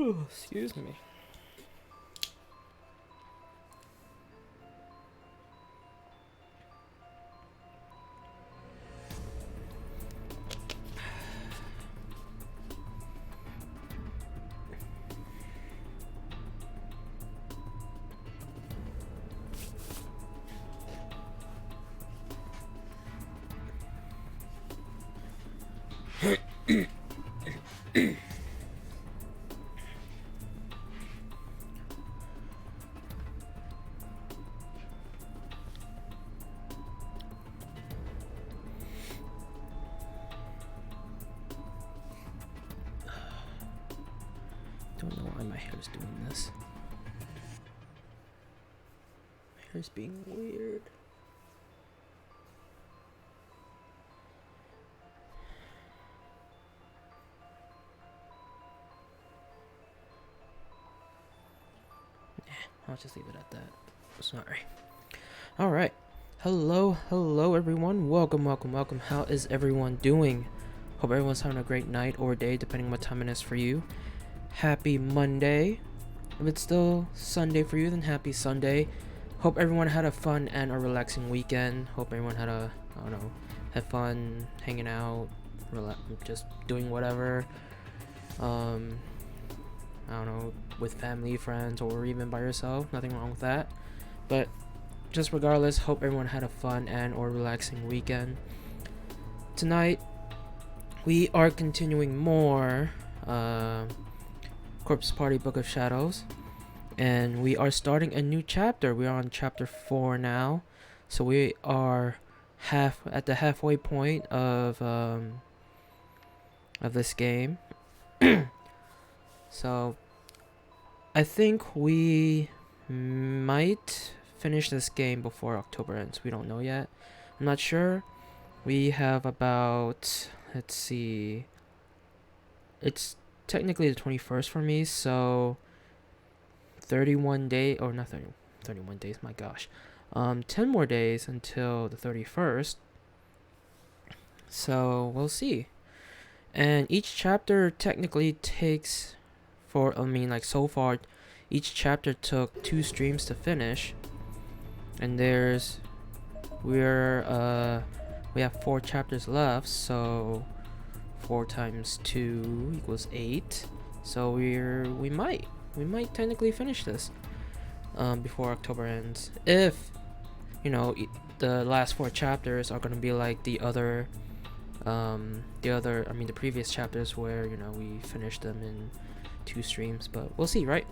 Excuse me. Don't know why my hair is doing this. My hair is being weird. I'll just leave it at that. Sorry. Alright. Hello everyone. Welcome. How is everyone doing? Hope everyone's having a great night or day, depending on what time it is for you. Happy Monday. If it's still Sunday for you, then happy Sunday. Hope everyone had a fun and a relaxing weekend. Hope everyone had had fun hanging out, just doing whatever. I don't know, with family, friends, or even by yourself. Nothing wrong with that. But just regardless, hope everyone had a fun and or relaxing weekend. Tonight, we are continuing more Corpse Party Book of Shadows. And we are starting a new chapter. We are on chapter 4 now. So we are at the halfway point of this game. So I think we might finish this game before October ends. We don't know yet. I'm not sure. We have about, let's see, it's technically the 21st for me, so 31 days, or not 31 days, my gosh. 10 more days until the 31st. So we'll see. And each chapter technically takes so far, each chapter took 2 streams to finish. And we have 4 chapters left, so 4 times 2 equals 8. So we might technically finish this before October ends. If the last 4 chapters are gonna be like the previous chapters where we finished them in 2 streams, but we'll see, right?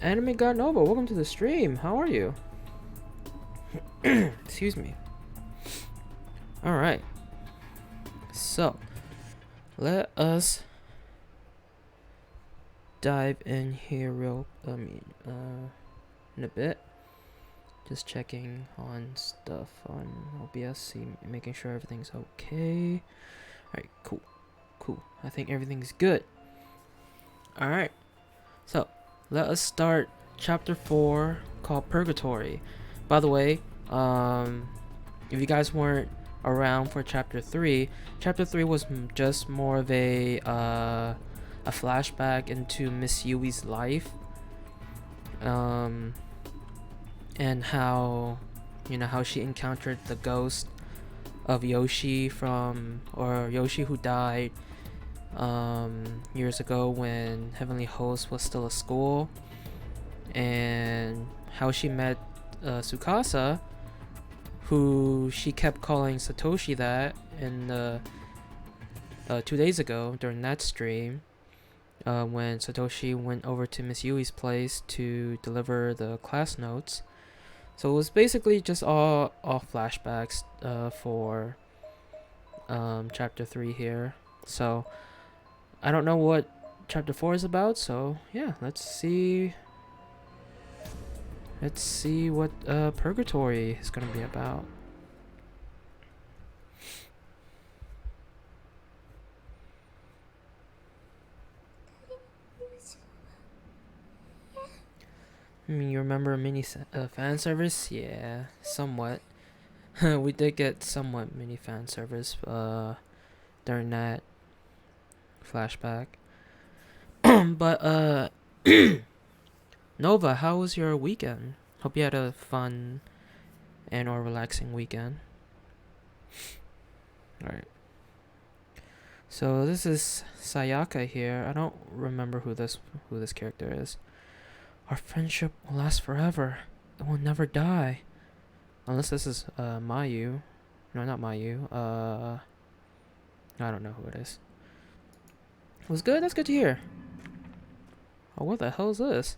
Anime God Nova, welcome to the stream. How are you? Excuse me. Alright. So, let us dive in here in a bit. Just checking on stuff on OBS, making sure everything's okay. Alright, cool. I think everything's good. Alright. So, let us start chapter 4 called Purgatory. By the way, if you guys weren't around for chapter 3 was just more of a flashback into Miss Yui's life, and how she encountered the ghost of Yoshi who died years ago when Heavenly Host was still a school, and how she met Tsukasa, who she kept calling Satoshi that in 2 days ago during that stream, when Satoshi went over to Miss Yui's place to deliver the class notes. So it was basically just all flashbacks for chapter 3 here. So I don't know what chapter 4 is about, so yeah, let's see what Purgatory is gonna be about. You remember mini fan service? Yeah, somewhat. We did get somewhat mini fan service during that flashback. But Nova, how was your weekend? Hope you had a fun and or relaxing weekend. All right. So this is Sayaka here. I don't remember who this character is. Our friendship will last forever. It will never die. Unless this is Mayu. No, not Mayu. I don't know who it is. It was good. That's good to hear. Oh, what the hell is this?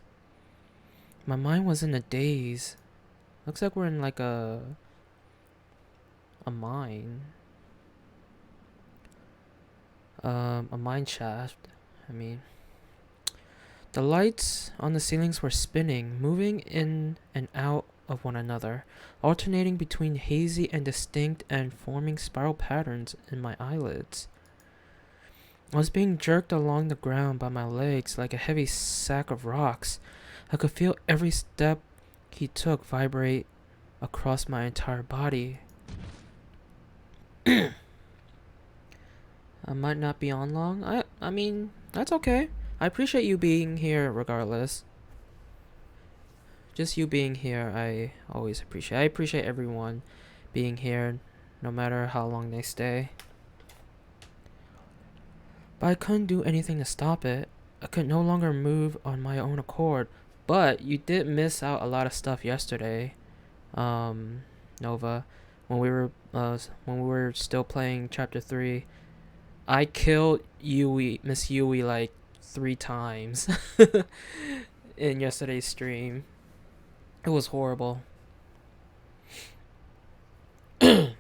My mind was in a daze. Looks like we're in like a mine. A mine shaft. I mean, the lights on the ceilings were spinning, moving in and out of one another, alternating between hazy and distinct and forming spiral patterns in my eyelids. I was being jerked along the ground by my legs like a heavy sack of rocks. I could feel every step he took vibrate across my entire body. I might not be on long. I mean, that's okay. I appreciate you being here regardless. Just you being here, I always appreciate. I appreciate everyone being here, no matter how long they stay. But I couldn't do anything to stop it. I could no longer move on my own accord. But you did miss out a lot of stuff yesterday, Nova, when we were still playing Chapter 3. I killed Yui, Miss Yui, like 3 times in yesterday's stream. It was horrible. I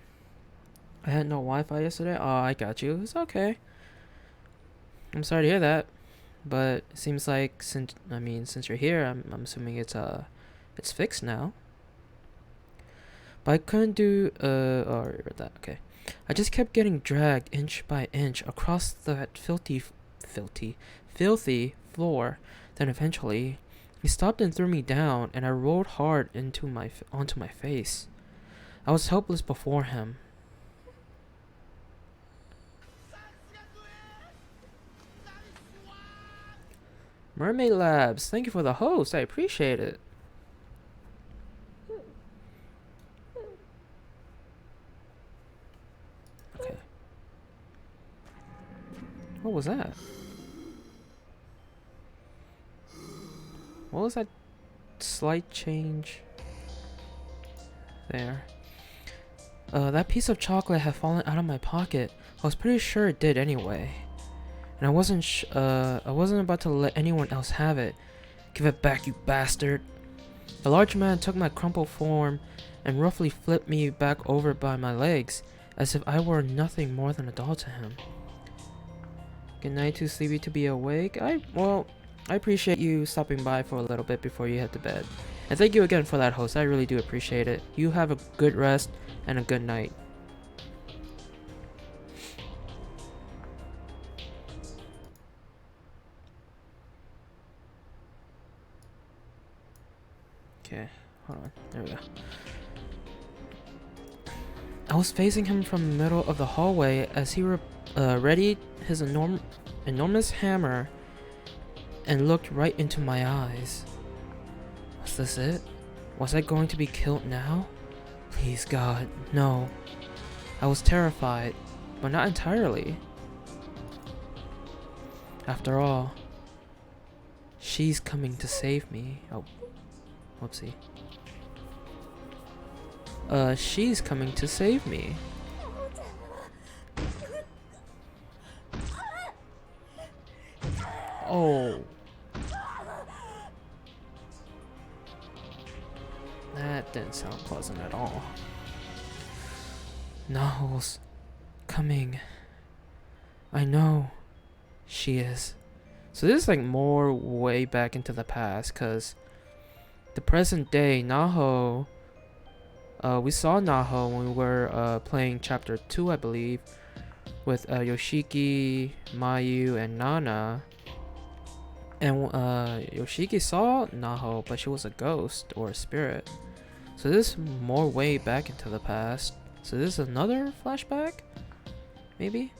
had no Wi-Fi yesterday. Oh, I got you. It's okay. I'm sorry to hear that, but it seems like since you're here, I'm assuming it's fixed now. But I couldn't do oh, I read that. Okay. I just kept getting dragged inch by inch across that filthy floor. Then eventually, he stopped and threw me down, and I rolled hard onto my face. I was helpless before him. Mermaid Labs, thank you for the host. I appreciate it. Okay. What was that? What was that slight change there? That piece of chocolate had fallen out of my pocket. I was pretty sure it did anyway. And I wasn't about to let anyone else have it. Give it back, you bastard. The large man took my crumpled form and roughly flipped me back over by my legs, as if I were nothing more than a doll to him. Good night, too sleepy to be awake. I appreciate you stopping by for a little bit before you head to bed. And thank you again for that, host. I really do appreciate it. You have a good rest and a good night. Okay, hold on. There we go. I was facing him from the middle of the hallway as he readied his enormous hammer and looked right into my eyes. Was this it? Was I going to be killed now? Please, God, no. I was terrified, but not entirely. After all, she's coming to save me. Oh, whoopsie. She's coming to save me. Oh. That didn't sound pleasant at all. Naho's coming. I know. She is. So this is like more way back into the past, cause the present day Naho. We saw Naho when we were playing Chapter 2, I believe, with Yoshiki, Mayu, and Nana. And Yoshiki saw Naho, but she was a ghost or a spirit. So this is more way back into the past. So this is another flashback? Maybe?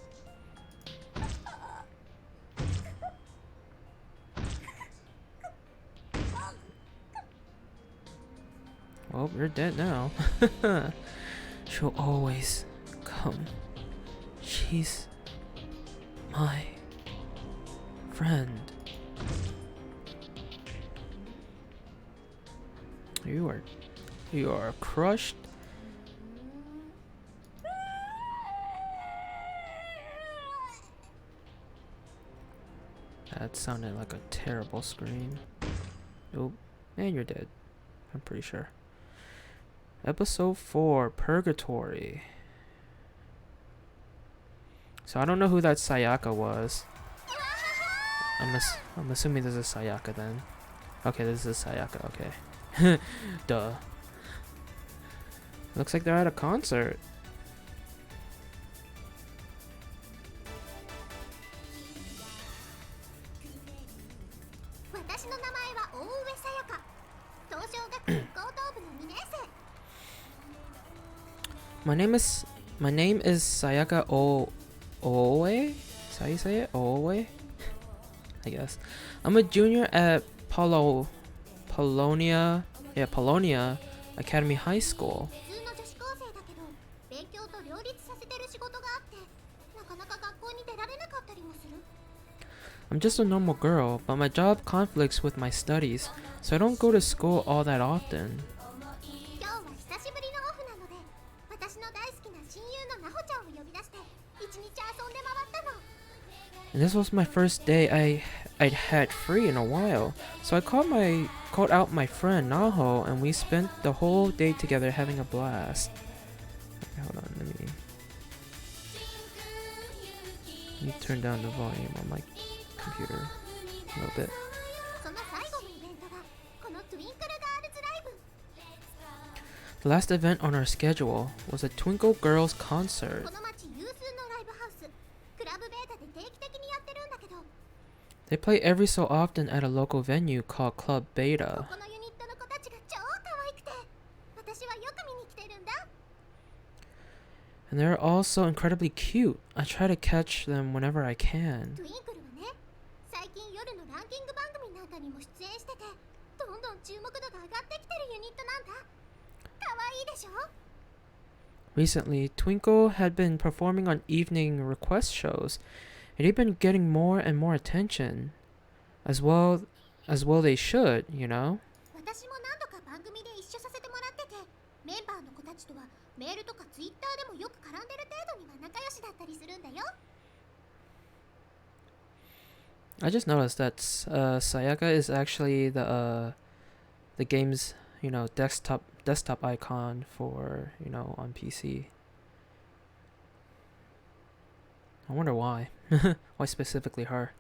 Oh, you're dead now. She'll always come. She's my friend. You are crushed. That sounded like a terrible scream. Oh, and you're dead. I'm pretty sure. Episode 4, Purgatory. So I don't know who that Sayaka was. I'm assuming this is Sayaka then. Okay, this is Sayaka, okay. Duh. Looks like they're at a concert. My name is Sayaka Oue? Is that how you say it? Oue? I guess. I'm a junior at Polonia Academy High School. I'm just a normal girl, but my job conflicts with my studies, so I don't go to school all that often. And this was my first day I'd had free in a while, so I called out my friend Naho, and we spent the whole day together having a blast. Okay, hold on, let me turn down the volume on my computer a little bit. The last event on our schedule was a Twinkle Girls concert. They play every so often at a local venue called Club Beta. And they're all so incredibly cute. I try to catch them whenever I can. Recently, Twinkle had been performing on evening request shows, and they've been getting more and more attention. As well they should, you know? I just noticed that Sayaka is actually the game's, desktop icon for, on PC. I wonder why. Why specifically her?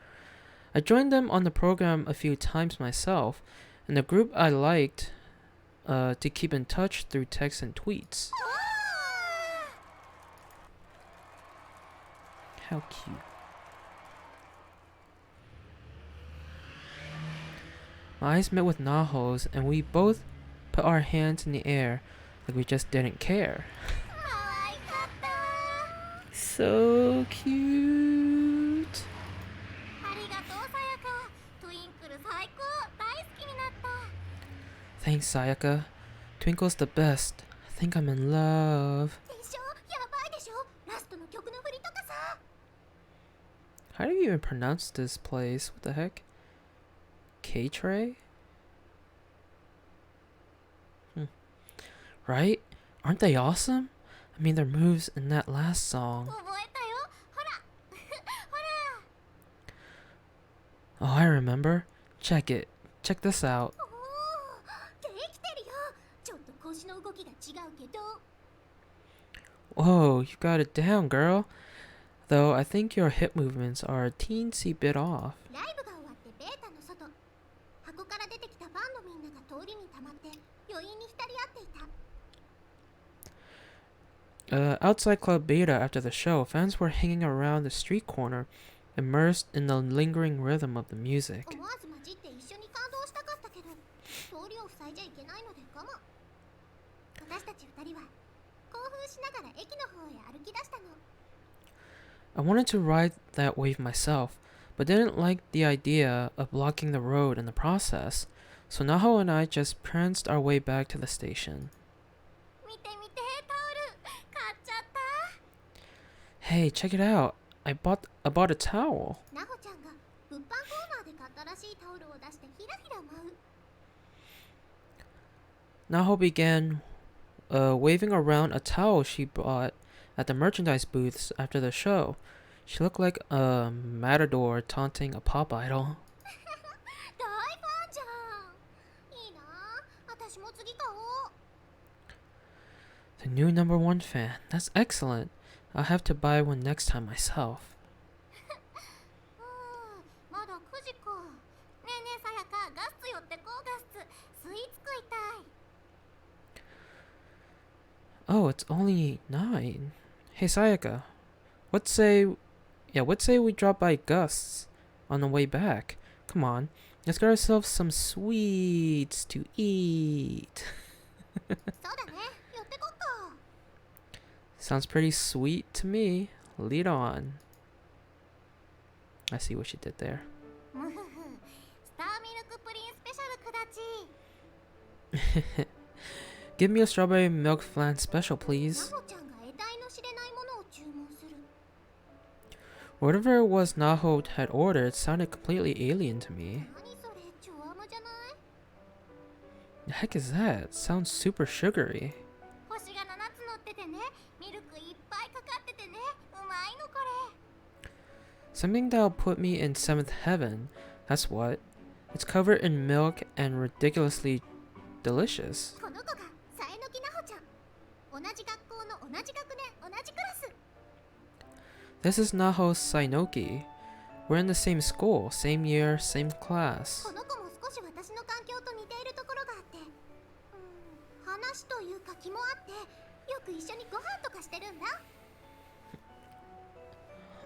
I joined them on the program a few times myself, and the group I liked to keep in touch through texts and tweets. How cute. My eyes met with Naho's, and we both put our hands in the air like we just didn't care. So cute. Thanks, Sayaka. Twinkle's the best. I think I'm in love. How do you even pronounce this place? What the heck? K-Tray? Right? Aren't they awesome? I mean, their moves in that last song. Oh, I remember. Check it. Check this out. Whoa, you got it down, girl. Though I think your hip movements are a teensy bit off. Outside Club Beta after the show, fans were hanging around the street corner, immersed in the lingering rhythm of the music. I wanted to ride that wave myself, but didn't like the idea of blocking the road in the process, So Naho and I just pranced our way back to the station. 見て見て、タオル買っちゃった。 Hey, check it out. I bought a towel. なほちゃんが物販コーナーで買ったらしいタオルを出してひらひら舞う。 Naho began waving around a towel she bought at the merchandise booths after the show. She looked like a matador taunting a pop idol. 大ファンじゃん。いいなあ、私も次買おう。 The new #1 fan. That's excellent. I'll have to buy one next time myself. まだ9時か。ねえねえさやか、ガッツ寄ってこう。ガッツスイーツ食いたい。 Oh, it's only 9. Hey Sayaka, what say we drop by Gust's on the way back? Come on, let's get ourselves some sweets to eat. そうだね、寄ってこっか。 Sounds pretty sweet to me. Lead on. I see what you did there. むふふ、スターミルクプリンスペシャルくだち。 Give me a strawberry milk flan special, な please. ほちゃんが得体の知れないものを注文する。 Whatever it was Naho had ordered sounded completely alien to me. 何それ、超甘じゃない？ The heck is that? Sounds super sugary. 星が7つ乗っててね、ミルクいっぱいかかっててね、うまいのこれ。 Something that'll put me in 7th heaven. That's what. It's covered in milk and ridiculously delicious. この子がさえのきなほちゃん。同じ学校の同じ学年、同じクラス。 This is Naho Sainoki. We're in the same school, same year, same class. この子も少し私の環境と似ているところがあって、話というか気もあって、よく一緒にご飯とかしてるんだ。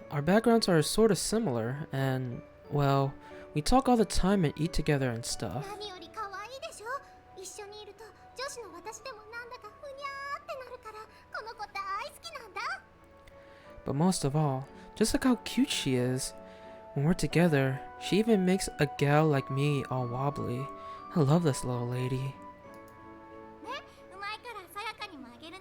Our backgrounds are sort of similar, and, well, we talk all the time and eat together and stuff. 何より可愛いでしょ。一緒にいると女子の私でもなんだかふにゃーってなるから、この子大好きなんだ。 But most of all, just look how cute she is. When we're together, she even makes a gal like me all wobbly. I love this little lady. ね、うまいからさやかにもあげるね。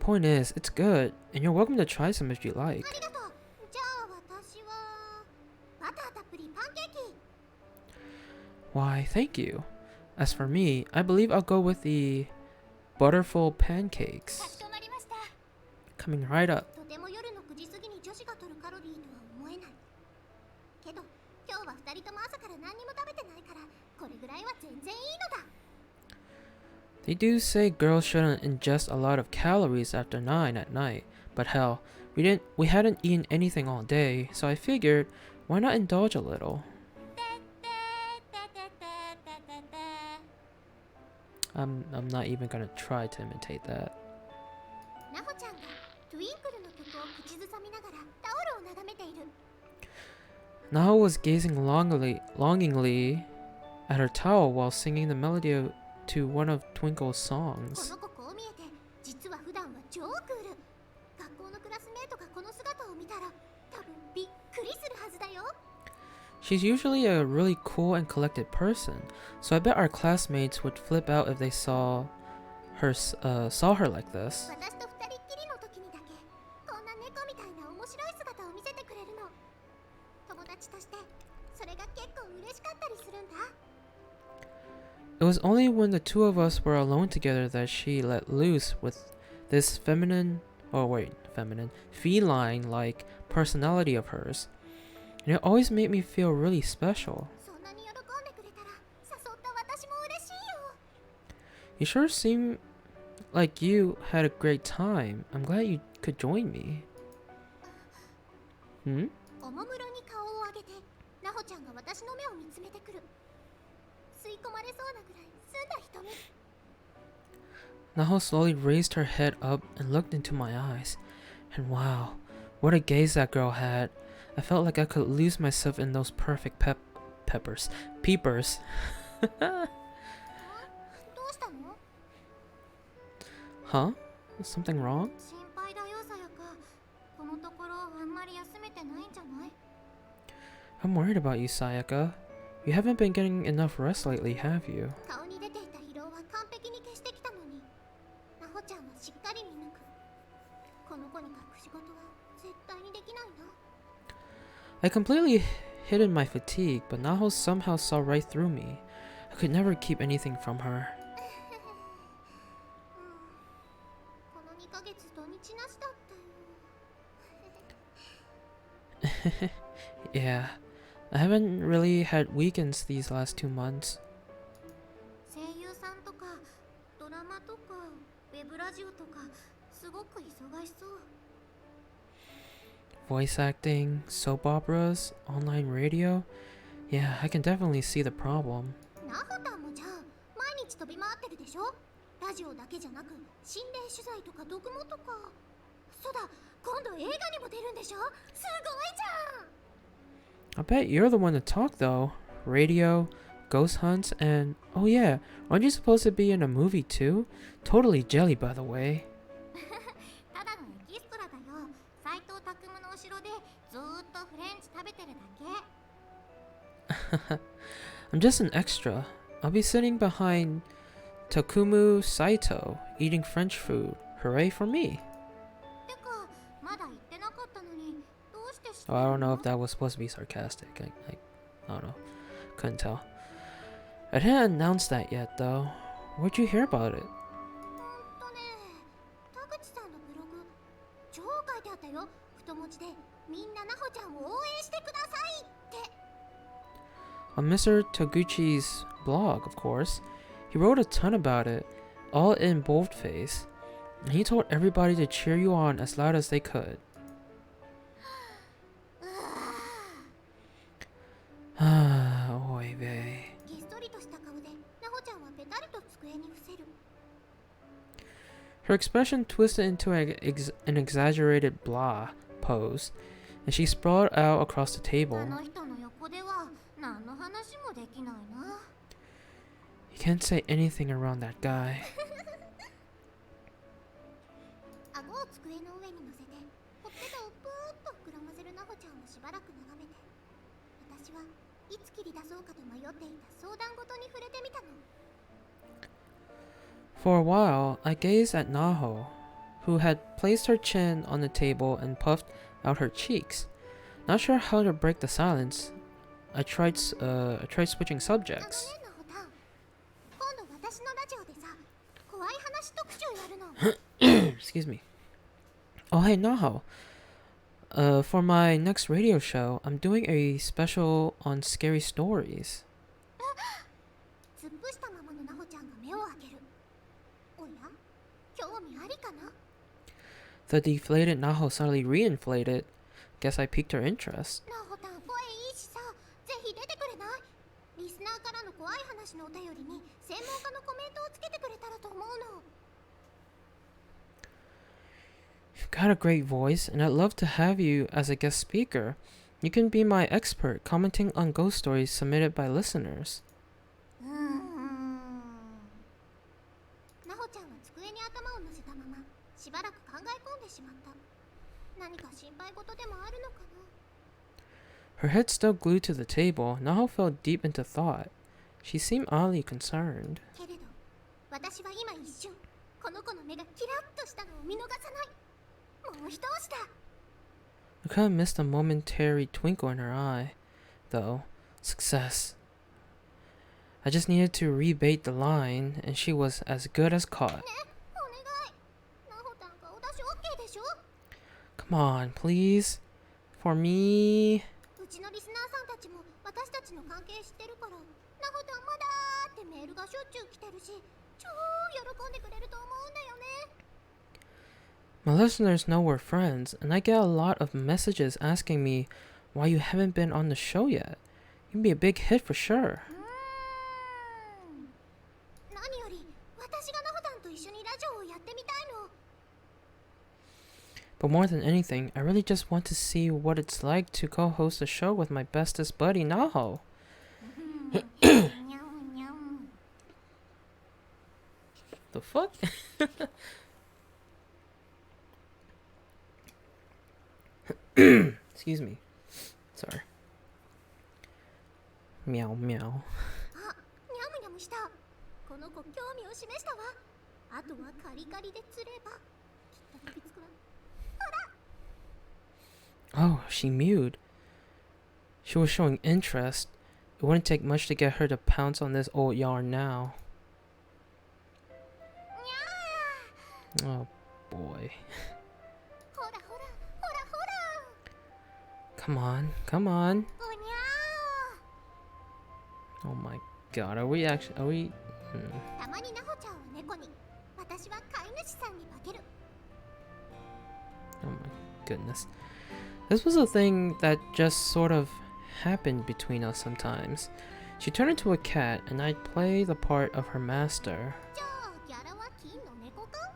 Point is, it's good, and you're welcome to try some if you like. ありがとう。じゃあ私はバターたっぷりパンケーキ。 Why, thank you. As for me, I believe I'll go with the butterful かし pancakes. こまりました。 Coming right up. とても夜の9時過ぎに女子が取るカロリーとは思えない。けど今日は2人とも朝から何にも食べてないから、これぐらいは全然いいのだ。 They do say girls shouldn't ingest a lot of calories after 9 at night, but hell, we hadn't eaten anything all day, so I figured, why not indulge a little? てってててててて。 I'm not even gonna try to imitate that. なほちゃんがトゥインクルの曲を口ずさみながらタオルを眺めている。 Naho was gazing longingly at her towel while singing the melody to one of Twinkle's こ songs. の子こう見えて、実は普段は超クール。学校のクラスメートがこの姿を見たら多分びっくりするはずだよ。 She's usually a really cool and collected person, so I bet our classmates would flip out if they saw her like this. 私と二人っきりの時にだけこんな猫みたいな面白い姿を見せてくれるの。友達としてそれが結構嬉しかったりするんだ。 It was only when the two of us were alone together that she let loose with this feline-like personality of hers. And it always made me feel really special. そんなに喜んでくれたら誘った私も嬉しいよ。 You sure seem like you had a great time. I'm glad you could join me. Hmm? おもむろに顔を上げて、なほちゃんが私の目を見つめてくる。吸い込まれそうなぐらい澄んだ瞳。 Naho slowly raised her head up and looked into my eyes. And wow, what a gaze that girl had. I felt like I could lose myself in those perfect peepers. どうしたの？ Huh? Is something wrong? 心配だよさやか。このところあんまり休めてないんじゃない？ I'm worried about you, Sayaka. You haven't been getting enough rest lately, have you? 顔に出ていた疲労は完璧に消してきたのに、ナホちゃんはしっかり見抜く。この子に隠し事は絶対にできないな。I completely hidden my fatigue, but Naho somehow saw right through me. I could never keep anything from her. この2ヶ月土日なしだったよ。Yeah, I haven't really had weekends these last 2 months. 声優さんとかドラマとかウェブラジオとかすごく忙しそう。 Voice acting, soap operas, online radio. Yeah, I can definitely see the problem. ナホタンもじゃあ毎日飛び回ってるでしょ。ラジオだけじゃなく心霊取材とか読モとか。そうだ、今度映画にも出るんでしょ。すごいじゃん。 I bet you're the one to talk though. Radio, ghost hunts, and oh yeah, aren't you supposed to be in a movie too? Totally jelly, by the way. ただのエキストラだよ。斎藤工の後ろでずーっとフレンチ食べてるだけ。 I'm just an extra. I'll be sitting behind Takumu Saito, eating French food. Hooray for me. てかまだ言ってなかったのにどうして知ってる Oh, I の？ don't know if that was supposed to be sarcastic. I don't know. Couldn't tell. I didn't announce that yet, though. Where'd you hear about it? 田口さんのブログ超書いてあったよ。太文字でみんなナホちゃんを応援してくださいって。 On Mr. Toguchi's blog, of course. He wrote a ton about it, all in boldface. And he told everybody to cheer you on as loud as they could. うわあ Oy vey. げっそりとした顔でナホちゃんはペタリと机に伏せる。 Her expression twisted into an exaggerated blah pose, and she sprawled out across the table. あの人の横では何の話もできないな。 You can't say anything around that guy. 顎を机の上に乗せてほっぺたをぷーっと膨らませるナホちゃんをしばらく眺めて、私はいつ切り出そうかと迷っていた相談事に触れてみたの。 For a while, I gazed at Naho, who had placed her chin on the table and puffed out her cheeks. Not sure how to break the silence, I tried switching あの subjects. ねナホタン、今度私のラジオでさ、怖い話特集やるの。 Excuse me. Oh, hey, Naho. For my next radio show, I'm doing a special on scary stories. 突っ伏したままのナホちゃんが目を開ける。おや、興味ありかな。 The deflated Naho suddenly reinflated. Guess I piqued her interest. ナホタン声いいしさ、ぜひ出てくれない？リスナーからの怖い話のお便りに専門家のコメントをつけてくれたらと思うの。 You've got a great voice, and I'd love to have you as a guest speaker. You can be my expert commenting on ghost stories submitted by listeners. ナホちゃんは机に頭を乗せたまましばらく考え込んでしまった。何か心配事でもあるのかな。 Her head still glued to the table, Naho fell deep into thought. She seemed oddly concerned. けれど私は今一瞬この子の目がキラッとしたのを見逃さない。もう一押しだ。 I could have missed a momentary twinkle in her eye. Though, success. I just needed to rebait the line, and she was as good as caught. ね、お願い。ナホタン顔出し OK でしょ。 Come on, please. For me. うちのリスナーさんたちも私たちの関係知ってるから、ナホタンまだーってメールがしょっちゅう来てるし、超喜んでくれると思うんだよね。 My listeners know we're friends, and I get a lot of messages asking me why you haven't been on the show yet. You'd be a big hit for sure. 何より私がナホタンと一緒にラジオをやってみたいの。 But more than anything, I really just want to see what it's like to co-host a show with my bestest buddy, Naho. にゃんにゃん。 The fuck? Excuse me. Sorry. Meow meow. あ、ニャムニャムした。この子興味を示したわ。あとはカリカリで釣ればきっと飛びつくわ。 Oh, she mewed. She was showing interest. It wouldn't take much to get her to pounce on this old yarn now. Oh boy. ほらほらほらほら。 Come on, come on. おにゃ Oh my god, are we actually. Are we. ー。たまになほちゃんは猫に、私は飼い主さんに化ける。 Oh my goodness. This was a thing that just sort of happened between us sometimes. She turned into a cat, and I'd play the part of her master. じゃあギャラは金の猫か？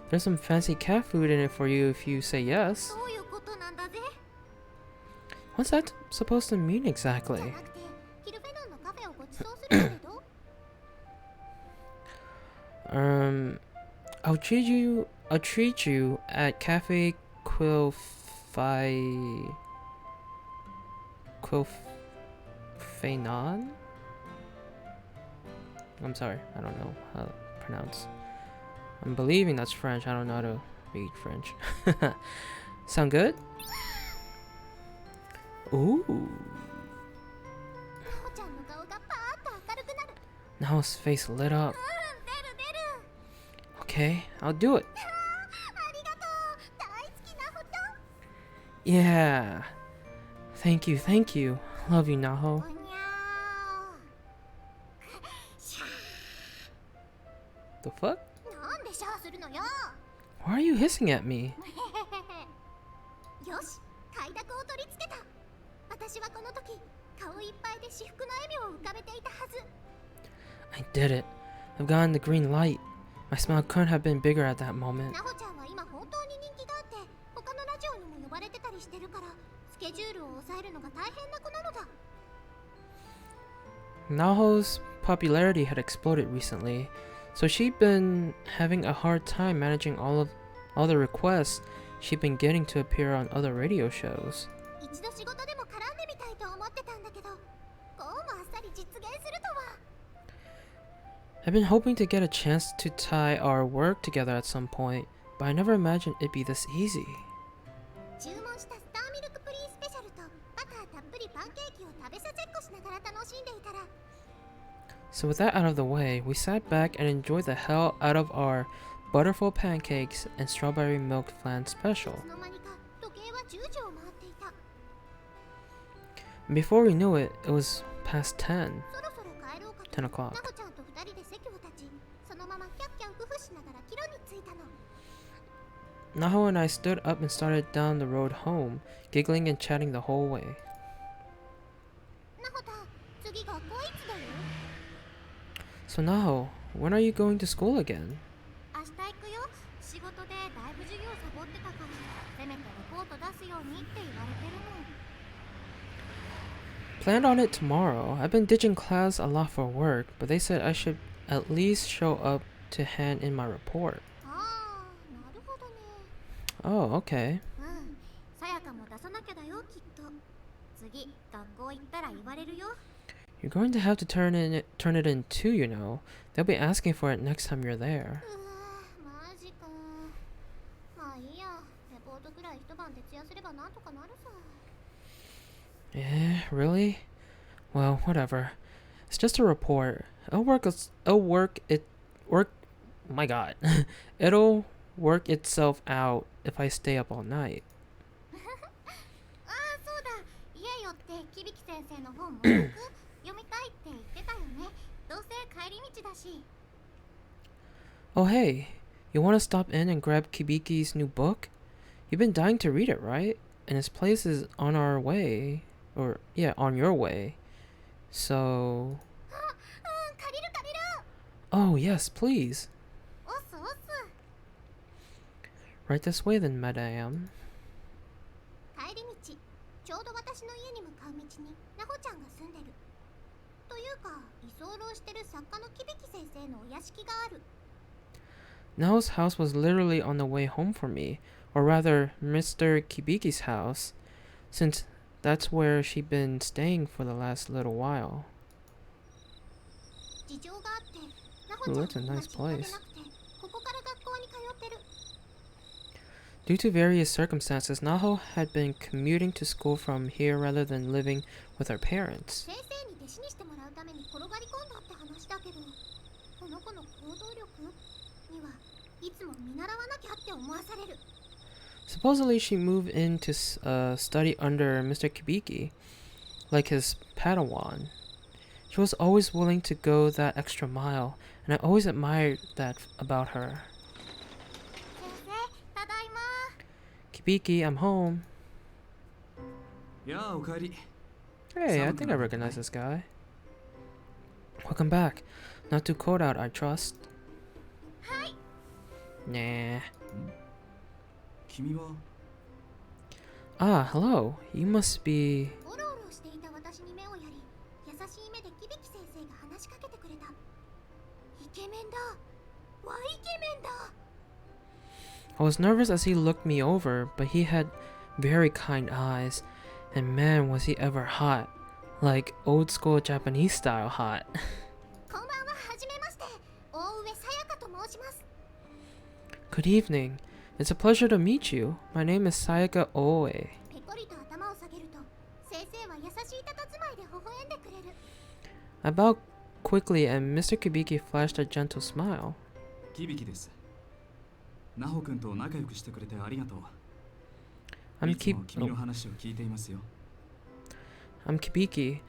There's some fancy cat food in it for you if you say yes. そういうことなんだぜ。 What's that supposed to mean じゃ exactly? なくて、キルフェノンのカフェをご馳走するけれど。 I'll treat you at Cafe Quilfenon? I'm sorry, I don't know how to pronounce. I'm believing that's French. I don't know how to read French. Sound good? Ooh. なほちゃんの顔がパーッと明るくなる。 Now his face lit up. 出る出る。 Okay, I'll do it. ありがとう。大好きなほちゃん。 Yeah. Thank you, thank you. Love you, お Naho. にゃー。シャ The fuck? ー。なんでシャーするのよ。 Why are you hissing at me? よし、快諾を取り付けた。私はこの時、顔いっぱいで至福の笑みを浮かべていたはず。 I did it. I've gotten the green light. My smile couldn't have been bigger at that moment. なほちゃんは今本当に人気があって、他のラジオにも呼ばれてたりしてるから、スケジュールを抑えるのが大変な子なのだ。 Naho's popularity had exploded recently, so she'd been having a hard time managing all the requests she'd been getting to appear on other radio shows. 一度仕事でも絡んでみたいと思ってたんだけど、こうもあっさり実現するとは。 I've been hoping to get a chance to tie our work together at some point, but I never imagined it'd be this easy. 注文したスターミルクプリンスペシャルとバターたっぷりパンケーキを食べさせっこしながら楽しんでいたら、 So with that out of the way, we sat back and enjoyed the hell out of our butterful pancakes and strawberry milk flan い special. つの間にか時計は10時を回っていた。 And before we knew it, it was past 10. そろそろ帰ろうかと。 10な o'clock. ほちゃんと2人で席を立ち、そのままキャッキャウフフしながら帰路に着いたの。 Naho and I stood up and started down the road home, giggling and chatting the whole way. なほた、次学校いつだよ。 So Naho, when are you going to school again? 明日行くよ。仕事でだいぶ授業サボってたから、せめてレポート出すようにって言われてるもん。 Planned on it tomorrow. I've been ditching class a lot for work, but they said I should at least show up to hand in my report. ああ、なるほどね。 Oh, okay. うん、さやかも出さなきゃだよ、きっと。次、学校行ったら言われるよ。 You're going to have to turn it in too, you know. They'll be asking for it next time you're there. うわ、マジか。まあいいや、レポートくらい一晩徹夜すればなんとかなるさ。 Eh, really? Well, whatever. It's just a report. My god. It'll work itself out if I stay up all night. ああ、そうだ。家寄って響先生の本も読みたいって言ってたよね。どうせ帰り道だし。 Oh, hey. You want to stop in and grab Kibiki's new book? You've been dying to read it, right? And his place is on our way. Or, yeah, on your way. So... あ、うん、借りる借りる。 Oh, yes, please. おっすおっす。 Right this way then, madam. 帰り道、ちょうど私の家に向かう道になほちゃんが住んでる。というか、居候してる作家の響先生のお屋敷がある。 Nao's house was literally on the way home for me, or rather, Mr. Kibiki's house, since that's where she'd been staying for the last little while. 事情があってナホちゃん Ooh, は that's a 今 nice 実家で place. なくてここから学校に通ってる Due to various circumstances, Naho had been commuting to school from here rather than living with her parents. 先生に弟子にしてもらうために転がり込んだって話だけどこの子の行動力にはいつも見習わなきゃって思わされる Supposedly, she moved in to study under Mr. Kibiki, like his Padawan. She was always willing to go that extra mile, and I always admired that about her. 先生ただいま Kibiki, I'm home. やあ、おかえり。 Hey, I think I recognize this guy. Welcome back. Not too cold out, I trust. Hi. Nah. 君は Ah, hello. You must be... おろおろしていた私に目をやり優しい目でキビキ先生が話しかけてくれたイケメンだわイケメンだ I was nervous as he looked me over, but he had very kind eyes. And man, was he ever hot. Like old school Japanese style hot. こんばんははじめまして大上さやかと申します Good evening. It's a pleasure to meet you. My name is Sayaka Oe. ペコリと頭を下げると先生は優しい佇まいで微笑んでくれる I bowed quickly and Mr. Kibiki flashed a gentle smile. キビキです。ナホ君と仲良くしてくれてありがとう。 I'm いつも君の話を聞いていますよ。I'm Kibiki.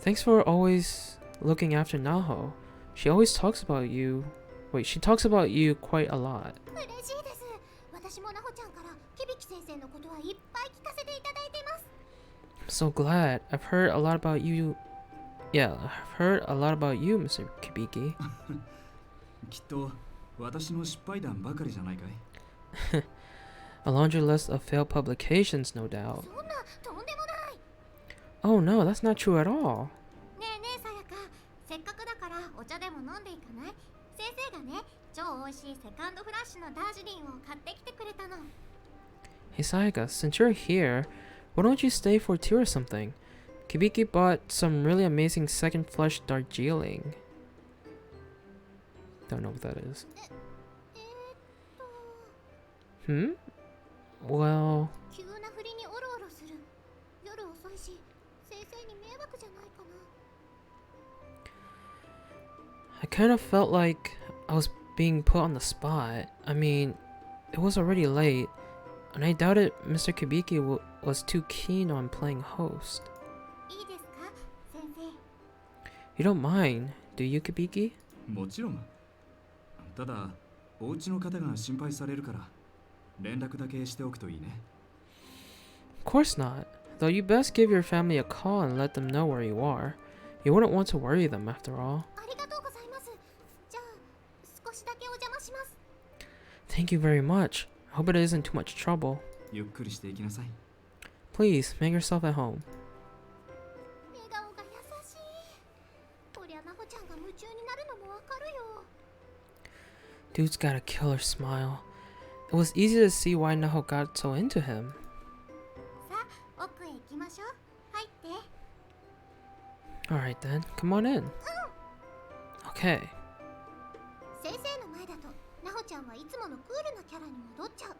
Thanks for always looking after Naho. She always talks about you. Wait, she talks about you quite a lot. 嬉しいです私もなほちゃんからキビキ先生のことはいっぱい聞かせていただいています I'm so glad. I've heard a lot about you. Yeah, I've heard a lot about you, Mr. Kibiki. きっと私の失敗談ばかりじゃないかい。 A laundry list of failed publications, no doubt. そんなとんでもない Oh no, that's not true at all. ねえねえさやかせっかくだからお茶でも飲んでいかない先生がね超美味しいセカンドフラッシュのダージリンを買ってきてくれたの Hey Sayaka, since you're here, why don't you stay for tea or something? Kibiki bought some really amazing second flush Darjeeling. Don't know what that is. と Hmm? Well, 急な振りにオロオロする夜遅いし先生に迷惑じゃないかな I kind of felt like I was being put on the spot. I mean, it was already late, and I doubted Mr. Kibiki was too keen on playing host. いいですか先生 You don't mind, do you, Kibiki? もちろん。ただ、お家の方が心配されるから、連絡だけしておくといいね。Of course not. Though you best give your family a call and let them know where you are. You wouldn't want to worry them after all. ありがとうございますじゃあ少しだけお邪魔します Thank you very much. I hope it isn't too much trouble. ゆっくりしていきなさい。 Please, make yourself at home. 笑顔が優しいこりゃなほちゃんが夢中になるのもわかるよ Dude's got a killer smile. It was easy to see why Naho got so into him. さあ奥へ行きましょう入って Alright then, come on in. Okay. 先生の前だとなほちゃんはいつものクールなキャラに戻っちゃう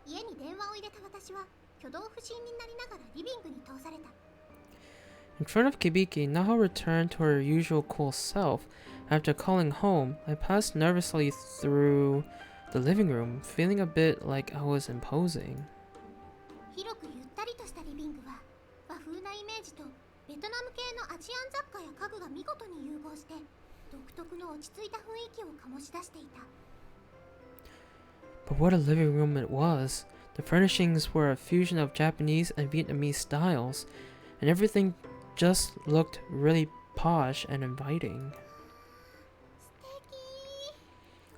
家に電話を入れた私は挙動不審になりながらリビングに通された In front of Kibiki, Naho returned to her usual cool self. After calling home, I passed nervously through the living room, feeling a bit like I was imposing. 広くゆったりとしたリビングは和風なイメージとベトナム系のアジアン雑貨や家具が見事に融合して独特の落ち着いた雰囲気を醸し出していた But what a living room it was. The furnishings were a fusion of Japanese and Vietnamese styles, and everything just looked really posh and inviting.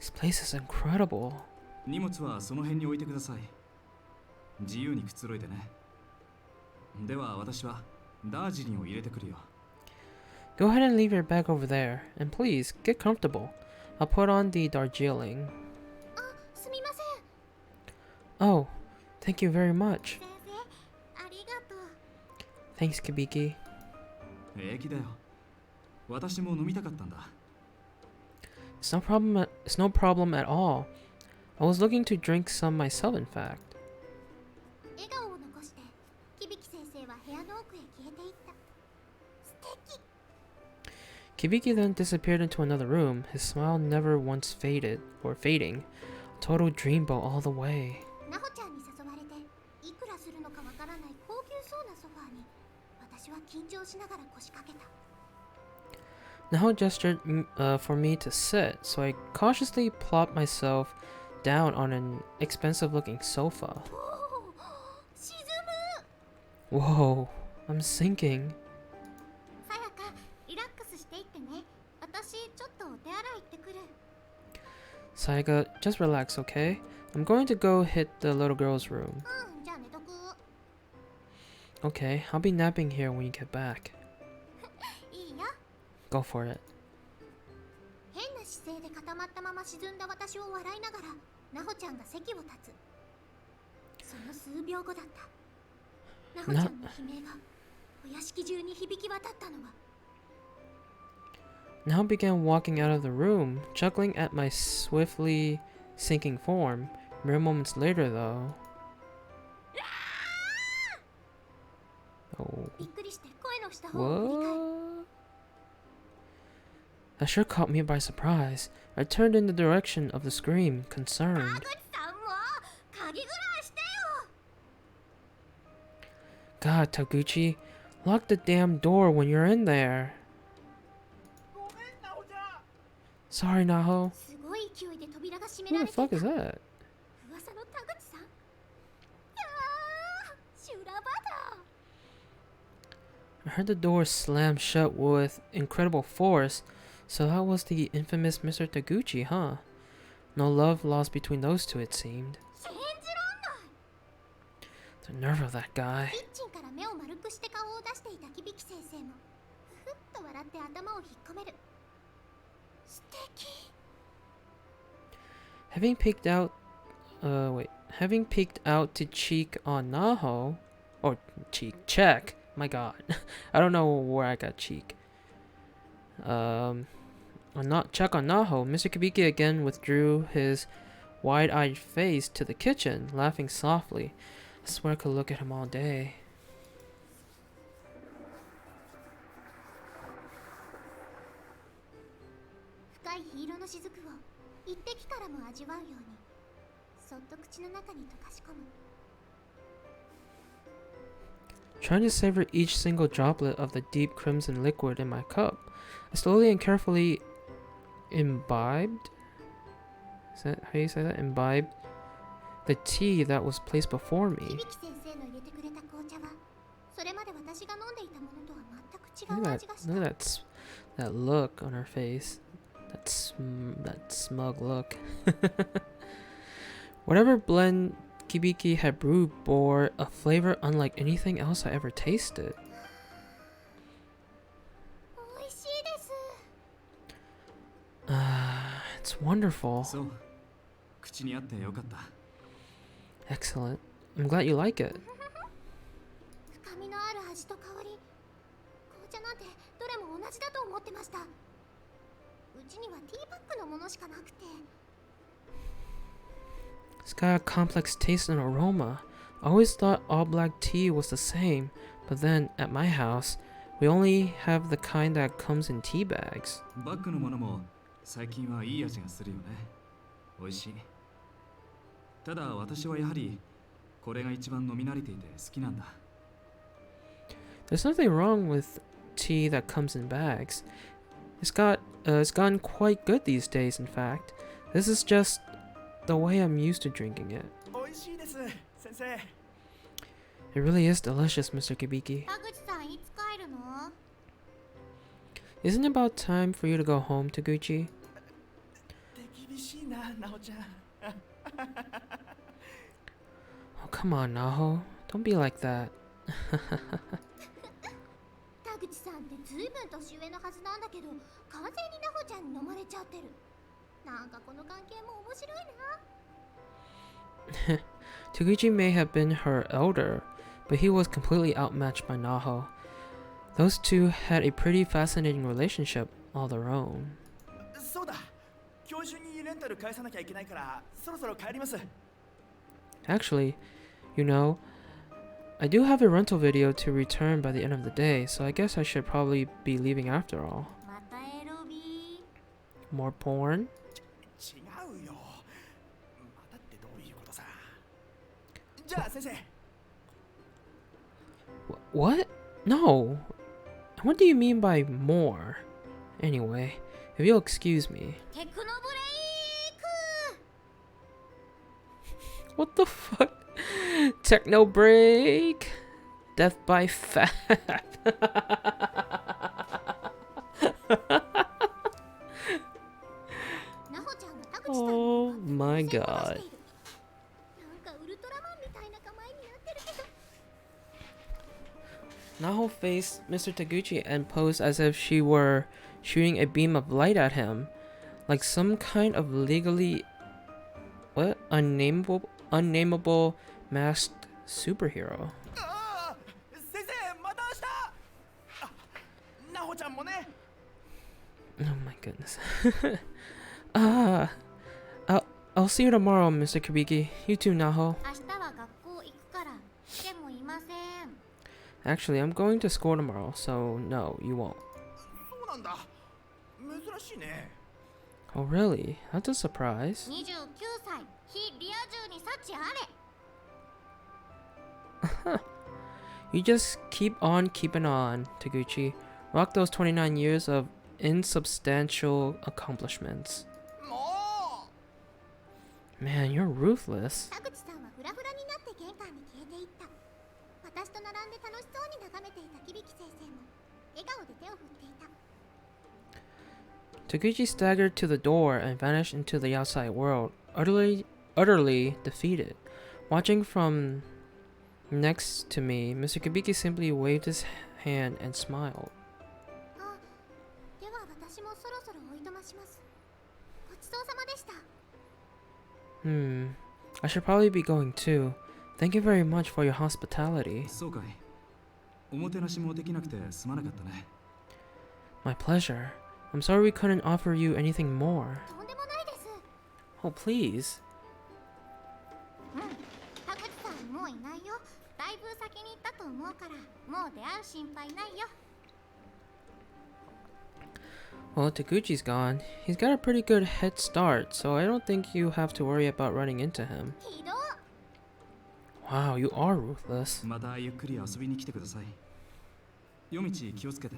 素敵 This place is incredible. 荷物はその辺に置いてください。自由にくつろいでね。では私はダージリンを入れてくるよ。 Go ahead and leave your bag over there, and please get comfortable. I'll put on the Darjeeling. あすみません Oh, thank you very much. 先生ありがとう Thanks, Kibiki. 平気だよ。私も飲みたかったんだ。It's no problem at all. I was looking to drink some myself, in fact. 笑顔を残してキビキ先生は部屋の奥へ消えていった。素敵。 Kibiki then disappeared into another room, his smile never once fading. Total dreamboat all the way. ナホちゃんに誘われていくらするのかわからない高級そうなソファーに私は緊張しながら腰掛けた。 Naho gestured for me to sit, so I cautiously plopped myself down on an expensive-looking sofa. おお、沈む。 Whoa, I'm sinking. さやか、リラックスしていってね。私ちょっとお手洗い行ってくる。 Saiga, just relax, okay? I'm going to go hit the little girl's room. うん、じゃあ寝とく。 Okay, I'll be napping here when you get back. いいよ。 Go for it. 変な姿勢で固まったまま沈んだ私を笑いながらナホちゃんが席を立つ。その数秒後だった。ナホちゃんの悲鳴がお屋敷中に響き渡ったのは。 Now began walking out of the room, chuckling at my swiftly sinking form. Mere moments later, though. Oh. びっくりして声のした方を振り返る。 What? That sure caught me by surprise. I turned in the direction of the scream, 田 concerned. 口さんも鍵ぐらいしてよ。 God, Taguchi, lock the damn door when you're in there. Sorry, Naho. すごい勢いで扉が閉め Who ら the れてい fuck た。 is that? 噂の田口さん。いやー、修羅場だ。 I heard the door slam shut with incredible force, so that was the infamous Mr. Taguchi, huh? No love lost between those two, it seemed. 信じらんない。 The nerve of that guy. キッチンから目を丸くして顔を出していたキビキ先生もふふっと笑って頭を引っ込める。素敵。 Having peeked out to cheek on Naho, or check. My God, I don't know where I got cheek. Check on Naho. Mr. Kibiki again withdrew his wide-eyed face to the kitchen, laughing softly. I swear I could look at him all day. 深い火色の雫を一滴からも味わうようにそっと口の中に溶かし込む。 Trying to savor each single droplet of the deep crimson liquid in my cup, I slowly and carefully imbibed. Is that how you say that? Imbibed the tea that was placed before キ me. ビキ先生の入れてくれた紅茶はそれまで私が飲んでいたものとは全く違 Look う at 味がし that! た。 Look at that look on her face. That smug look. Whatever blend Kibiki had brewed bore a flavor unlike anything else I ever tasted. 美味しいです。 It's wonderful. そう。口に合ってよかった。 Excellent. I'm glad you like it. 深みのある味と香り。紅茶なんてどれも同じだと思ってました。うちにはティーパックのものしかなくて。 It's got a complex taste and aroma. I always thought all black tea was the same, but then at my house, we only have the kind that comes in tea bags. バッグのものも最近はいい味がするよね。美味しい。ただ私はやはりこれが一番飲み慣れていて好きなんだ。 There's nothing wrong with tea that comes in bags. It's gotten quite good these days, in fact. This is just the way I'm used to drinking it. 美味しいです、先生。 It really is delicious, Mr. Kibiki. 田口さんいつ帰るの？ Isn't it about time for you to go home, Taguchi? 手厳しいな、なおちゃん。 Oh, come on, Naho. Don't be like that. 田口さんってずいぶん年上のはずなんだけど完全にナホちゃんに飲まれちゃってる。なんかこの関係も面白いな。 Taguchi may have been her elder, but he was completely outmatched by Naho. Those two had a pretty fascinating relationship all their own. そうだ。今日中にレンタル返さなきゃいけないから、そろそろ帰ります。 Actually, you know, I do have a rental video to return by the end of the day, so I guess I should probably be leaving after all. またエロビ More porn? 違うよ。またってどういうことさ。じゃあ先生。 What? No. What do you mean by more? Anyway, if you'll excuse me. ーテクノブレイク What the fuck? Techno break? Death by fat? ナホちゃんが田口さんに Oh my 線を出して god. いる。なんかウルトラマンみたいな構えになってるけど。 Naho faced Mr. Taguchi and posed as if she were shooting a beam of light at him, like some kind of legally unnameable masked superhero. ああ、先生また明日。あ、ナホちゃんもね。 Oh my goodness. I'll see you tomorrow, Mr. Kubiki. You too, Naho. 明日は学校行くから来てもいません。 Actually, I'm going to school tomorrow, so no, you won't. そうなんだ。珍しいね。 Oh, really? That's a surprise. 29歳、非リア充に幸あれ。 You just keep on keeping on, Taguchi. Rock those 29 years of insubstantial accomplishments. も Man, you're ruthless. 田口さんはフラフラになって玄関に消えていった。私と並んで楽しそうに眺めていた響先生も笑顔で手を振っていた。 Taguchi staggered to the door and vanished into the outside world, utterly defeated. Watching from next to me, Mr. Kubiki simply waved his hand and smiled. あ、では私もそろそろおいとまします。ごちそうさまでした。 I should probably be going too. Thank you very much for your hospitality. そうかい。おもてなしもできなくてすまなかったね。 My pleasure. I'm sorry we couldn't offer you anything more. とんでもないです。 Oh, please. うん、田口さんもういないよ。だいぶ先に行ったと思うから、もう出会う心配ないよ。 Well, Taguchi's gone. He's got a pretty good head start, so I don't think you have to worry about running into him. ひどっ。 Wow, you are ruthless. またゆっくり遊びに来てください。夜道気をつけて。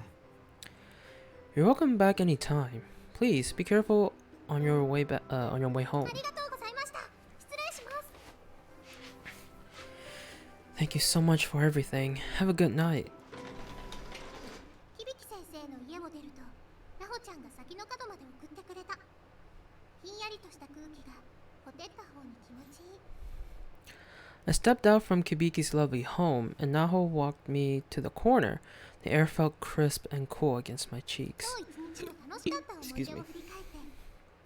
You're welcome back anytime. Please be careful on your way back. On your way home. ありがとうございました。失礼します。 Thank you so much for everything. Have a good night. 響先生の家を出ると、ナホちゃんが先の角まで送ってくれた。ひんやりとした空気がほてった方に気持ちいい。 I stepped out from Kubiki's lovely home, and Naho walked me to the corner. The air felt crisp and cool against my cheeks. 今日一日の楽しかった思い Excuse 出 me. を振り返って、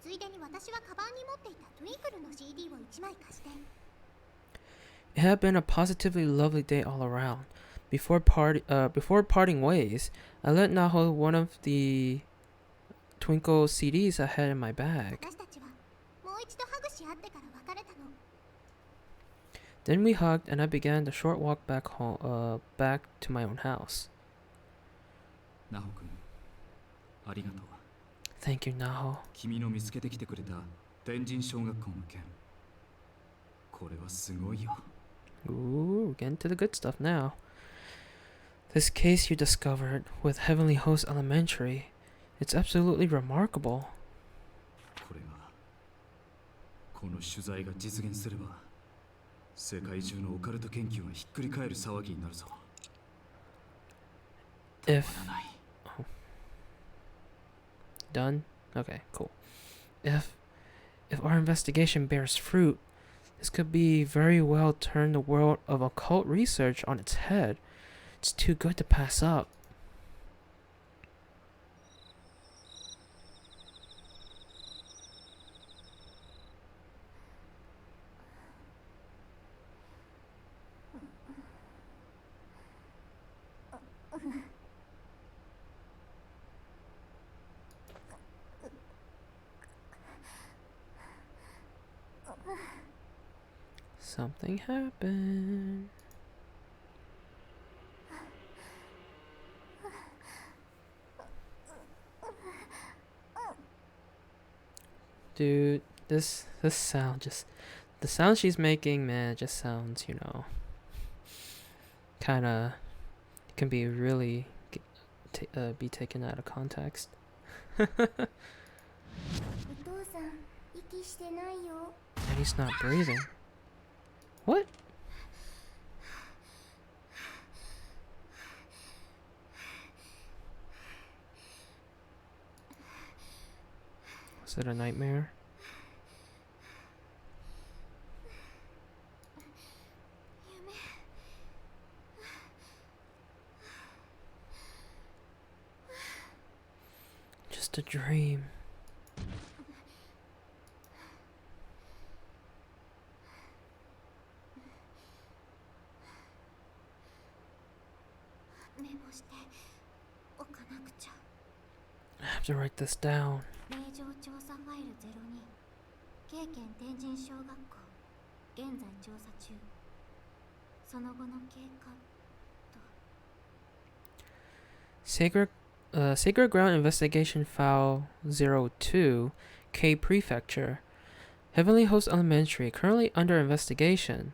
ついでに私はカバンに持っていたトゥインクルの CD を1枚貸して。 It had been a positively lovely day all around. Before parting ways, I let Naho one of the Twinkle CDs I had in my bag. 私たちはもう一度ハグし合ってから別れたの。 Then we hugged, and I began the short walk back back to my own house. ナホ君、ありがとう。 Thank you, Naho. 君の見つけてきてくれた天神小学校の件。これはすごいよ。 Ooh, we're getting to the good stuff now. This case you discovered with Heavenly Host Elementary, it's absolutely remarkable. これが、この取材が実現すれば、世界中のオカルト研究がひっくり返る騒ぎになるぞ。 If 止まらない。 done, okay, cool. If our investigation bears fruit, this could be very well turn the world of occult research on its head. It's too good to pass up. Something happened. Dude, this sound just, the sound she's making, man, it just sounds, you know, kind of can be really be taken out of context. お父さん息してないよ。 And he's not breathing. What? Was it a nightmare? Just a dream. I have to write this down. 令状調査ファイル02京県天神小学校現在調査中その後の経過と Sacred Ground Investigation File 02, K Prefecture. Heavenly Host Elementary, currently under investigation.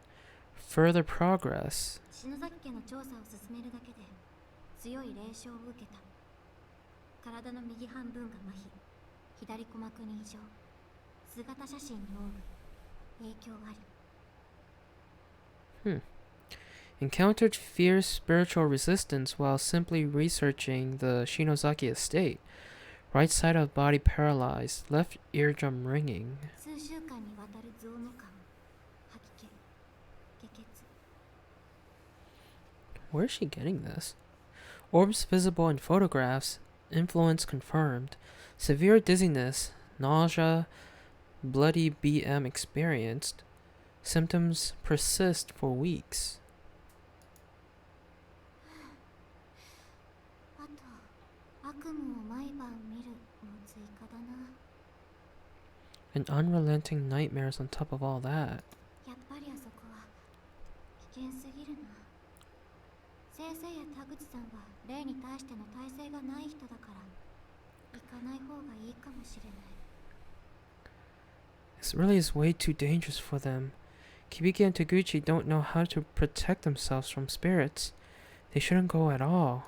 Further progress. 篠崎家の調査を進めるだけで強い霊障を受けた。体の右半分が麻痺、左鼓膜に異常、姿写真にオーブ、影響あり。Encountered fierce spiritual resistance while simply researching the Shinozaki estate. Right side of body paralyzed, left eardrum ringing. 数週間にわたる増務感、吐き気、下血。 Where is she getting this? Orbs visible in photographs. Influence confirmed. Severe dizziness, nausea, bloody BM experienced. Symptoms persist for weeks. あと、悪夢を毎晩見るも追加だな。 And unrelenting nightmares on top of all that. やっぱりあそこは危険すぎるな。先生や田口さんは霊に対しての耐性がない人だから行かない方がいいかもしれない。 This really is way too dangerous for them. Kibiki and Taguchi don't know how to protect themselves from spirits. They shouldn't go at all.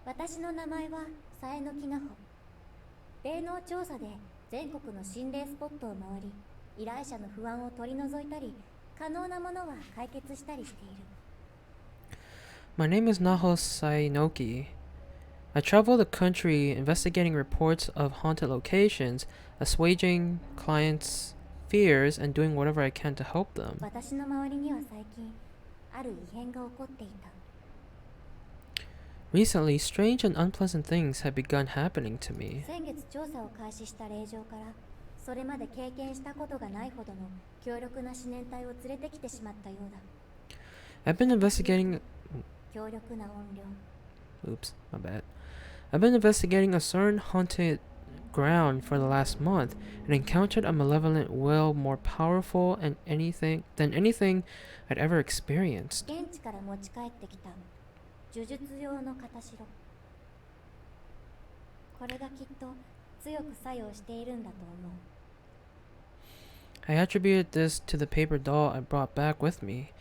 私の名前は佐江の木奈穂。霊能調査で全国の心霊スポットを回り、依頼者の不安を取り除いたり、可能なものは解決したりしている。 My name is Naho Sainoki. I travel the country investigating reports of haunted locations, assuaging clients' fears, and doing whatever I can to help them. 私の周りには最近、ある異変が起こっていた。 Recently, strange and unpleasant things have begun happening to me. 先月調査を開始した霊場から、それまで経験したことがないほどの強力な思念体を連れてきてしまったようだ。 I've been investigating... 強力な音量。 Oops, my bad. I've been investigating a certain haunted ground for the last month and encountered a malevolent will more powerful than anything I'd ever experienced. 現地から持ち帰ってきた呪術用の片白。これがきっと強く作用しているんだと思う。 I attributed this to the paper doll I brought back with me,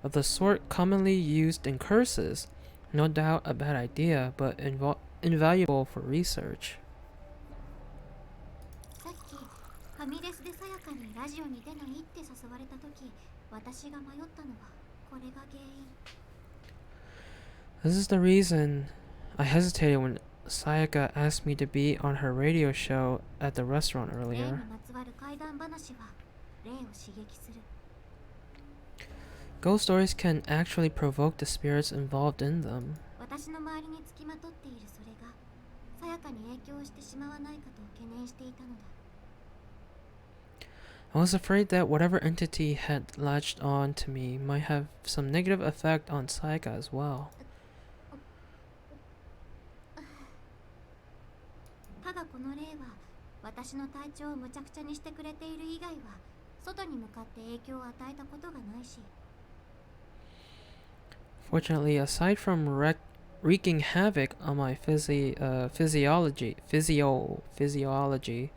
of the sort commonly used in curses. No doubt a bad idea, but invaluable for research. さっきファミレスでさやかにラジオに出ないって誘われた時、私が迷ったのはこれが原因。 This is the reason I hesitated when Sayaka asked me to be on her radio show at the restaurant 霊に earlier. まつわる怪談話は霊を刺激する。 Ghost stories can actually provoke the spirits involved in them. 私の周りにつきまとっているそれがさやかに影響してしまわないかと懸念していたのだ。I was afraid that whatever entity had latched on to me might have some negative effect on Saika as well. ただこの霊は私の体調をむちゃくちゃにしてくれている以外は外に向かって影響を与えたことがないし。 Fortunately, aside from wreaking havoc on my physiology, physiology,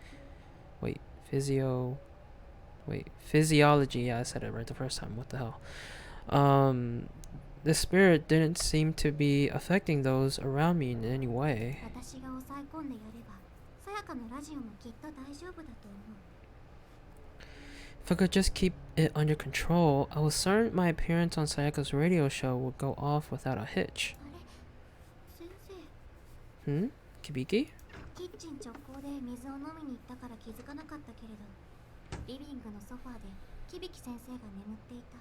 yeah, I said it right the first time, what the hell. The spirit didn't seem to be affecting those around me in any way. 私が抑え込んでやればさやかのラジオもきっと大丈夫だと思う。 If I could just keep it under control, I was certain my appearance on Sayaka's radio show would go off without a hitch. あれ先生 Kibiki? キッチン直行で水を飲みに行ったから気づかなかったけれどリビングのソファーでキビキ先生が眠っていた。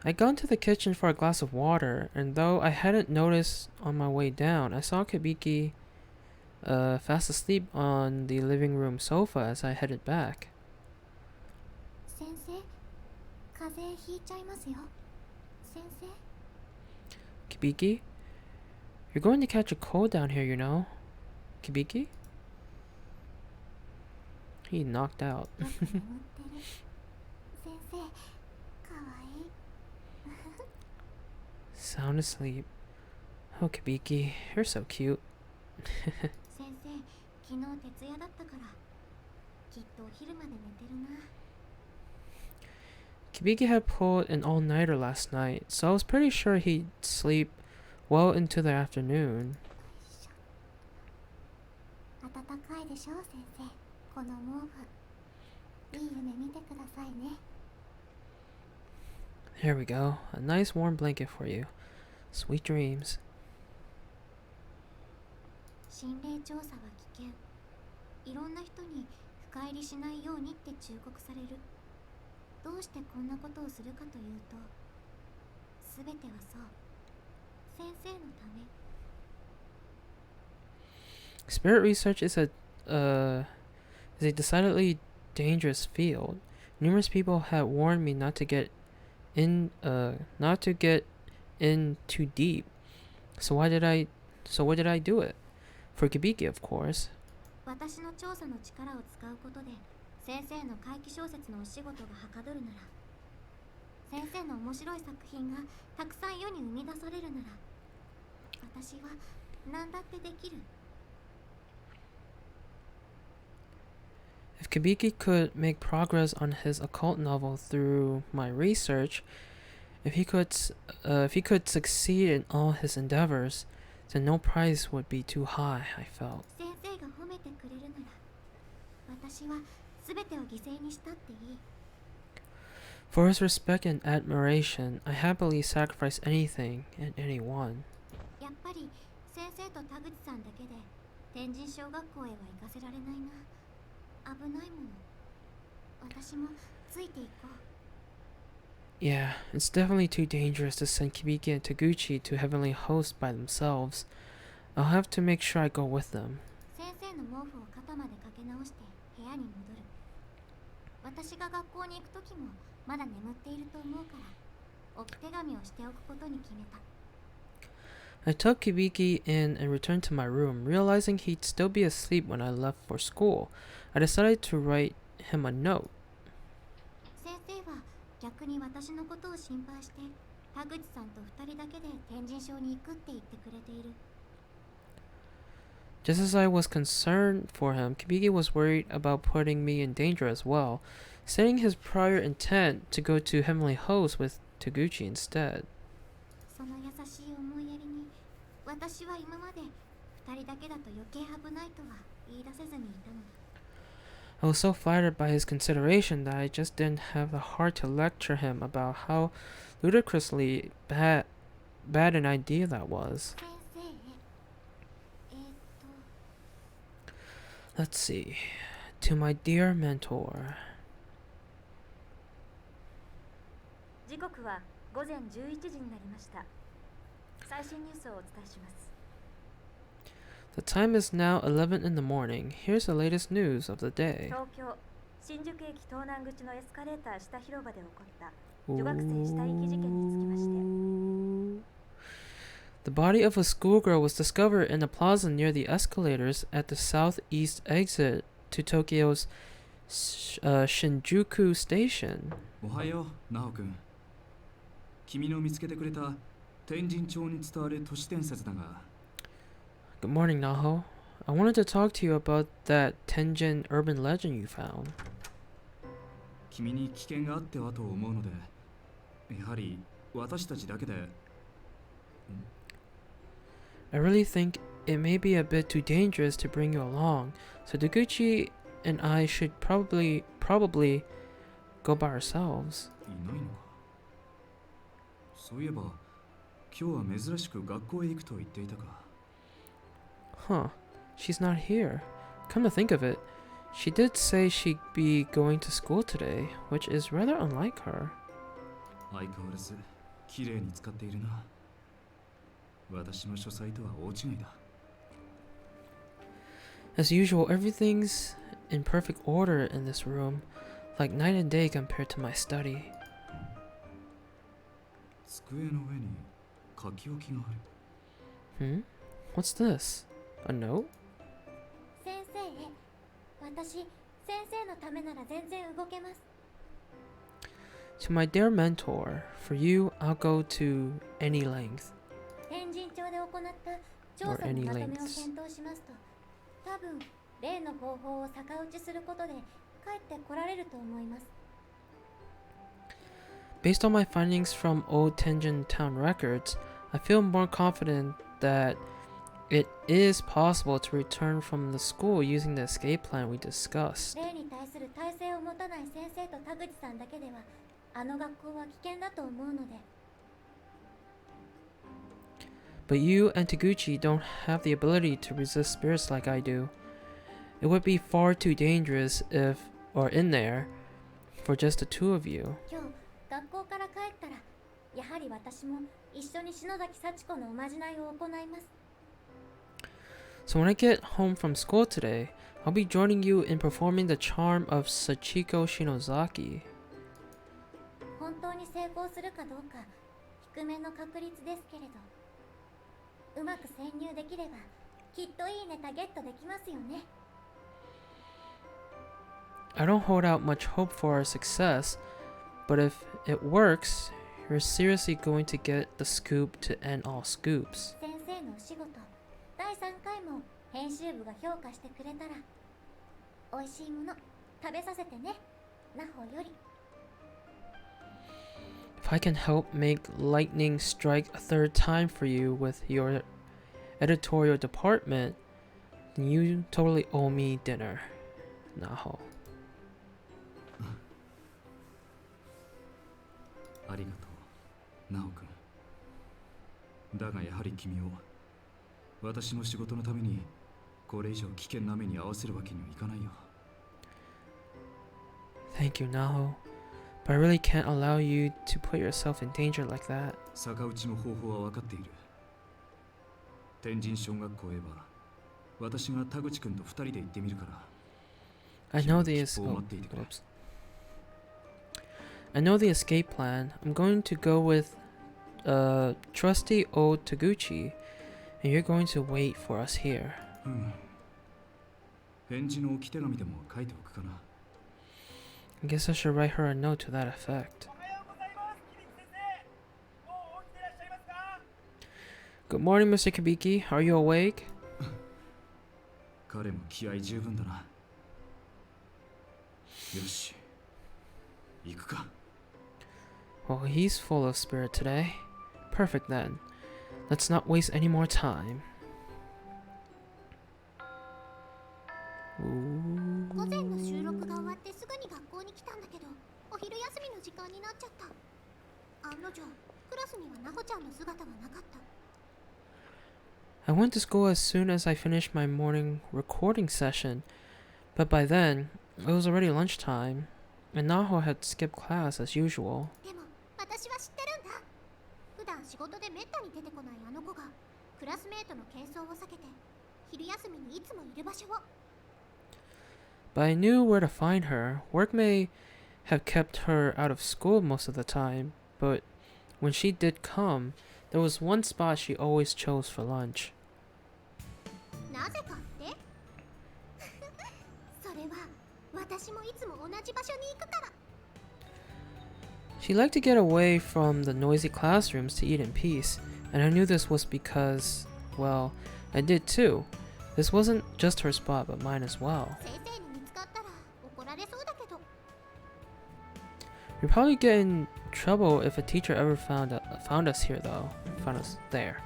I'd gone to the kitchen for a glass of water, and though I hadn't noticed on my way down, I saw Kibiki fast asleep on the living room sofa as I headed back. 先生風邪ひいちゃいますよ先生。 Kibiki? You're going to catch a cold down here, you know. Kibiki? He knocked out. よく眠ってる先生かわいい。 Sound asleep. Oh, Kibiki, you're so cute. 先生昨日徹夜だったからきっとお昼まで寝てるな。 Kibiki had pulled an all-nighter last night, so I was pretty sure he'd sleep well into the afternoon. 暖かいでしょ先生この毛布。いい夢見てくださいね。 Here we go. A nice warm blanket for you. Sweet dreams. 心霊調査は危険。いろんな人に深入りしないようにって忠告される。どうしてこんなことをするかというと、すべてはそう、先生のため。 Spirit research is a decidedly dangerous field. Numerous people had warned me not to get in too deep. So what did I do it? For Kibiki, of course. 私の調査の力を使うことで、先生の怪奇小説のお仕事がはかどるなら、先生の面白い作品がたくさん世に生み出されるなら、私は何だってできる。 If Kibiki could make progress on his occult novel through my research, if he could succeed in all his endeavors, then no price would be too high, I felt. 先生が褒めてくれるなら、私は全てを犠牲にしたっていい。 For his respect and admiration, I happily sacrificed anything and anyone. やっぱり先生と田口さんだけで天神小学校へは行かせられないな。危ないもの。私もついていこう。 Yeah, it's definitely too dangerous to send Kibiki and Taguchi to Heavenly Host by themselves. I'll have to make sure I go with them. 先生の毛布を肩までかけ直して部屋に戻る。私が学校に行く時もまだ眠っていると思うから置き手紙をしておくことに決めた。 I took Kibiki in and returned to my room, realizing he'd still be asleep when I left for school. I decided to write him a note. 先生は逆に私のことを心配して田口さんと2人だけで天神小に行くって言ってくれている。 Just as I was concerned for him, Kibiki was worried about putting me in danger as well, stating his prior intent to go to Heavenly Host with Taguchi instead. その優しい思いやりに私は今まで2人だけだと余計危ないとは言い出せずにいたのだ。 I was so flattered by his consideration that I just didn't have the heart to lecture him about how ludicrously bad an idea that was. 先生、Let's see. To my dear mentor. 時刻は午前11時になりました。最新ニュースをお伝えします。The time is now 11 in the morning. Here's the latest news of the day. 東京新宿駅東南口のエスカレーター下広場で起こった女学生死体遺棄事件につきまして The body of a schoolgirl was discovered in a plaza near the escalators at the southeast exit to Tokyo's Shinjuku Station. おはよう、ナオ君。君の見つけてくれた天神町に伝わる都市伝説だが、 Good morning, Naho. I wanted to talk to you about that Tenjin urban legend you found. 君に危険があってはと思うので、やはり私たちだけで。I really think it may be a bit too dangerous to bring you along, so Deguchi and I should probably go by ourselves. いないのか。そういえば、今日は珍しく学校へ行くと言っていたか。Huh, she's not here. Come to think of it, she did say she'd be going to school today, which is rather unlike her. 相変わらず綺麗に使っているな。私の書斎とは大違いだ。As usual, everything's in perfect order in this room, like night and day compared to my study. 机の上に書き置きがある。Hmm? What's this? A note? 先生へ、私先生のためなら全然動けます。 To my dear mentor, for you, I'll go to any length. 天神町で行った調査のまとめを検討しますと、多分例の方法を逆打ちすることで帰って来られると思います。 Based on my findings from old Tenjin town records, I feel more confident that it is possible to return from the school using the escape plan we discussed. 例に対する耐性を持たない先生と田口さんだけでは、あの学校は危険だと思うので。 But you and Taguchi don't have the ability to resist spirits like I do. It would be far too dangerous if, or in there, for just the two of you. 今日学校から帰ったら、やはり私も一緒に篠崎幸子のおまじないを行います。 So when I get home from school today, I'll be joining you in performing the charm of Sachiko Shinozaki. 本当に成功するかどうか低めの確率ですけれど、うまく潜入できればきっといいネタゲットできますよね。 I don't hold out much hope for our success, but if it works, you're seriously going to get the scoop to end all scoops. 先生のお仕事第3回も編集部が評価してくれたら、美味しいもの食べさせてね、なほより。 If I can help make lightning strike a third time for you with your editorial department, then you totally owe me dinner. Naho. ありがとう、ナオ君。だがやはり君を私の仕事のためにこれ以上危険な目に遭わせるわけにはいかないよ。 Thank you, Naho. But I really can't allow you to put yourself in danger like that. 逆打ちの方法は分かっている。天神小学校へは私が田口君と2人で行ってみるから。 I know the I know the escape plan. I'm going to go with trusty old Taguchi, and you're going to wait for us here. 返事の置き手紙でも書いておくかな。 I guess I should write her a note to that effect. Good morning, Mr. Kibiki. Are you awake? 彼も気合十分だな。よし、行くか。 Well, he's full of spirit today. Perfect then. Let's not waste any more time. 午前の収録が終わってすぐに学校に来たんだけど、お昼休みの時間になっちゃった。案の定、クラスにはなほちゃんの姿はなかった。 I went to school as soon as I finished my morning recording session, but by then, it was already lunchtime, and Naho had skipped class as usual. でも私は知ってるんだ。普段仕事でめったに出てこないあの子がクラスメートの喧騒を避けて昼休みにいつもいる場所を。 But I knew where to find her. Work may have kept her out of school most of the time, but when she did come, there was one spot she always chose for lunch. なぜかってそれは私もいつも同じ場所に行くから。 She liked to get away from the noisy classrooms to eat in peace, and I knew this was because, well, I did too. This wasn't just her spot, but mine as well. 先生に見つかったら怒られそうだけど。 We'd probably get in trouble if a teacher ever found us here, though. Found us there,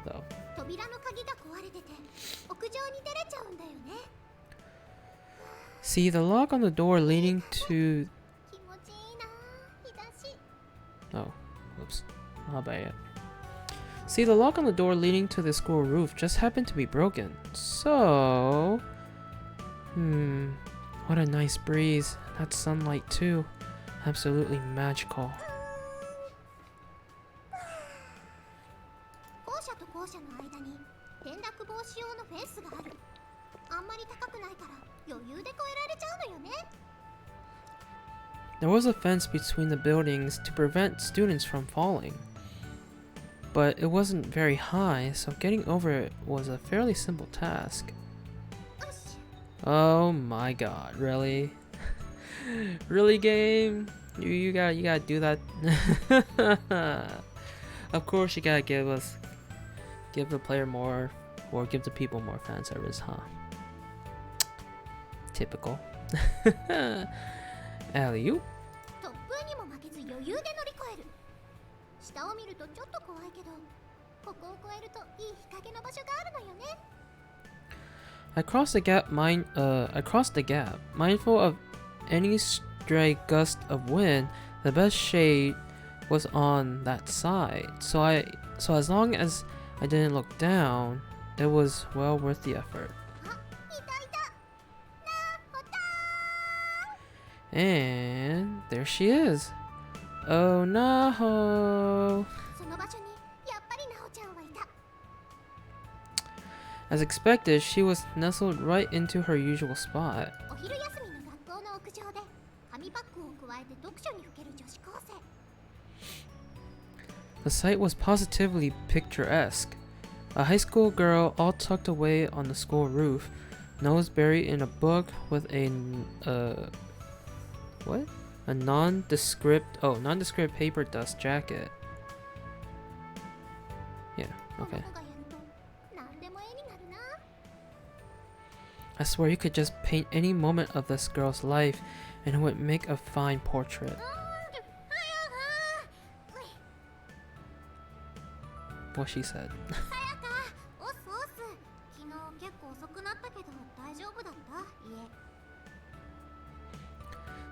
though. 扉の鍵が壊れてて屋上に出れちゃうんだよね。 See, the lock on the door leading to... 気持ちいいな日差し。 Oh, whoops. My bad. See, the lock on the door leading to the school roof just happened to be broken. So... What a nice breeze. That sunlight, too. Absolutely magical. 校舎と校舎の間に転落防止用のフェンスがある。あんまり高くないから余裕で越えられちゃうのよね。 There was a fence between the buildings to prevent students from falling. But it wasn't very high, so getting over it was a fairly simple task. よし。 Oh my god, really? Really, game? You gotta do that? Of course you gotta give the player more, or give the people more fan service, huh? Typical. Alley-oop. 突風にも負けず余裕で乗り越える。下を見るとちょっと怖いけど、ここを越えるといい日陰の場所があるのよね。 I crossed the gap, mindful of any stray gust of wind. The best shade was on that side, so as long as I didn't look down, it was well worth the effort. あ、いたいた。なあ、ほた And there she is. Oh no! その場所にやっぱりなおちゃんはいた。 As expected, she was nestled right into her usual spot. お昼休みの学校の屋上で紙パックを加えて読書にふける女子高生。 The sight was positively picturesque. A high school girl all tucked away on the school roof, nose buried in a book with a what? A nondescript paper dust jacket. Yeah, この okay. 子がやると何でも絵になるな。 I swear you could just paint any moment of this girl's life and it would make a fine portrait. What she said. オスオス。昨日結構遅くなったけど大丈夫だった？家。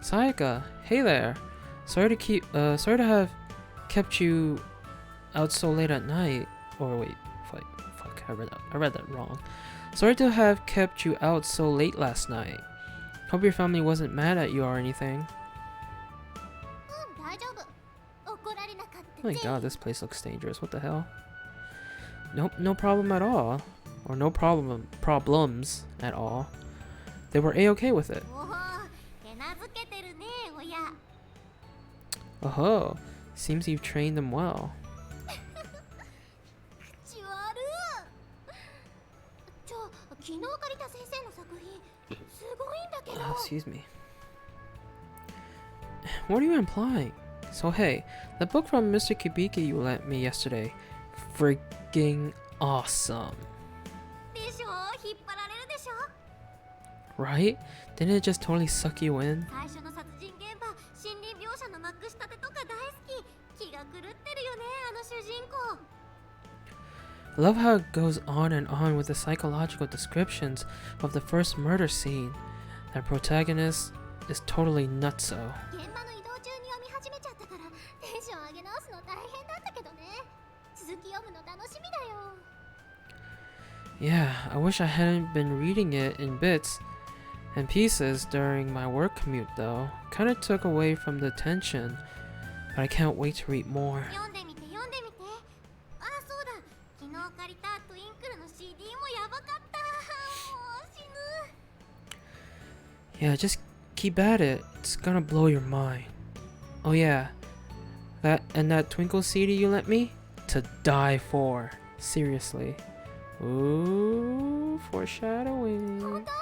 Sayaka, hey there. Sorry to have kept you out so late at night. Or wait, fuck, I read that wrong. Sorry to have kept you out so late last night. Hope your family wasn't mad at you or anything. 大丈夫。怒られなかった Oh my ぜ。 god, this place looks dangerous. What the hell? Nope, no problem at all. Or no problems at all. They were a-okay with it. おお、手なずけてるね、親。 Oh, seems you've trained them well. 口悪。昨日借りた先生の作品、すごいんだけど。 Excuse me. What are you implying? So hey, the book from Mr. Kibiki you lent me yesterday, freaking awesome, でしょ、引っ張られるでしょ。 right? Didn't it just totally suck you in? 最初の殺人現場、森林描写のまくしたてとか大好き。気が狂ってるよね、あの主人公。 I love how it goes on and on with the psychological descriptions of the first murder scene. That protagonist is totally nutso. 現場の移動中に読み始めちゃったからテンション上げ直すの大変だったけどね。続き読むの楽しみだよ。 Yeah, I wish I hadn't been reading it in bits and pieces during my work commute though. Kinda took away from the tension, but I can't wait to read more. 読んでみて読んでみて。あ、そうだ。昨日借りたトゥインクルの CD もやばかった。Yeah, just keep at it. It's gonna blow your mind. Oh yeah, that Twinkle CD you lent me? To die for. Seriously. Ooh, foreshadowing. 本当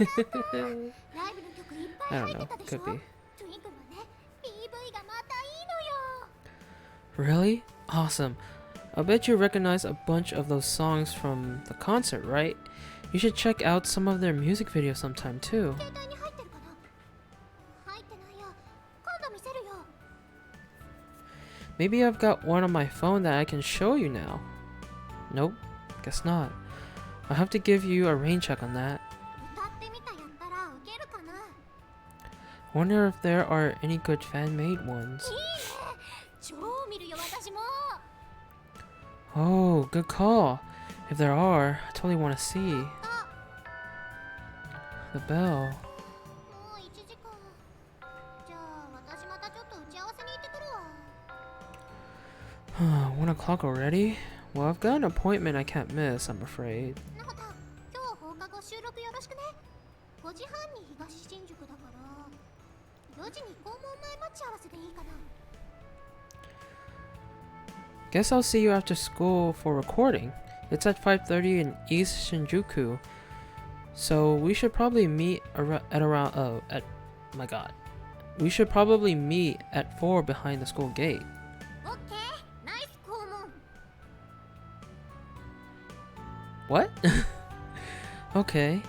よかったライブの曲いっぱい I 入 don't って know. たでしょ Could be. トゥインクルはね PV がまたいいのよ Really? Awesome. I bet you recognize a bunch of those songs from the concert, right? You should check out some of their music videos sometime too. 携帯に入ってるかな入ってないや今度見せるよ Maybe I've got one on my phone that I can show you now. Nope, guess not. I'll have to give you a rain check on that. 歌ってみたやったらウケるかな Wonder if there are any good fan-made ones. いいね超見るよ私も Oh, good call. If there are, I totally want to see. あ The bell. もう1時間じゃあ私またちょっと打ち合わせに行ってくるわ 1 o'clock already? Well, I've got an appointment I can't miss, I'm afraid. なほた今日放課後収録よろしくね5時半に東新宿だから4時に校門前待ち合わせでいいかな Guess I'll see you after school for recording. It's at 5:30 in East Shinjuku. So we should probably meet at around my god. We should probably meet at 4 behind the school gate. オッケーナイス校門 What? Okay.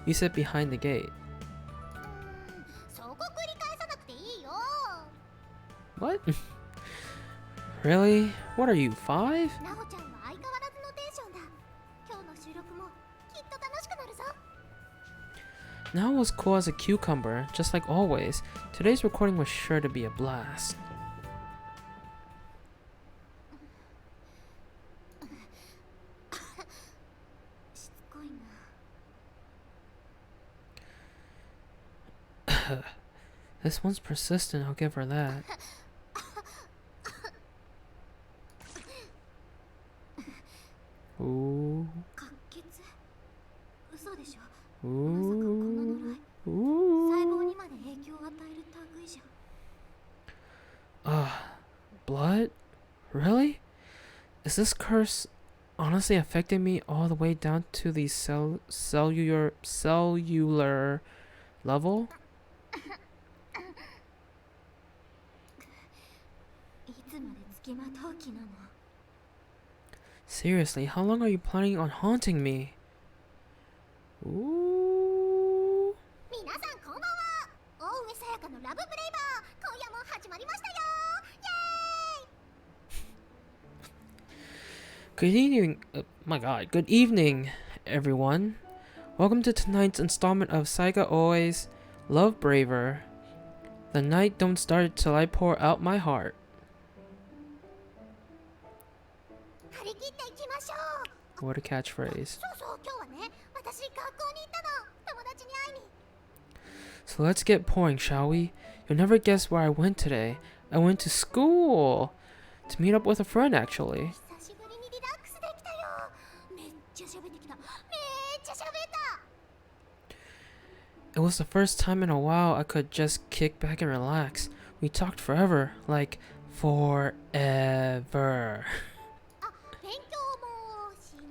You said behind the gate. そこ繰り返さなくていいよ What? Really? What are you, 5? なほちゃんは相変わらずのテンションだ今日の収録もきっと楽しくなるぞ Now was cool as a cucumber, just like always. Today's recording was sure to be a blast. しつこいな This one's persistent, I'll give her that. Ooh. 滑血嘘でしょ Ooh. 細 Ooh. 胞にまで影響を与える類じゃん Blood? Really? Is this curse honestly affecting me all the way down to the cellular level? いつまで付きまとう気なの Seriously, how long are you planning on haunting me? Ooh. 皆さんこんばんは大上さやかのラブブレイバー今夜も始まりましたよイエーイ Good evening, my god, good evening, everyone. Welcome to tonight's installment of Saiga Oi's Love Braver. The night don't start till I pour out my heart. 張り切っていきましょう What a catchphrase. そうそう今日はね私学校に行ったの友達に会いに So let's get pouring, shall we? You'll never guess where I went today. I went to school to meet up with a friend, actually. 久しぶりにリラックスできたよめっちゃ喋ってきためっちゃ喋った It was the first time in a while I could just kick back and relax. We talked forever, like forever. あ勉強もしに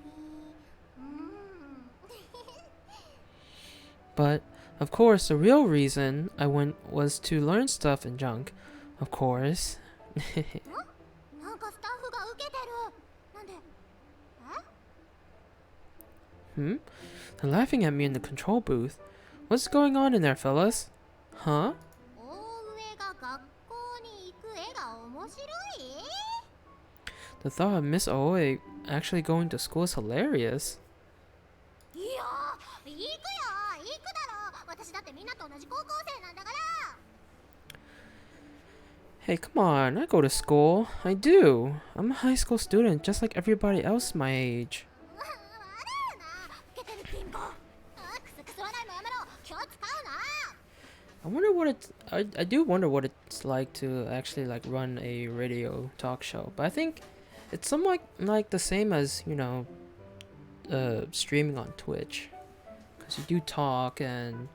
But, of course, the real reason I went was to learn stuff in junk. Of course. なんかスタッフが受けてるなんで Hmm? They're laughing at me in the control booth. What's going on in there, fellas? Huh? 大上が学校に行く絵が面白い The thought of Miss Aoi actually going to school is hilarious. いやー行くよ行くだろ私だってみんなと同じ高校生なんだから Hey, come on, I go to school. I do. I'm a high school student just like everybody else my age. 笑うな受けてるピンポンあクスクス笑いもやめろ気を使うな I wonder what it's I do wonder what it's like to actually like run a radio talk show. But I think it's somewhat like the same as, you know, streaming on Twitch. Cuz you do talk and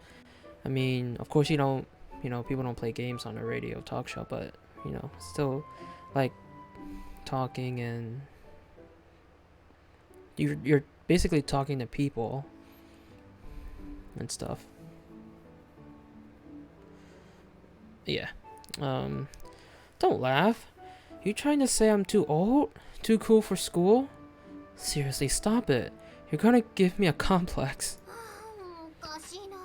I mean, of course, people don't play games on a radio talk show, but, still, like, talking and you're basically talking to people and stuff. Yeah. Don't laugh. You trying to say I'm too old? Too cool for school? Seriously, stop it. You're gonna give me a complex. おかしいな。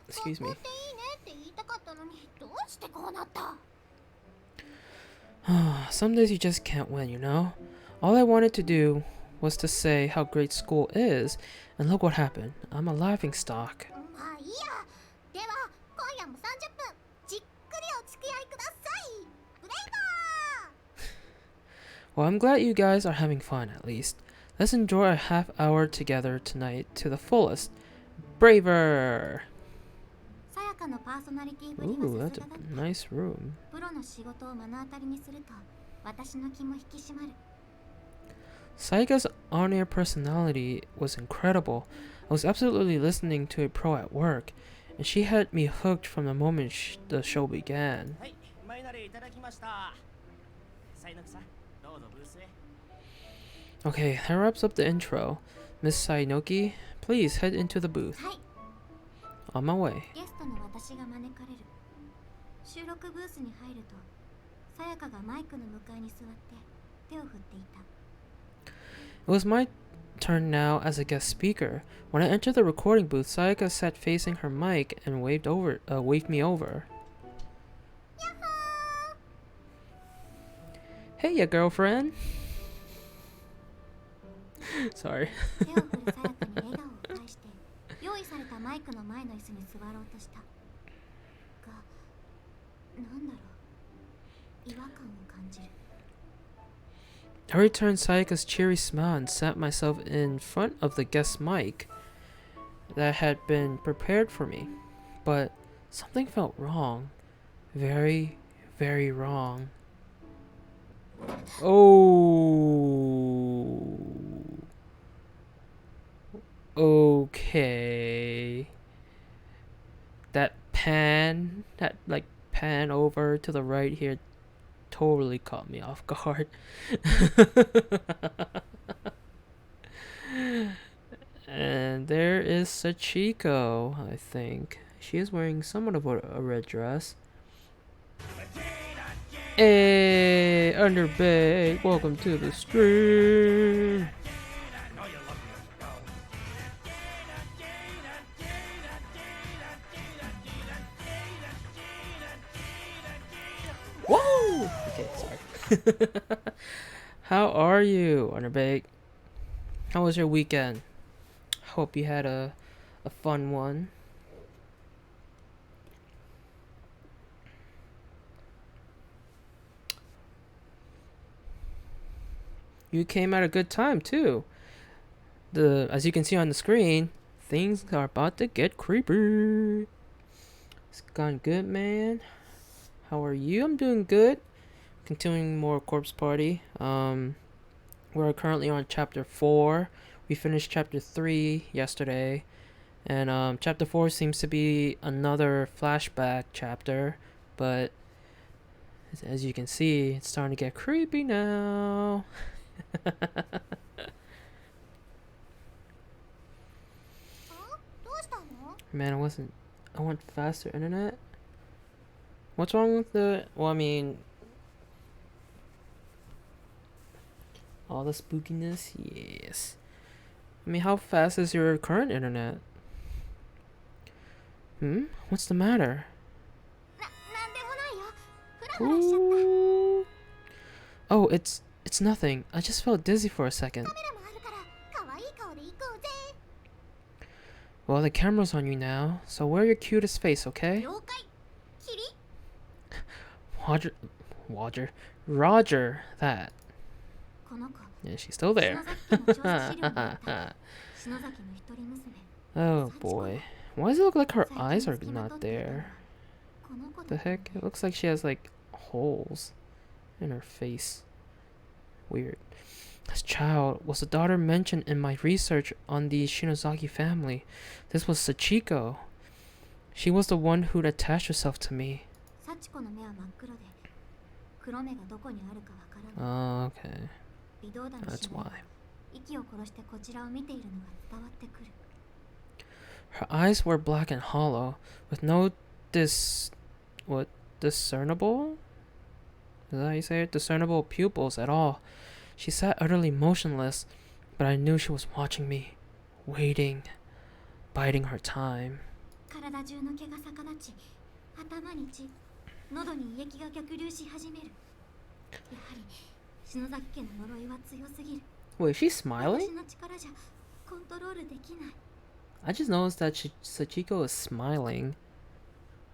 Excuse me. 学校っていいねって言いたかったのに、どうしてこうなった？ Some days you just can't win, you know? All I wanted to do was to say how great school is, and look what happened. I'm a laughing stock. まあいいや。では、今夜も30分、じっくりお付き合いください。ブレイバー！ Well, I'm glad you guys are having fun, at least. Let's enjoy a half hour together tonight to the fullest. Braver! さやかのパーソナリティぶり Ooh, は that's さすがだっ a た。 nice room. プロの仕事を目の当たりにすると、私の気も引き締まる。 Saika's on-air personality was incredible. I was absolutely listening to a pro at work, and she had me hooked from the moment the show began. はい、前なりいただきました。サイノクさん、どうぞブースへ。 Okay, that wraps up the intro. Miss Sainoki, please head into the booth. はい、 On my way. ゲストの私が招かれる。収録ブースに入ると、さやかがマイクの向かいに座って手を振っていた。 It was my turn now as a guest speaker. When I entered the recording booth, Sayaka sat facing her mic and waved me over. Hey, ya girlfriend. Sorry. 手を振るさやかに笑顔を返して、用意されたマイクの前の椅子に座ろうとした。が、なんだろう、違和感を感じる。 I returned Sayaka's cheery smile and sat myself in front of the guest mic that had been prepared for me. But something felt wrong. Very, very wrong. Oh. Okay. That pan over to the right here totally caught me off guard. And there is Sachiko, I think. She is wearing somewhat of a red dress. Hey, Underbake, welcome to the stream. Whoa! Okay, sorry. How are you, Underbake? How was your weekend? Hope you had a fun one. You came at a good time too. As you can see on the screen, things are about to get creepy. It's gone good, man. How are you? I'm doing good. Continuing more Corpse Party. We're currently on chapter 4. We finished chapter 3 yesterday. And chapter 4 seems to be another flashback chapter. But as you can see, it's starting to get creepy now. Man, I want faster internet. What's wrong with the... Well, I mean... all the spookiness? Yes. I mean, how fast is your current internet? What's the matter? Ooh. Oh, it's nothing. I just felt dizzy for a second. Well, the camera's on you now, so wear your cutest face, okay? Roger, that. Yeah, she's still there. Oh boy. Why does it look like her eyes are not there? The heck? It looks like she has like holes in her face. Weird. This child was the daughter mentioned in my research on the Shinozaki family. This was Sachiko. She was the one who'd attached herself to me. 幸子の目は真っ黒で黒目がどこにあるかわからない。 Oh, okay. 微動だに That's しない why. 息を殺してこちらを見ているのが伝わってくる。 Her eyes were black and hollow, with no discernible? Is that how you say it? Discernible pupils at all. She sat utterly motionless, but I knew she was watching me, waiting, biding her time. 体中の毛が逆立ち、頭に血、喉に胃液が逆流し始める。やはり篠崎家の呪いは強すぎる。 Wait, she's smiling? 私の力じゃコントロールできない。 I just noticed that Sachiko is smiling.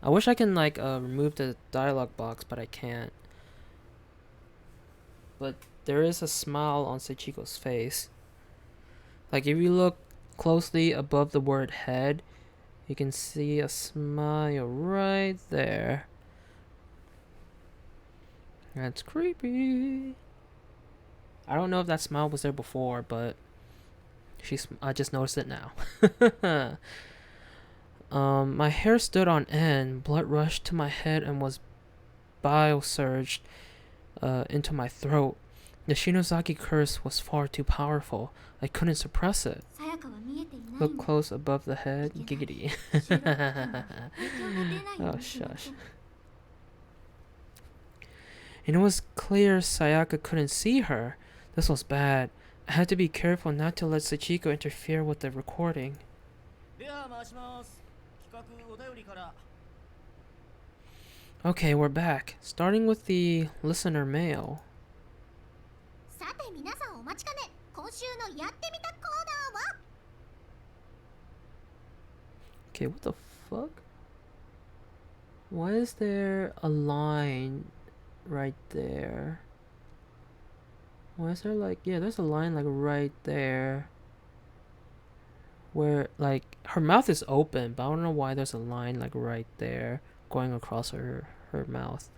I wish I can like remove the dialogue box, but I can't. But there is a smile on Sachiko's face. Like if you look closely above the word head, you can see a smile right there. That's creepy. I don't know if that smile was there before, but I just noticed it now. My hair stood on end, blood rushed to my head and was bile surged into my throat. The Shinozaki curse was far too powerful. I couldn't suppress it. さやかは見えていない Look の。 close above the head. Giggity. 収録期間は影響が出ないよう Oh, にしま shush. しょう。 And it was clear Sayaka couldn't see her. This was bad. I had to be careful not to let Sachiko interfere with the recording. では回します。企画お便りから。 Okay, we're back. Starting with the listener mail. さて皆さんお待ちかね、今週のやってみたコーナーは Okay, what the fuck? Why is there a line right there? Why is there like, yeah, there's a line like right there. Where like her mouth is open, but I don't know why there's a line like right there going across her mouth.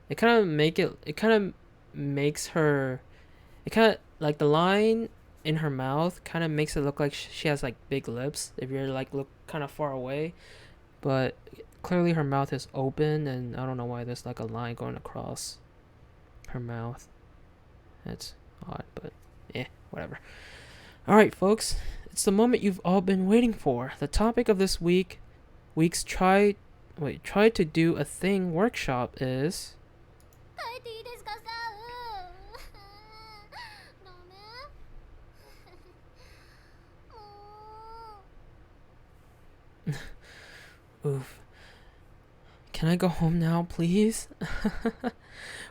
It kind of makes her, it kind of like the line in her mouth kind of makes it look like she has like big lips if you're like look kind of far away, but clearly her mouth is open and I don't know why there's like a line going across her mouth. That's odd, but whatever. All right, folks, it's the moment you've all been waiting for. The topic of this week's try to do a thing workshop is 変えていいですかさダメもう oof. Can I go home now, please?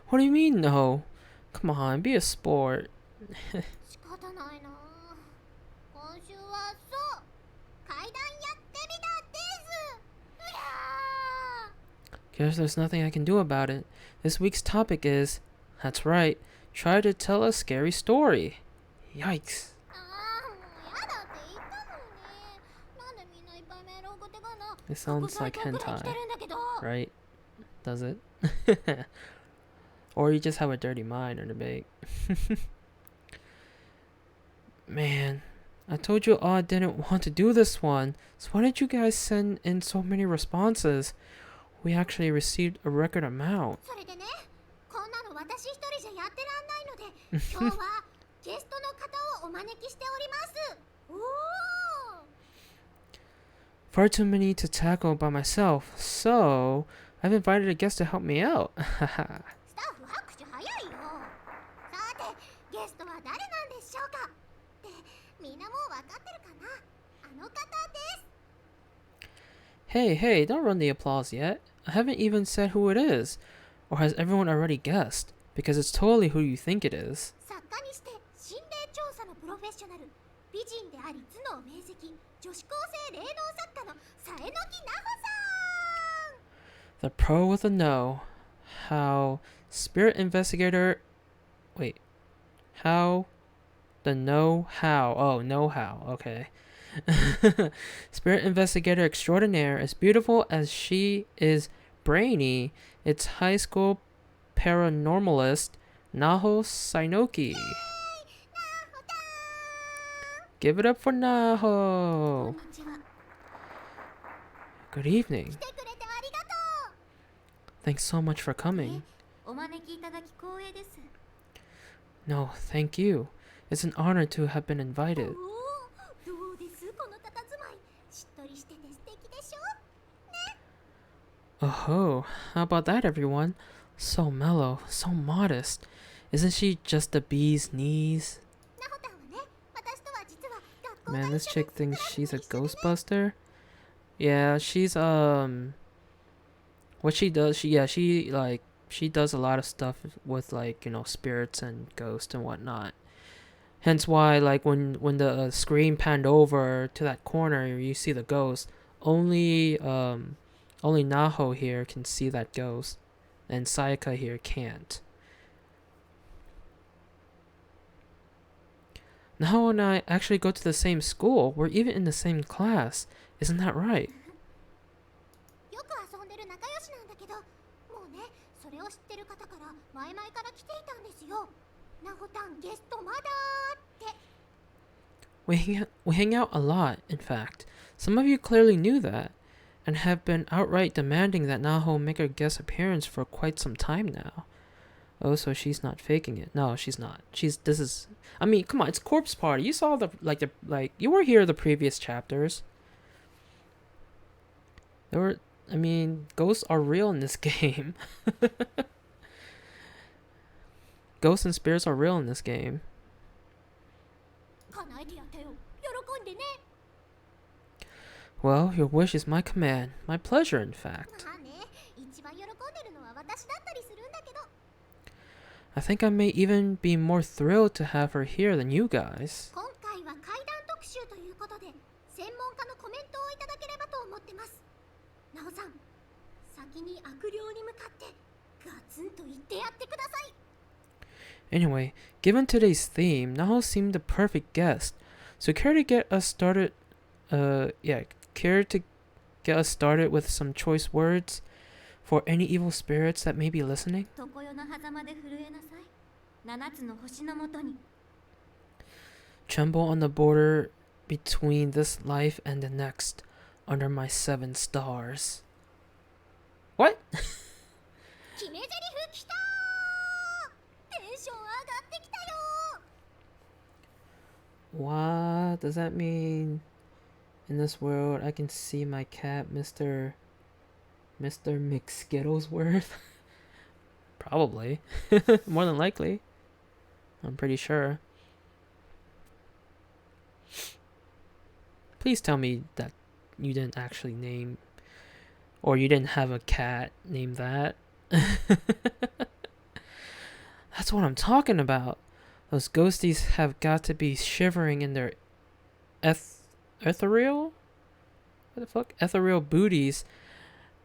What do you mean no? Come on, be a sport. 仕方ないな。今週はそう階段やってみたです。うや Guess there's nothing I can do about it. This week's topic is, that's right, try to tell a scary story. Yikes. ああもうやだって言ったのに。なんでみんないっぱいメール送ってくんの。 It sounds like 国際 hentai, 来てるんだけど。 right? Does it? Or you just have a dirty mind or debate. Man, I told you all I didn't want to do this one, so why did you guys send in so many responses? We actually received a record amount. それでね、こんなの私一人じゃやってらんないので、今日はゲストの方をお招きしております。おお。 Far too many to tackle by myself, so I've invited a guest to help me out. スタッフ拍手早いよ。さて、ゲストは誰なんでしょうか。ってみんなもう分かってるかな。あの方です。 Hey, don't run the applause yet. I haven't even said who it is. Or has everyone already guessed? Because it's totally who you think it is. 作家にして心霊調査のプロフェッショナル、美人であり頭脳明晰、女子高生霊能作家の佐榎木奈穂さん。 The pro with a no. How spirit investigator. Wait. How. The know how. Oh, know how. Okay. Spirit investigator extraordinaire, as beautiful as she is brainy, it's high school paranormalist Naho Sainoki. Give it up for こん Naho. にちは。Good evening. 来てくれてありがと Thanks so much for え coming. お招きいただき光栄です No, thank you. It's an honor to have been う invited. おお、どうですこの佇まい。しっとりしてて素敵でしょ。 Oh ho, how about that, everyone? So mellow, so modest. Isn't she just the bee's knees? なほたんはね、私とは実は学校 Man, が this 一緒で chick thinks クラス she's a も一緒でね。 Ghostbuster. Yeah, she's what she does, she does a lot of stuff with like, you know, spirits and ghosts and whatnot. Hence why like when the screen panned over to that corner, you see the ghost. Only Naho here can see that ghost, and Sayaka here can't. Naho and I actually go to the same school. We're even in the same class. Isn't that right? よく遊んでる仲良しなんだけど、もうね、それを知ってる方から前々から来ていたんですよ。なほたんゲストまだーって。 We hang out a lot, in fact. Some of you clearly knew that, and have been outright demanding that Naho make a guest appearance for quite some time now. Oh, so she's not faking it. No, she's not. I mean, come on, it's Corpse Party. You saw you were here the previous chapters. Ghosts are real in this game. Ghosts and spirits are real in this game. 叶えてやったよ。喜んでね。 Well, your wish is my command. My pleasure, in fact. まあね、一番喜んでるのは私だったりするんだけど。 I think I may even be more thrilled to have her here than you guys. 今回は怪談特集ということで、専門家のコメントをいただければと思ってます。なおさん、先に悪霊に向かってガツンと言ってやってください。 Anyway, given today's theme, Naho seemed the perfect guest. So care to get us started with some choice words for any evil spirits that may be listening? 常世の狭間で震えなさい七つの星のもとに Tremble on the border between this life and the next, under my 7 stars. What? 決め台詞きたー。テンション上がってきたよ。 What does that mean? In this world, I can see my cat, Mr. McSkittlesworth. Probably. More than likely. I'm pretty sure. Please tell me that you didn't actually name, or you didn't have a cat named that. That's what I'm talking about. Those ghosties have got to be shivering in their ethereal? What the fuck? Ethereal booties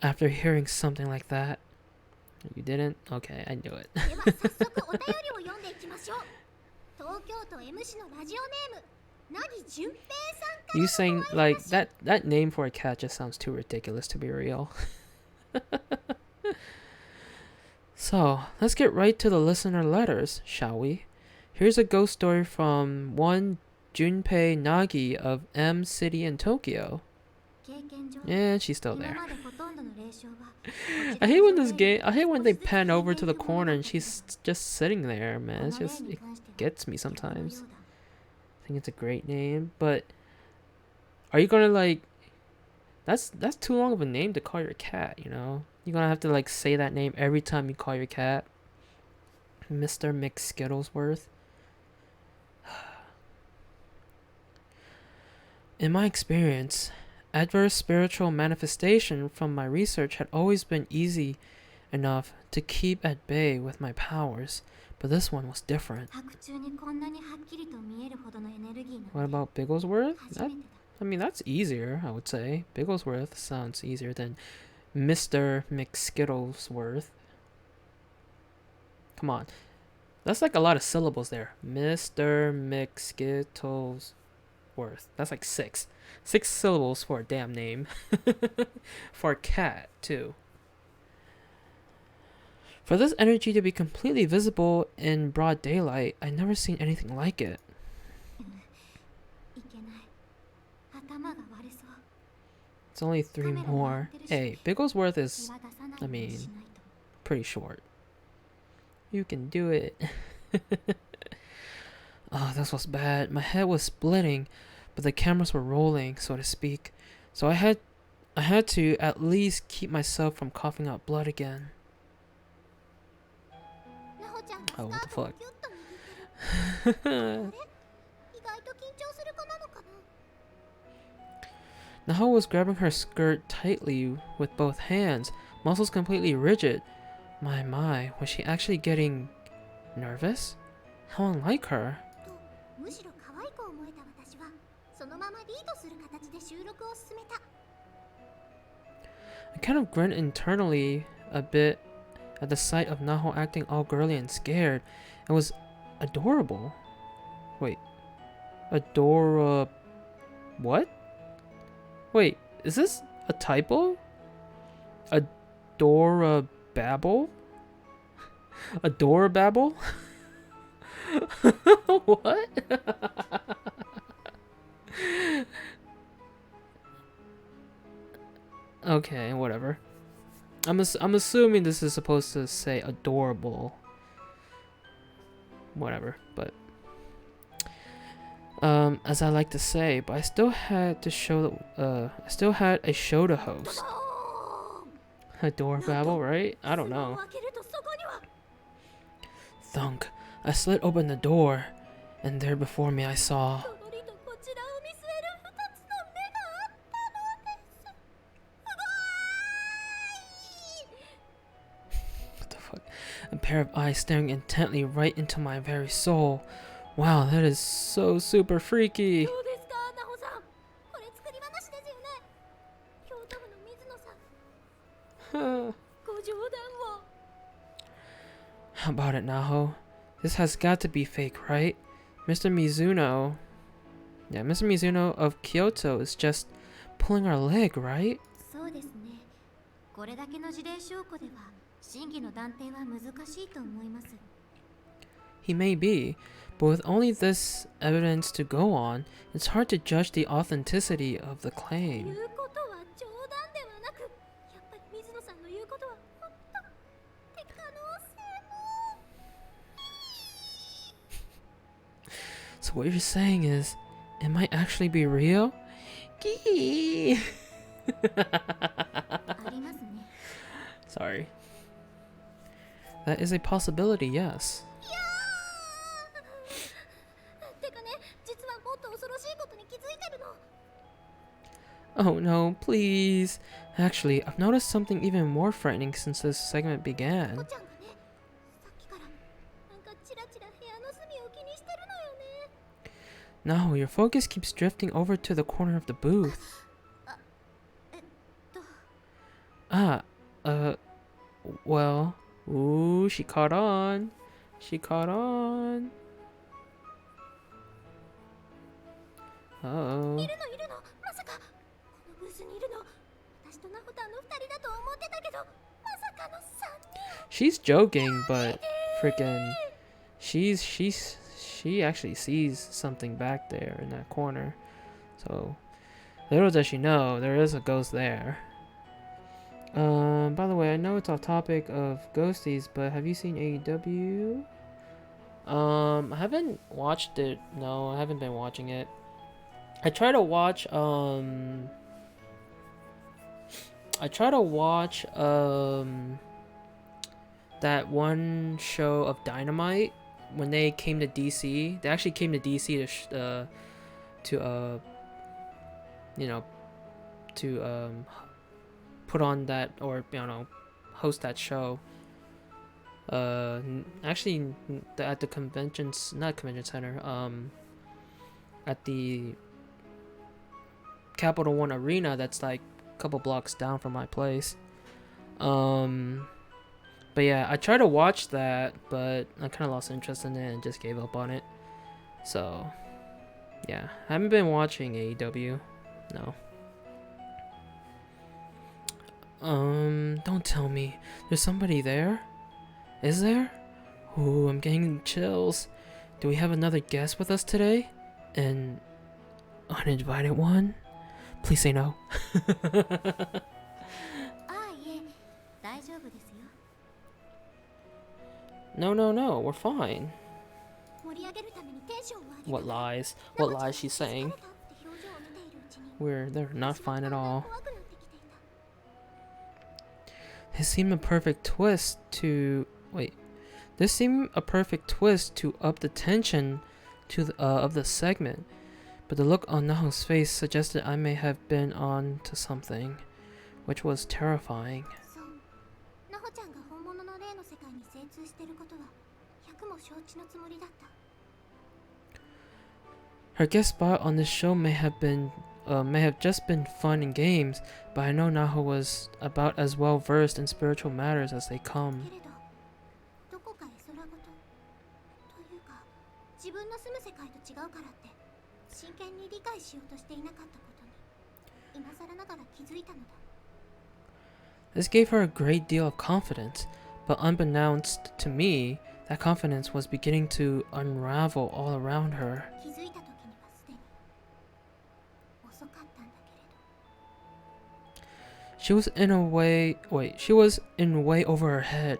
after hearing something like that. You didn't? Okay, I knew it. では早速お便りを読んでいきましょう。東京都 M 市のラジオネーム、なぎじゅんぺいさんから You の saying ご挨 like 拶。 that name for a cat just sounds too ridiculous to be real. So, let's get right to the listener letters, shall we? Here's a ghost story from one Junpei Nagi of M City in Tokyo. 経験上 And she's still 今 there. までほとんどの霊障は I hate when they pan over to the corner and she's just sitting there, man. It gets me sometimes. I think it's a great name, but are you gonna like? That's too long of a name to call your cat. You know, you're gonna have to like say that name every time you call your cat, Mr. McSkittlesworth. In my experience, adverse spiritual manifestation from my research had always been easy enough to keep at bay with my powers, but this one was different. 白昼にこんなにはっきりと見えるほどのエネルギーなんて What about Bigglesworth? 初めてだ I mean, that's easier, I would say. Bigglesworth sounds easier than Mr. McSkittlesworth. Come on. That's like a lot of syllables there. Mr. McSkittlesworth. That's like 6. 6 syllables for a damn name. For a cat, too. For this energy to be completely visible in broad daylight, I've never seen anything like it. いけない頭が割れそう It's only 3 more. Hey, Bigglesworth is, 怪我出さない I ように mean, しないと pretty short. You can do it. Oh, this was bad. My head was splitting, but the cameras were rolling, so to speak. So I had to at least keep myself from coughing out blood again. なほちゃんがスカ Oh, what ー the トを fuck? ギュッと握ってる。あれ意外と緊張する子なのかな。 Naho was grabbing her skirt tightly with both hands, muscles completely rigid. My, was she actually getting nervous? How unlike her. とむしろ可愛く思えた私はそのままリードする形で収録を進めた。 I kind of grinned internally a bit at the sight of Naho acting all girly and scared. It was adorable. Wait. What? Wait, is this a typo? Adorababble? Adorababble? What? Okay, whatever. I'm assuming this is supposed to say adorable. Whatever, but as I like to say, but I still had a show to host. Adorable, right? I don't know. 開けるとそこには Thunk. I slid open the door, and there before me I saw. とろりとこちらを見据える二つの目があったのです。What the fuck? A pair of eyes staring intently right into my very soul. Wow, that is so super freaky. どうですか、ナホさん。これ作り話ですよね。京都府の水野さん、 How ご冗談を。 about it, Naho? This has got to be fake, right? Mr. Mizuno of Kyoto is just pulling our leg, right? そうですね。これだけの事例証拠では真偽の断定は難しいと思います。 He may be, but with only this evidence to go on, it's hard to judge the authenticity of the 言 claim. うことは冗談ではなく、やっぱり水野さんの言うことは本当って可能性も。 So what you're saying is, it might actually be real? Gee. ありますね。 Sorry. That is a possibility, yes. いやーてかね、実はもっと恐ろしいことに気づいてるの。 Oh no, please. Actually, I've noticed something even more frightening since this segment こ began. ちゃんがね、さっきからなんかチラチラ部屋の隅を気にしてるのよね。 No, your focus keeps drifting over to the corner of the booth. と、 Ah, well, ooh, she caught on. She caught on. Uh-oh. いるのいるの、まさかこのブースにいるの。私とナホタンの二人だと思ってたけど、まさかの三人。 She's joking, but freaking, she actually sees something back there in that corner. So, little does she know, there is a ghost there. By the way, I know it's off topic of ghosties, but have you seen AEW? I haven't watched it. No, I haven't been watching it. I try to watch that one show of Dynamite when they came to DC. They actually came to DC to put on that, or host that show. Actually, at the conventions, not convention center, at the Capital One Arena, that's like a couple blocks down from my place. But yeah, I tried to watch that, but I kind of lost interest in it and just gave up on it. So yeah, I haven't been watching AEW. No. Don't tell me there's somebody there. Is there? Ooh, I'm getting chills. Do we have another guest with us today? An uninvited one? Please say no. ああいえ大丈夫ですよ No, no, no, we're fine. 盛り上げるためにテンションを上げて What lies? What lies she's saying? 疲れたって表情を見ているうちに They're not 私は fine だ at んだん all. 怖くなってきていた This seemed a perfect twist to wait. This seemed a perfect twist to up the tension to of the segment, but the look on Naho's face suggested I may have been on to something, which was terrifying. そうナホちゃんが本物の霊の世界に精通していることは100も承知のつもりだった Her guest spot on this show may have just been fun and games, but I know Naho was about as well versed in spiritual matters as they come. けれどどこか絵空事というか自分の住む世界と違うからって真剣に理解しようとしていなかったことに今更ながら気づいたのだ This gave her a great deal of confidence, but unbeknownst to me, that confidence was beginning to unravel all around her. 気づいた時にはすでに遅かったんだけれど She was in way over her head,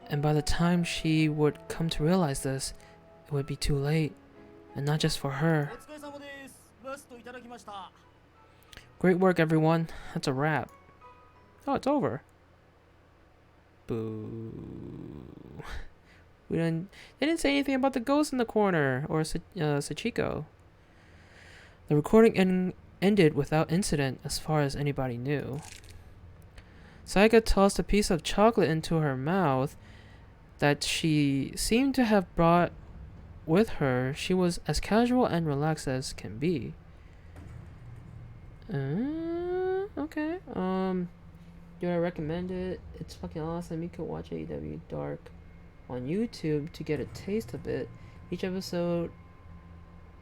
and by the time she would come to realize this, it would be too late, and not just for her. お疲れ様です。ラストいただきました。 Great work, everyone. That's a wrap. Oh, it's over. Boo. They didn't say anything about the ghost in the corner or Sachiko. The recording ended without incident as far as anybody knew. Saiga tossed a piece of chocolate into her mouth that she seemed to have brought with her. She was as casual and relaxed as can be. Okay. Do I recommend it? It's fucking awesome. You can watch AEW Dark on YouTube to get a taste of it. Each episode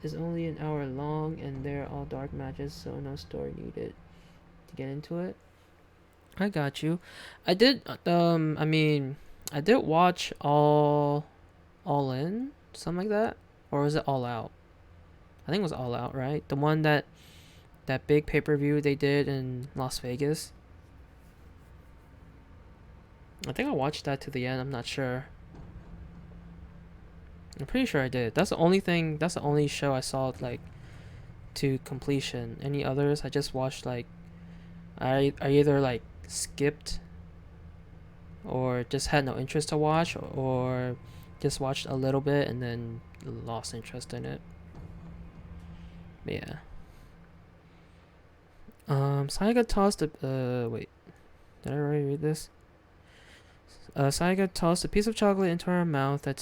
is only an hour long, and they're all dark matches, so no story needed to get into it. I got you. I did. I did watch All In, something like that, or was it All Out? I think it was All Out, right? The one that big pay-per-view they did in Las Vegas. I think I watched that to the end. I'm not sure. I'm pretty sure I did. That's the only show I saw like to completion. Any others I just watched like I either like skipped or just had no interest to watch, or just watched a little bit and then lost interest in it. But yeah. Saiga tossed a wait. Did I already read this? Saiga tossed a piece of chocolate into her mouth that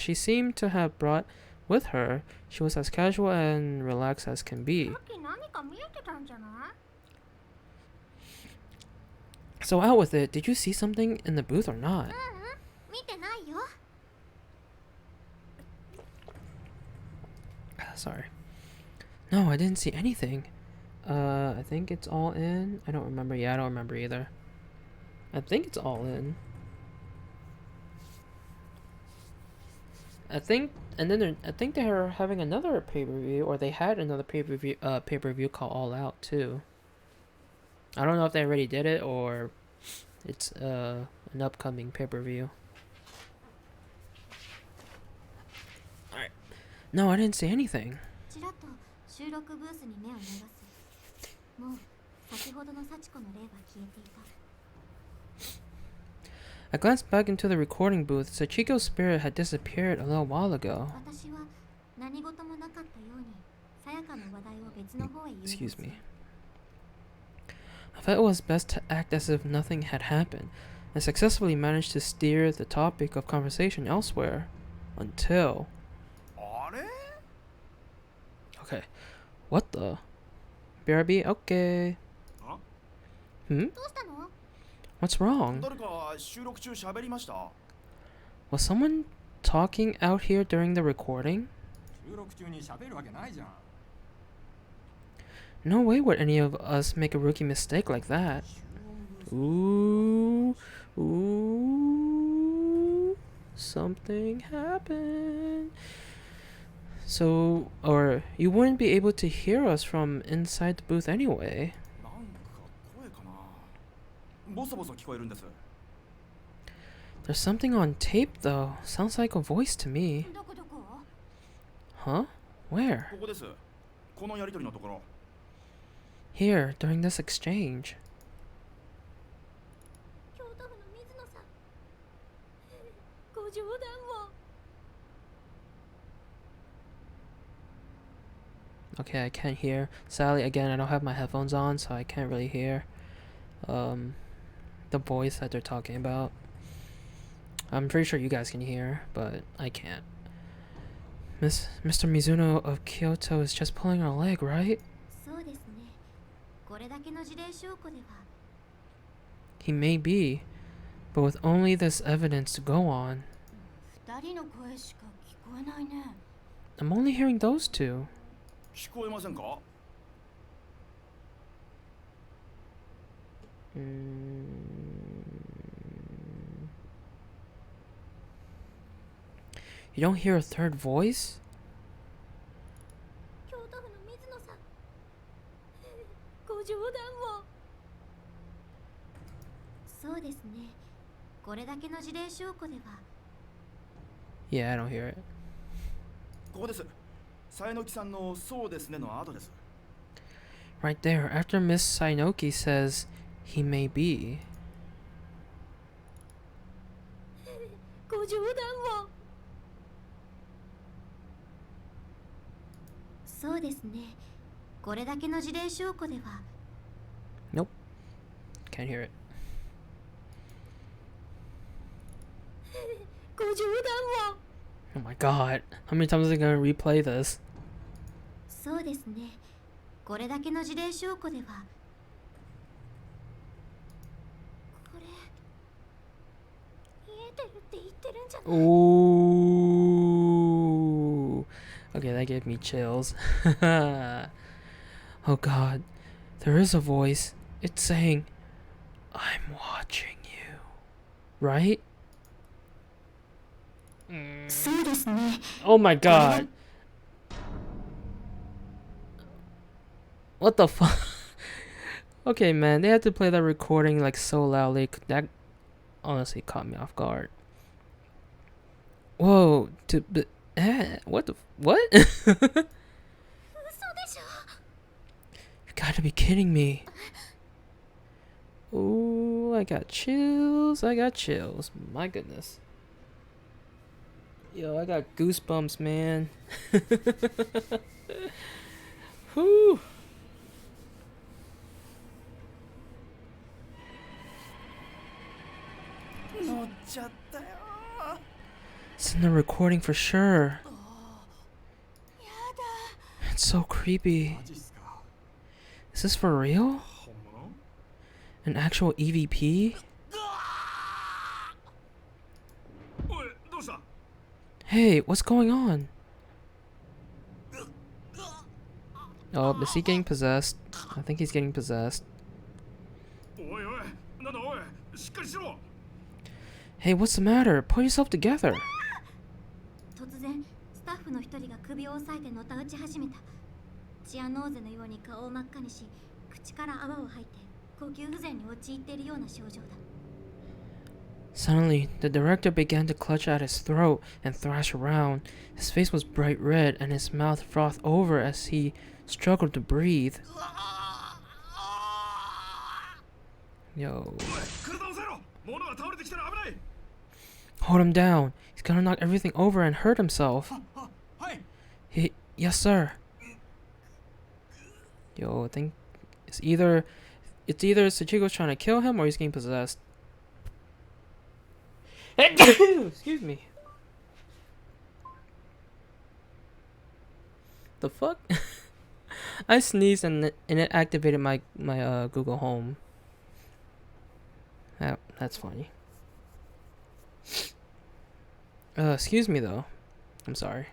she seemed to have brought with her. She was as casual and relaxed as can be. さっき何か見えてたんじゃない So out with it. Did you see something in the booth or not? 見てないよ Sorry. No, I didn't see anything. I think it's All In. I don't remember. Yeah, I don't remember either. I think it's All In. I think they are having another pay-per-view, or they had another pay-per-view called All Out too. I don't know if they already did it or it's an upcoming pay-per-view. Alright. No, I didn't see anything. ちらっと収録ブースに目を流すもう先ほどの幸子の霊は消えていた I glanced back into the recording booth. Sachiko's spirit had disappeared a little while ago. 私は何事もなかったようにさやかの話題を別の方へ誘導する Excuse me. I felt it was best to act as if nothing had happened, and successfully managed to steer the topic of conversation elsewhere. Until... あれ Okay. What the? BRB? Okay. あ Hmm? どうしたの What's wrong? 誰か収録中喋りました Was someone talking out here during the recording? 収録中に喋るわけないじゃん。 No way would any of us make a rookie mistake like that. Ooh. Ooh. Something happened. So, or you wouldn't be able to hear us from inside the booth anyway. なんか声かな。ボソボソ聞こえるんです。 There's something on tape though. Sounds like a voice to me. どこどこ？ Huh? Where? ここです。このやりとりのところ。 Here, during this exchange. 京都府の水野さん。ご冗談を。 Okay, I can't hear. Sadly, again, I don't have my headphones on, so I can't really hear the voice that they're talking about. I'm pretty sure you guys can hear, but I can't. Mr. Mizuno of Kyoto is just pulling our leg, right? そうですね。これだけの事例証拠では。 He may be, but with only this evidence to go on, 二人の声しか聞こえないね。 I'm only hearing those two. 聞こえませんか？ You don't hear a third voice? 京都府の水野さん。ご冗談を。そうですね。これだけの事例証拠では。 Yeah, I don't hear it. ここです。さえのきさんのそうですねの後です。 Right there, after Miss Sainoki says, he may be. ご冗談を。そうですね。これだけの事例証拠では。 Nope. Can't hear it. ご冗談を。 Oh my god. How many times are they gonna replay this? そうですね。これだけの事例証拠では。これ見えてるって言ってるんじゃない？ Ooh. Okay, that gave me chills. Oh god. There is a voice. It's saying, I'm watching you. Right? そうですね。 Oh my god. What the fuck? Okay, man, they had to play that recording like so loudly. That honestly caught me off guard. Whoa, what the what? You 嘘でしょ。 gotta be kidding me. Ooh, I got chills. I got chills. My goodness. Yo, I got goosebumps, man. Whew. It's in the recording for sure. It's so creepy. マジっすか。 Is this for real? 本物？ An actual EVP? おい、どうした？ Hey, what's going on? Oh, is he getting possessed? I think he's getting possessed. おいおい、なんだおい、しっかりしろ。 Hey, what's the matter? Pull yourself together. 突然スタッフの一人が首を押さえてのたうち始めた。チアノーゼのように顔を真っ赤にし、口から泡を吐いて呼吸不全に陥っているような症状だ。 Suddenly, the director began to clutch at his throat and thrash around. His face was bright red and his mouth frothed over as he struggled to breathe. Yo. 体を押せろ。物が倒れてきたら危ない。 Hold him down. He's gonna knock everything over and hurt himself. はい。 Yes, sir. Yo, I think it's either Sachiko's trying to kill him or he's getting possessed. Excuse me. The fuck? I sneezed and it activated my Google Home. That's funny. Excuse me though. I'm sorry.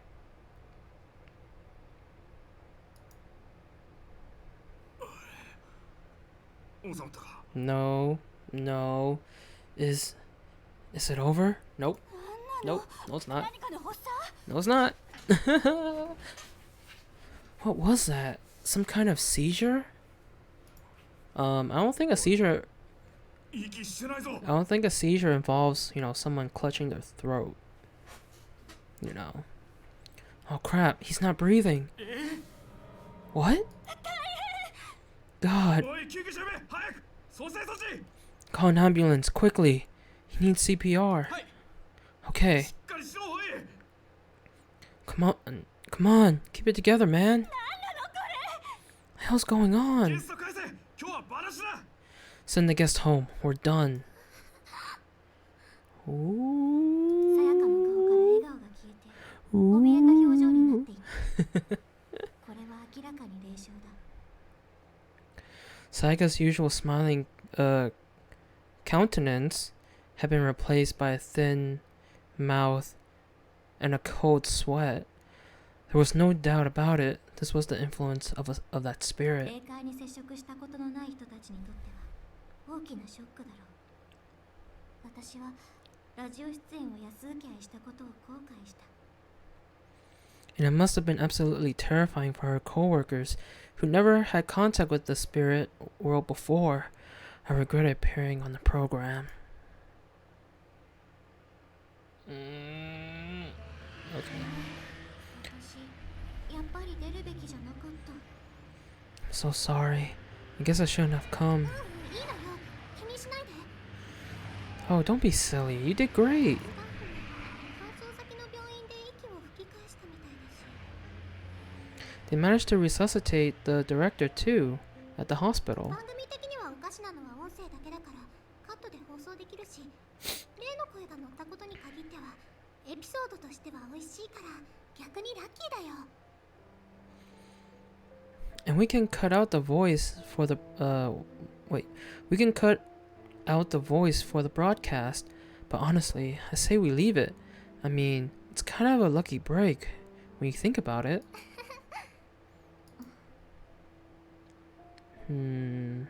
No. Is it over? Nope. Nope. No, it's not. 何かの発作？ No, it's not. What was that? Some kind of seizure? I don't think a seizure. 息してないぞ I don't think a seizure involves, you know, someone clutching their throat. You know. Oh crap! He's not breathing. What? God! おい救急車呼べ早く蘇生措置 Call an ambulance quickly. He needs CPR. Okay. しっかりしろおい Come on, keep it together, man. What the hell's going ゲ on? スト返せ今日はバラシだ Send the guest home. We're done. さやかの Ooh. 顔から笑顔が消えて怯えた表情になっていたこれは明らかに霊障だ Saiga's usual smiling countenance had been replaced by a thin mouth and a cold sweat. There was no doubt about it. This was the influence of that spirit. 霊界に接触したことのない人たちにとっては大きなショックだろう私はラジオ出演を安請け合いしたことを後悔した And it must have been absolutely terrifying for her coworkers who never had contact with the spirit world before. I regretted appearing on the program. Okay. 私やっぱり出るべきじゃなかった I'm so sorry. I guess I shouldn't have come. いいのよ気にしないで Oh, don't be silly. You did great. スタッフも搬送先の病院で息を吹き返したみたいだし They managed to resuscitate the director too at the hospital. 番組的にはおかしなのは音声だけだからカットで放送できるし例の声が乗ったことに限ってはエピソードとしては美味しいから逆にラッキーだよ And we can cut out the voice for the we can cut out the voice for the broadcast, but honestly, I say we leave it. I mean, it's kind of a lucky break when you think about it. 本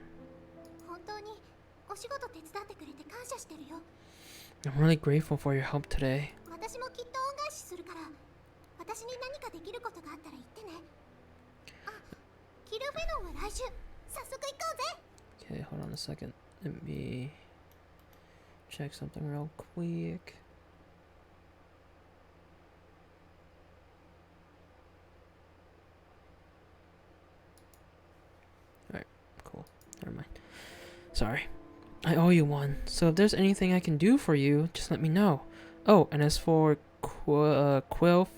当にお仕事手伝ってくれて感謝してるよ I'm really grateful for your help today. 私もきっと恩返しするから私に何かできることがあったら言ってねあキルフェノンは来週早速行こうぜ Okay, hold on a second. Let me check something real quick. Alright, cool. Never mind. Sorry. I owe you one, so if there's anything I can do for you, just let me know. Oh, and as for Quilphinon,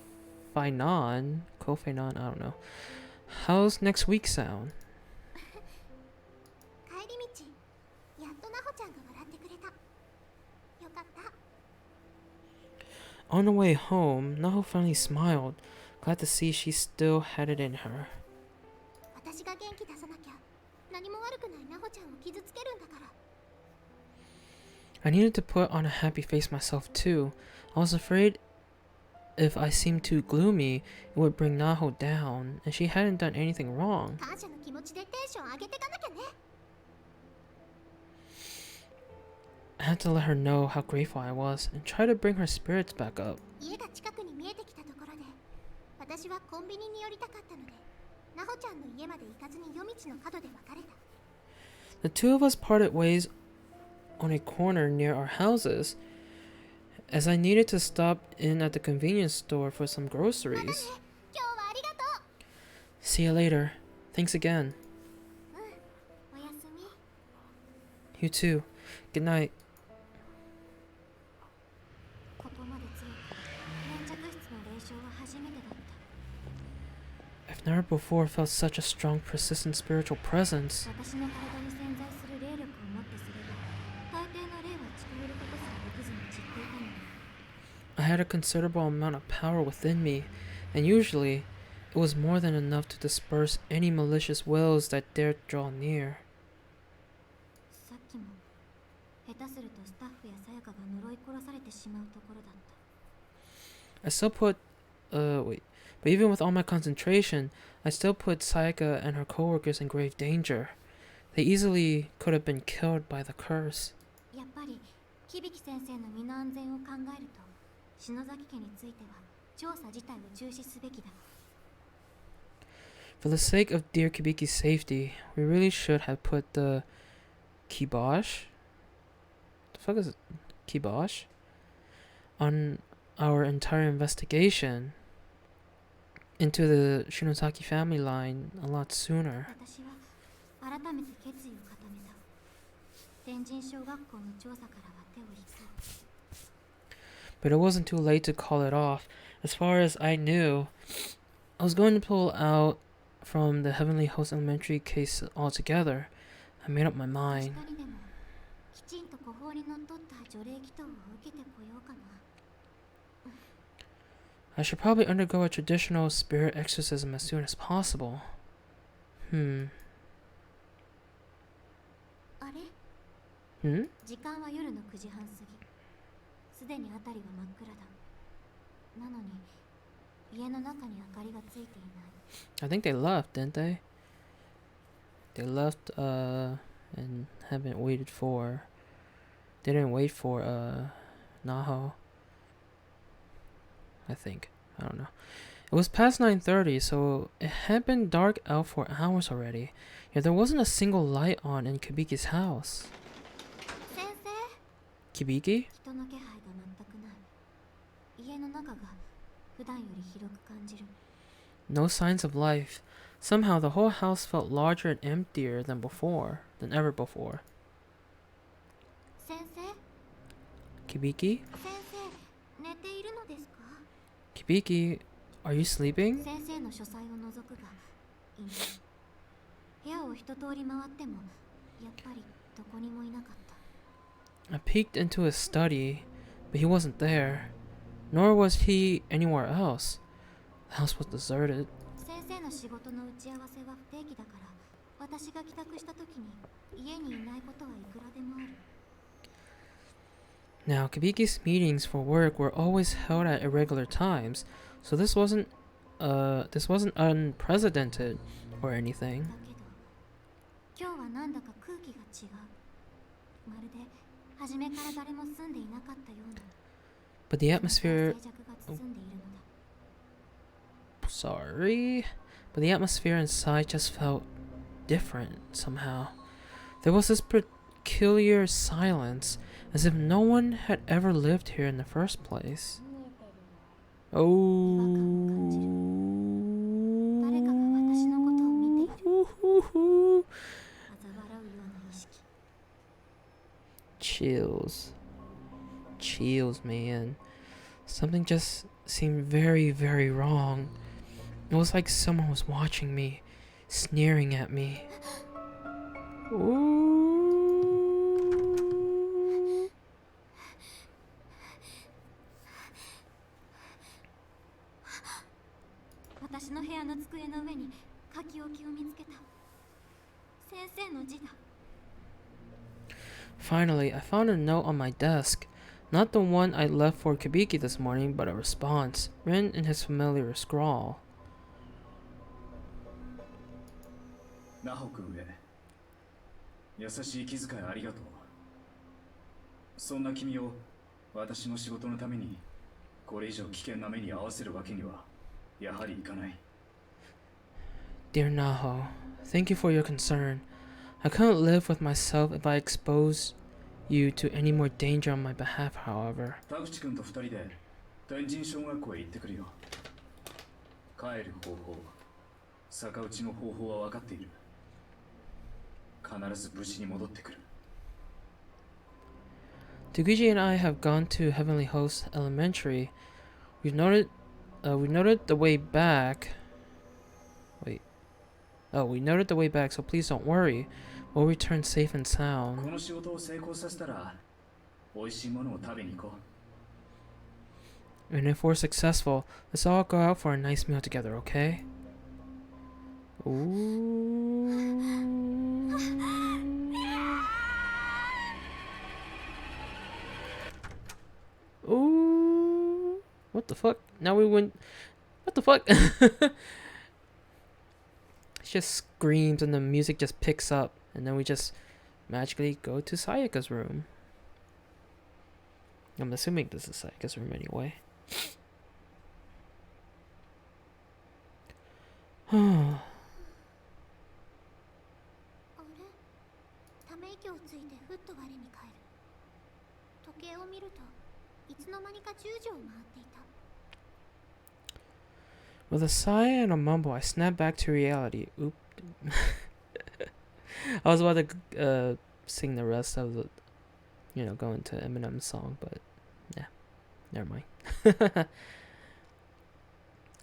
I don't know. How's next week sound? 帰り道やっとナホちゃんが笑ってくれたよかった On the way home, Naho finally smiled, glad to see she still had it in her. 私が元気出さなきゃ何も悪くないナホちゃんを傷つけるんだから I needed to put on a happy face myself too. I was afraid if I seemed too gloomy, it would bring Naho down, and she hadn't done anything wrong. 感謝の気持ちでテンション上げてかなきゃね I had to let her know how grateful I was and try to bring her spirits back up. 家が近くに見えてきたところで私はコンビニに寄りたかったのでナホちゃんの家まで行かずに夜道の角で別れた The two of us parted ways on a corner near our houses, as I needed to stop in at the convenience store for some またね groceries. 今日はありがと See you later. Thanks again. うおやすみ You too. Good night. ことまで強く粘着質の霊障は初めてだった I've never before felt such a strong, persistent spiritual presence. 私の体に潜在する霊力をもってすれば大抵の霊は近寄ることすらできずに散っていたのに I had a considerable amount of power within me, and usually it was more than enough to disperse any malicious wills that dared draw near. さっきも下手するとスタッフやさやかが呪い殺されてしまうところだった I still put, but even with all my concentration, I still put Sayaka and her coworkers in grave danger. They easily could have been killed by the curse. やっぱり響先生の身の安全を考えると篠崎家については調査自体を中止すべきだ。 For the sake of dear Kibiki's safety, we really should have put the kibosh? The fuck is it? Kibosh? On our entire investigation into the Shinosaki family line a lot sooner. 私は改めて決意を固めた。天神小学校の調査からは手を引く。 But it wasn't too late to call it off. As far as I knew, I was going to pull out from the Heavenly Host Elementary case altogether. I made up my 確 mind. かにでも、きちんと古法にのっとった除霊祈祷を受けてこようかな。 I should probably undergo a traditional spirit exorcism as soon as possible. あれ Hmm? 時間は夜の9時半過ぎ。すでに辺りは真っ暗だ。なのに、家の中に明かりがついていない。 I think they left, didn't they? They left, and haven't waited for... They didn't wait for, Naho. I think. I don't know. It was past 9:30, so it had been dark out for hours already. Yet there wasn't a single light on in Kibiki's house. 先生、 Kibiki? 人の気配が全くない。家の中が普段より広く感じる。 No signs of life. Somehow the whole house felt larger and emptier than ever before. 先生、 Kibiki? 先生、寝ているのですか？ Kibiki, are you sleeping? 先生の書斎を覗くがいない。部屋を一通り回ってもやっぱりどこにもいなかった。 I peeked into his study, but he wasn't there. Nor was he anywhere else. The house was deserted. 先生の仕事の打ち合わせは不定期だから、私が帰宅した時に家にいないことはいくらでもある。 Now, Kibiki's meetings for work were always held at irregular times, so this wasn't unprecedented or anything. だけど、今日はなんだか空気が違う。まるで初めから誰も住んでいなかったような。 But the atmosphere... 静寂が包んでいるのだ。 Sorry, but the atmosphere inside just felt different somehow. There was this peculiar silence, as if no one had ever lived here in the first place. Oh. 誰かが私のことを見ている。嘲笑うような意識。 Chills. Chills, man. Something just seemed very, very wrong. It was like someone was watching me, sneering at me. Ooh. 私の部屋の机の上に書き置きを見つけた。先生の字だ。 Finally, I found a note on my desk. Not the one I left for Kibiki this morning, but a response, written in his familiar scrawl. ナホ君へ優しい気遣いありがとう。そんな君を私の仕事のためにこれ以上危険な目に遭わせるわけにはやはりいかない。 Dear Naho, thank you for your concern. I couldn't live with myself if I exposed you to any more danger on my behalf, however. 田口君と二人で天神小学校へ行ってくるよ。帰る方法、逆打ちの方法は分かっている。必ず無事に戻ってくる。 Toguchi and I have gone to Heavenly Host Elementary. We've noted the way back. Wait. Oh, we noted the way back, so please don't worry. We'll return safe and こ sound. の仕事を成功させたら、美味しいものを食べに行こう。 And if we're successful, let's all go out for a nice meal together, okay? Ooh. Ooh. What the fuck? Now we went... What the fuck? It just screams and the music just picks up. And then we just magically go to Sayaka's room. I'm assuming this is Sayaka's room anyway. ため息をついてふっと我に返る。時計を見るといつの間にか10時を回っていた。 With a sigh and a mumble, I snapped back to reality. Oop. I was about to sing the rest of the, go into Eminem's song, but yeah, never mind.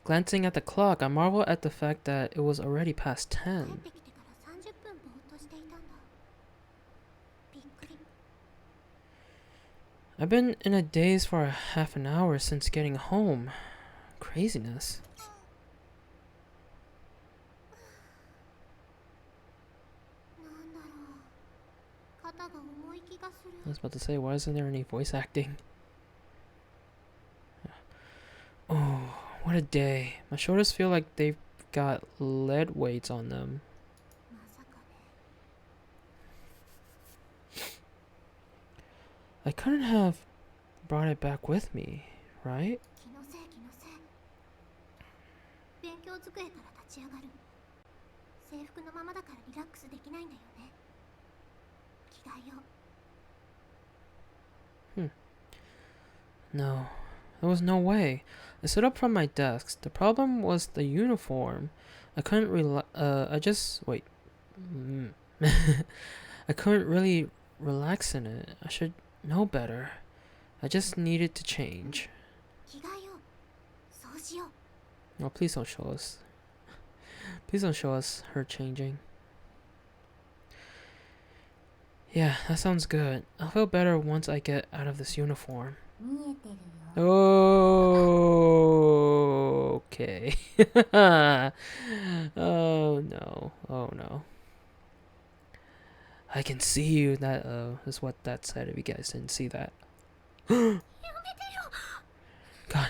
Glancing at the clock, I marveled at the fact that it was already past 帰っ 10. てきてから30分ぼーっとしていたんだ。びっくり。 I've been in a daze for a half an hour since getting home. Craziness. なんだろう。肩が重い気がする。 I was about to say, why isn't there any voice acting? Oh, what a day. My shoulders feel like they've got lead weights on them. まさかね。 I couldn't have brought it back with me, right? 気のせい気のせい。勉強机から立ち上がる。制服のままだからリラックスできないんだよね。着替えよう。 No, there was no way. I stood up from my desk. The problem was the uniform. I couldn't I couldn't really relax in it. I should know better. I just needed to change. 着替えよう。そうしよう。 Oh, please don't show us. Please don't show us her changing. Yeah, that sounds good. I'll feel better once I get out of this uniform. 見えてるよ。 Oh, okay. Oh no. Oh no. I can see you. That is what that said if you guys didn't see that. God,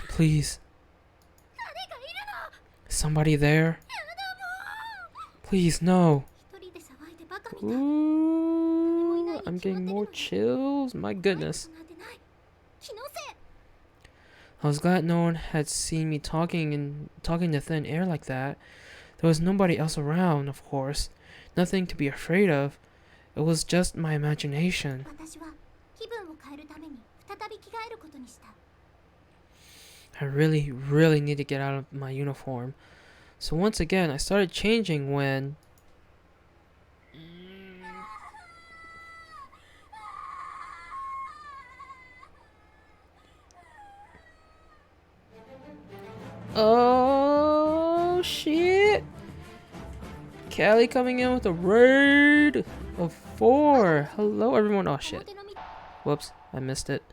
please. Somebody there? Please, no. 一人で騒いでバカみたい。 Ooh, I'm getting more chills. My goodness. なんてない。気のせい。 I was glad no one had seen me talking to thin air like that. There was nobody else around, of course. Nothing to be afraid of. It was just my imagination. 私は気分を変えるために再び着替えることにした。 I really, really need to get out of my uniform. So once again, I started changing when... Oh, shit. Callie coming in with a raid of 4. Hello, everyone. Oh, shit. 表のみ Whoops, I missed it.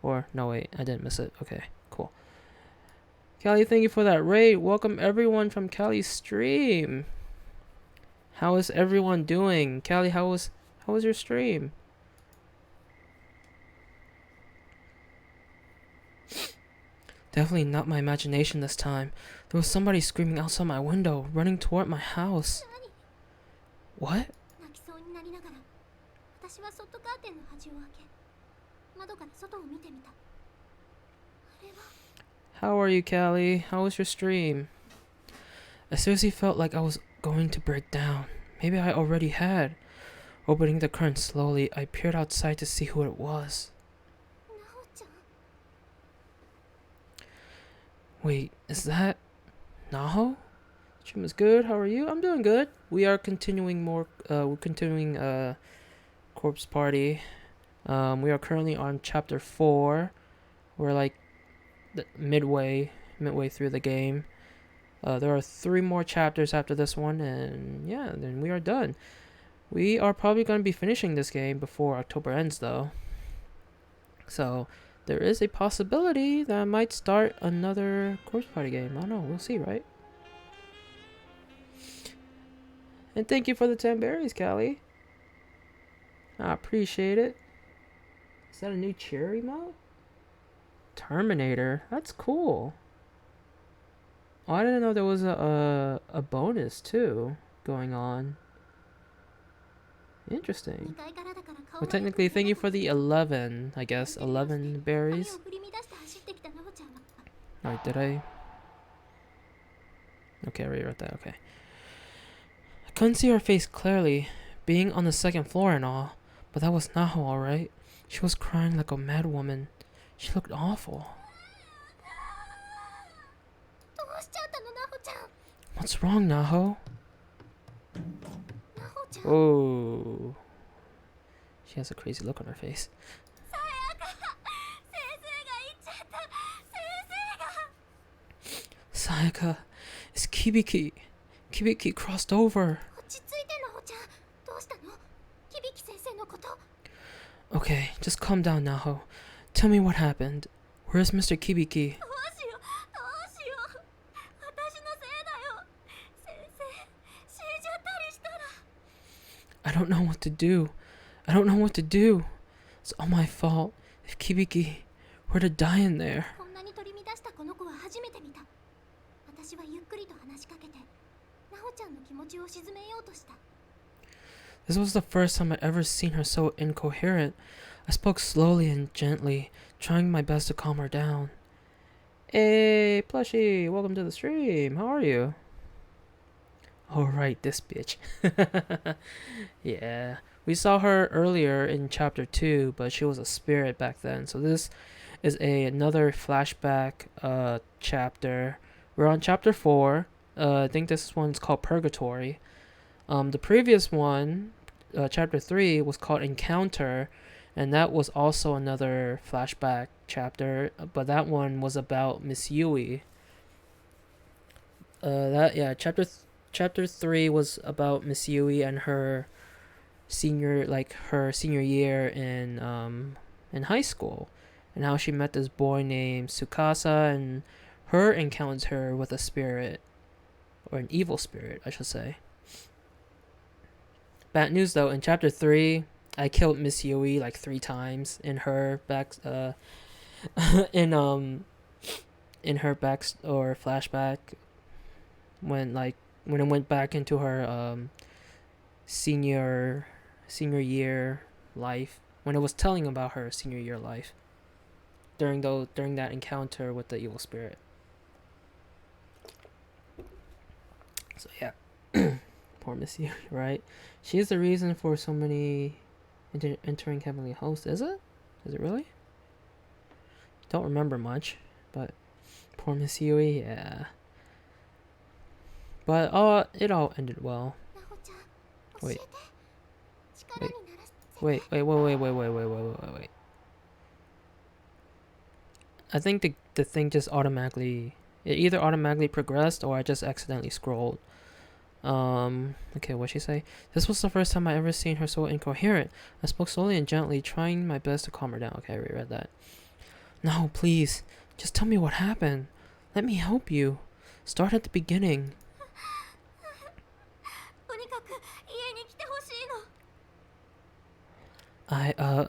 Or, no, wait, I didn't miss it. Okay, cool. Callie, thank you for that raid. Welcome everyone from Callie's stream. How is everyone doing? Callie, how was your stream? Definitely not my imagination this time. There was somebody screaming outside my window, running toward my house. What? 泣きそうになりながら、私はそっとカーテンの端を開け、窓から外を見てみた。あれは How are you, Callie? How was your stream? I seriously felt like I was going to break down. Maybe I already had. Opening the curtain slowly, I peered outside to see who it was. なおちゃん。 Wait, is that Naho? Stream is good. How are you? I'm doing good. We are continuing Corpse Party. We are currently on chapter 4. We're like midway through the game. There are 3 more chapters after this one, and yeah, then we are done. We are probably going to be finishing this game before October ends, though. So there is a possibility that I might start another Corpse Party game. I don't know. We'll see, right? And thank you for the 10 berries, Callie. I appreciate it. Is that a new cheer emote? Terminator. That's cool. Oh, I didn't know there was a bonus too going on. Interesting. 2階からだから顔 Well, がよく technically, 見え thank you な for the 11, I guess. 11 髪 berries. を振り乱して走ってきたなおちゃんは Alright, did I? Okay, I already wrote that. Okay. couldn't see her face clearly, being on the second floor and all, but that was Naho, alright. She was crying like a mad woman. She looked awful. どうしちゃったの、ナホちゃん。 What's wrong, Naho? ナホちゃん。 Oh. She has a crazy look on her face. さやか、先生が言っちゃった。先生が。 Sayaka, it's Kibiki. Kibiki crossed over. 落ち着いて、ナホちゃん。どうしたの？響先生のこと。 Okay, just calm down, Naho. Tell me what happened. Where's Mr. Kibiki? どうしよう、どうしよう。私のせいだよ。先生、死んじゃったりしたら。 I don't know what to do. I don't know what to do. It's all my fault. If Kibiki were to die in there. こんなに取り乱したこの子は初めて見た。私はゆっくりと話しかけて、ナホちゃんの気持ちを鎮めようとした。 This was the first time I'd ever seen her so incoherent. I spoke slowly and gently, trying my best to calm her down. Hey, Plushie, welcome to the stream. How are you? Alright, this bitch. Yeah, we saw her earlier in chapter 2, but she was a spirit back then. So this is another flashback chapter. We're on chapter 4. I think this one's called Purgatory. The previous one, chapter 3, was called Encounter, and that was also another flashback chapter, but that one was about Miss Yui. Chapter 3 was about Miss Yui and her senior year in high school, and how she met this boy named Tsukasa, and her encounter with a spirit, or an evil spirit, I should say. Bad news though, in chapter 3, I killed Miss Yui like 3 times in her in her flashback when it went back into her senior year life, when it was telling about her senior year life during that encounter with the evil spirit. So yeah. Poor Miss Yui, right? She's the reason for so many entering Heavenly Host, is it? Is it really? Don't remember much, but poor Miss Yui, yeah. But it all ended well. Wait. Wait. I think the thing just it either automatically progressed or I just accidentally scrolled. Okay, what'd she say? This was the first time I ever seen her so incoherent. I spoke slowly and gently, trying my best to calm her down. Okay, I reread that. No, please. Just tell me what happened. Let me help you. Start at the beginning. I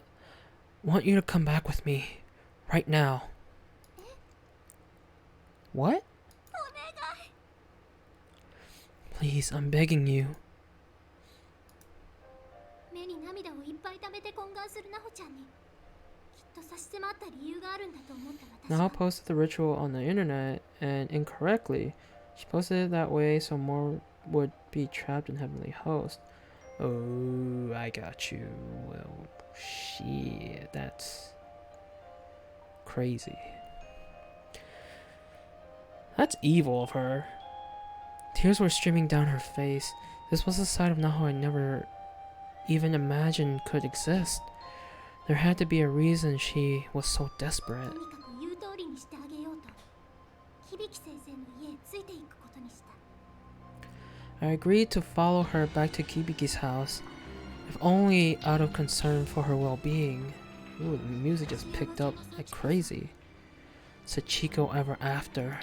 want you to come back with me. Right now. What? Please, I'm begging you. Naho posted the ritual on the internet, and incorrectly. She posted it that way so more would be trapped in Heavenly Host. Oh, I got you. Well, shit, that's crazy. That's evil of her. Tears were streaming down her face. This was a side of Naho I never even imagined could exist. There had to be a reason she was so desperate. I agreed to follow her back to Kibiki's house, if only out of concern for her well-being. Ooh, the music just picked up like crazy. Sachiko ever after.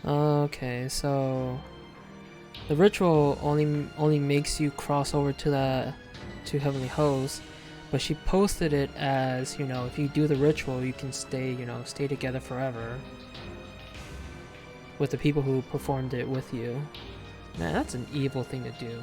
Okay, so the ritual only makes you cross over to Heavenly Host, but she posted it as, you know, if you do the ritual, you can stay together forever with the people who performed it with you. Man, that's an evil thing to do.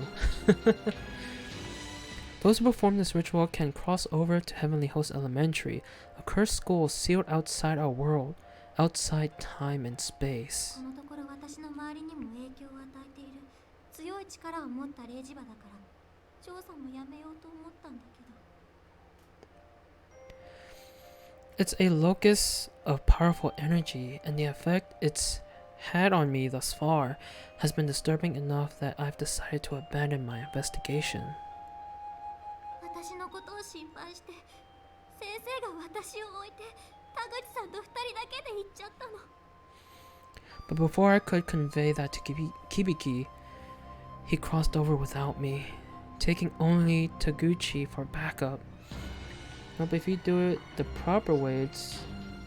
Those who perform this ritual can cross over to Heavenly Host Elementary, a cursed school sealed outside our world, outside time and space. このところ私の周りにも影響を与えている強い力を持った霊磁場だから調査もやめようと思ったんだけど It's a locus of powerful energy, and the effect it's had on me thus far has been disturbing enough that I've decided to abandon my investigation. 私のことを心配して先生が私を置いて田口さんと2人だけで行っちゃったの But before I could convey that to Kibiki, he crossed over without me, taking only Taguchi for backup. But if you do it the proper way, it's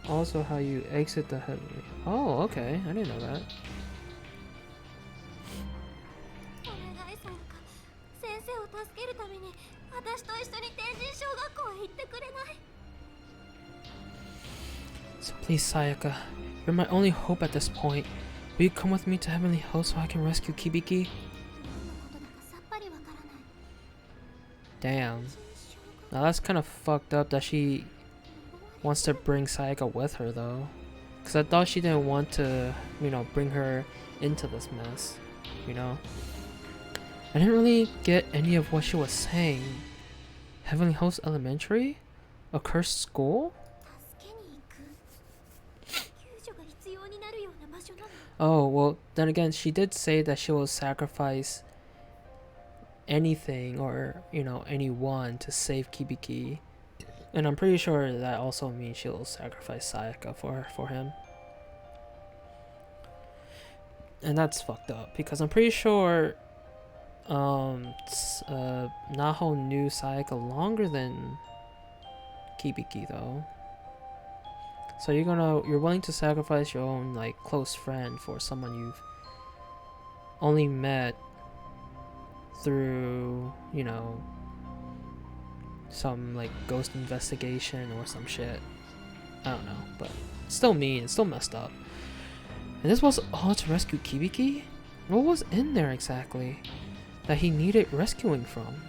also how you exit the heavenly. Oh, okay. I didn't know that. お願いさやか先生を助けるために私と一緒に天神小学校へ行ってくれない So please, Sayaka, you're my only hope at this point. Will you come with me to Heavenly Host so I can rescue Kibiki? どんなことだかさっぱりわからない Damn. Now that's kind of fucked up that she wants to bring Sayaka with her though. Because I thought she didn't want to, you know, bring her into this mess, you know? I didn't really get any of what she was saying. Heavenly Host Elementary? A cursed school? 助けに行く救助が必要になるような場所なの Oh, well, then again, she did say that she will sacrifice anything or, you know, anyone to save Kibiki. And I'm pretty sure that also means she'll sacrifice Sayaka for him. And that's fucked up because I'm pretty sure Naho knew Sayaka longer than Kibiki though. So you're willing to sacrifice your own like close friend for someone you've only met through, you know, some like ghost investigation or some shit. I don't know, but it's still mean, it's still messed up. And this was all to rescue Kibiki? What was in there exactly that he needed rescuing from?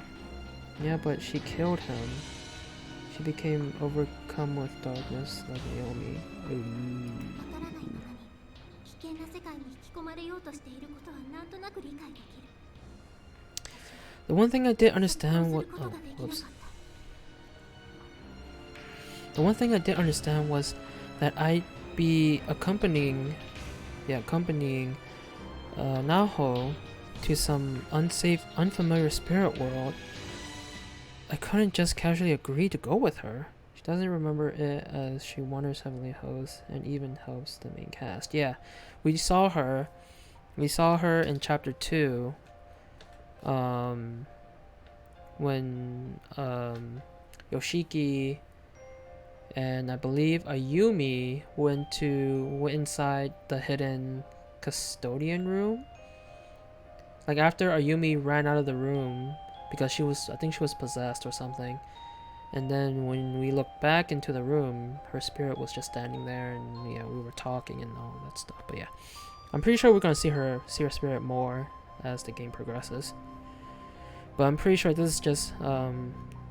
Yeah, but she killed him. She became overcome with darkness like Naomi. わからないままに危険な世界に引き込まれようとしていることはなんとなく理解できる The one thing I did そう understand す was ることができなかった The one thing I did understand was that I'd be accompanying Naho to some unsafe, unfamiliar spirit world. I couldn't just casually agree to go with her. She doesn't remember it as she wanders Heavenly Host and even helps the main cast. Yeah, we saw her in chapter 2 when Yoshiki and I believe Ayumi went inside the hidden custodian room. Like after Ayumi ran out of the room because I think she was possessed or something. And then when we looked back into the room, her spirit was just standing there, and yeah, we were talking and all that stuff. But yeah, I'm pretty sure we're gonna see her spirit more as the game progresses. But I'm pretty sure this is just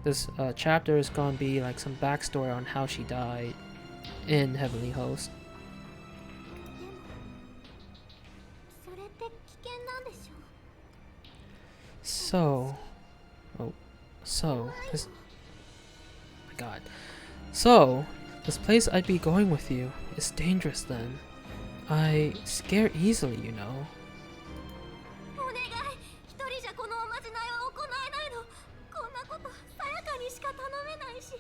this chapter is gonna be like some backstory on how she died in Heavenly Host. それって危険なんでしょ So this. My God. So this place I'd be going with you is dangerous. Then I scare easily, you know. お願い一人じゃこのおまじないは行えないのこんなことさやかにしか頼めないし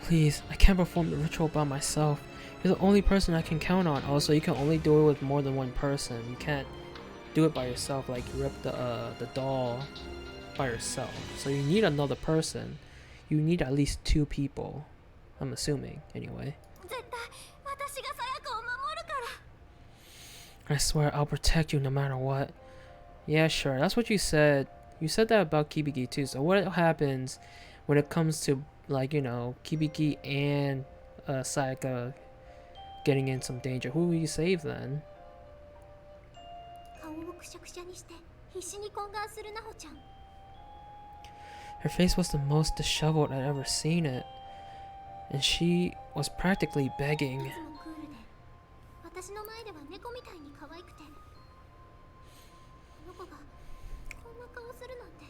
Please, I can't perform the ritual by myself. You're the only person I can count on. Also, you can only do it with more than one person. You can't do it by yourself, like rip the doll by yourself. So you need another person. You need at least 2 people. I'm assuming, anyway. 絶対私がさやかを守るから I swear I'll protect you no matter what. Yeah, sure. That's what you said. You said that about Kibiki too. So what happens when it comes to, like, you know, Kibiki and Sayaka getting in some danger? Who will you save then? 顔をくしゃくしゃにして必死に懇願するなほちゃん Her face was the most disheveled I'd ever seen it, and she was practically い begging. つもクールで私の前では猫みたいに可愛くて、あの子がこんな顔するなんて。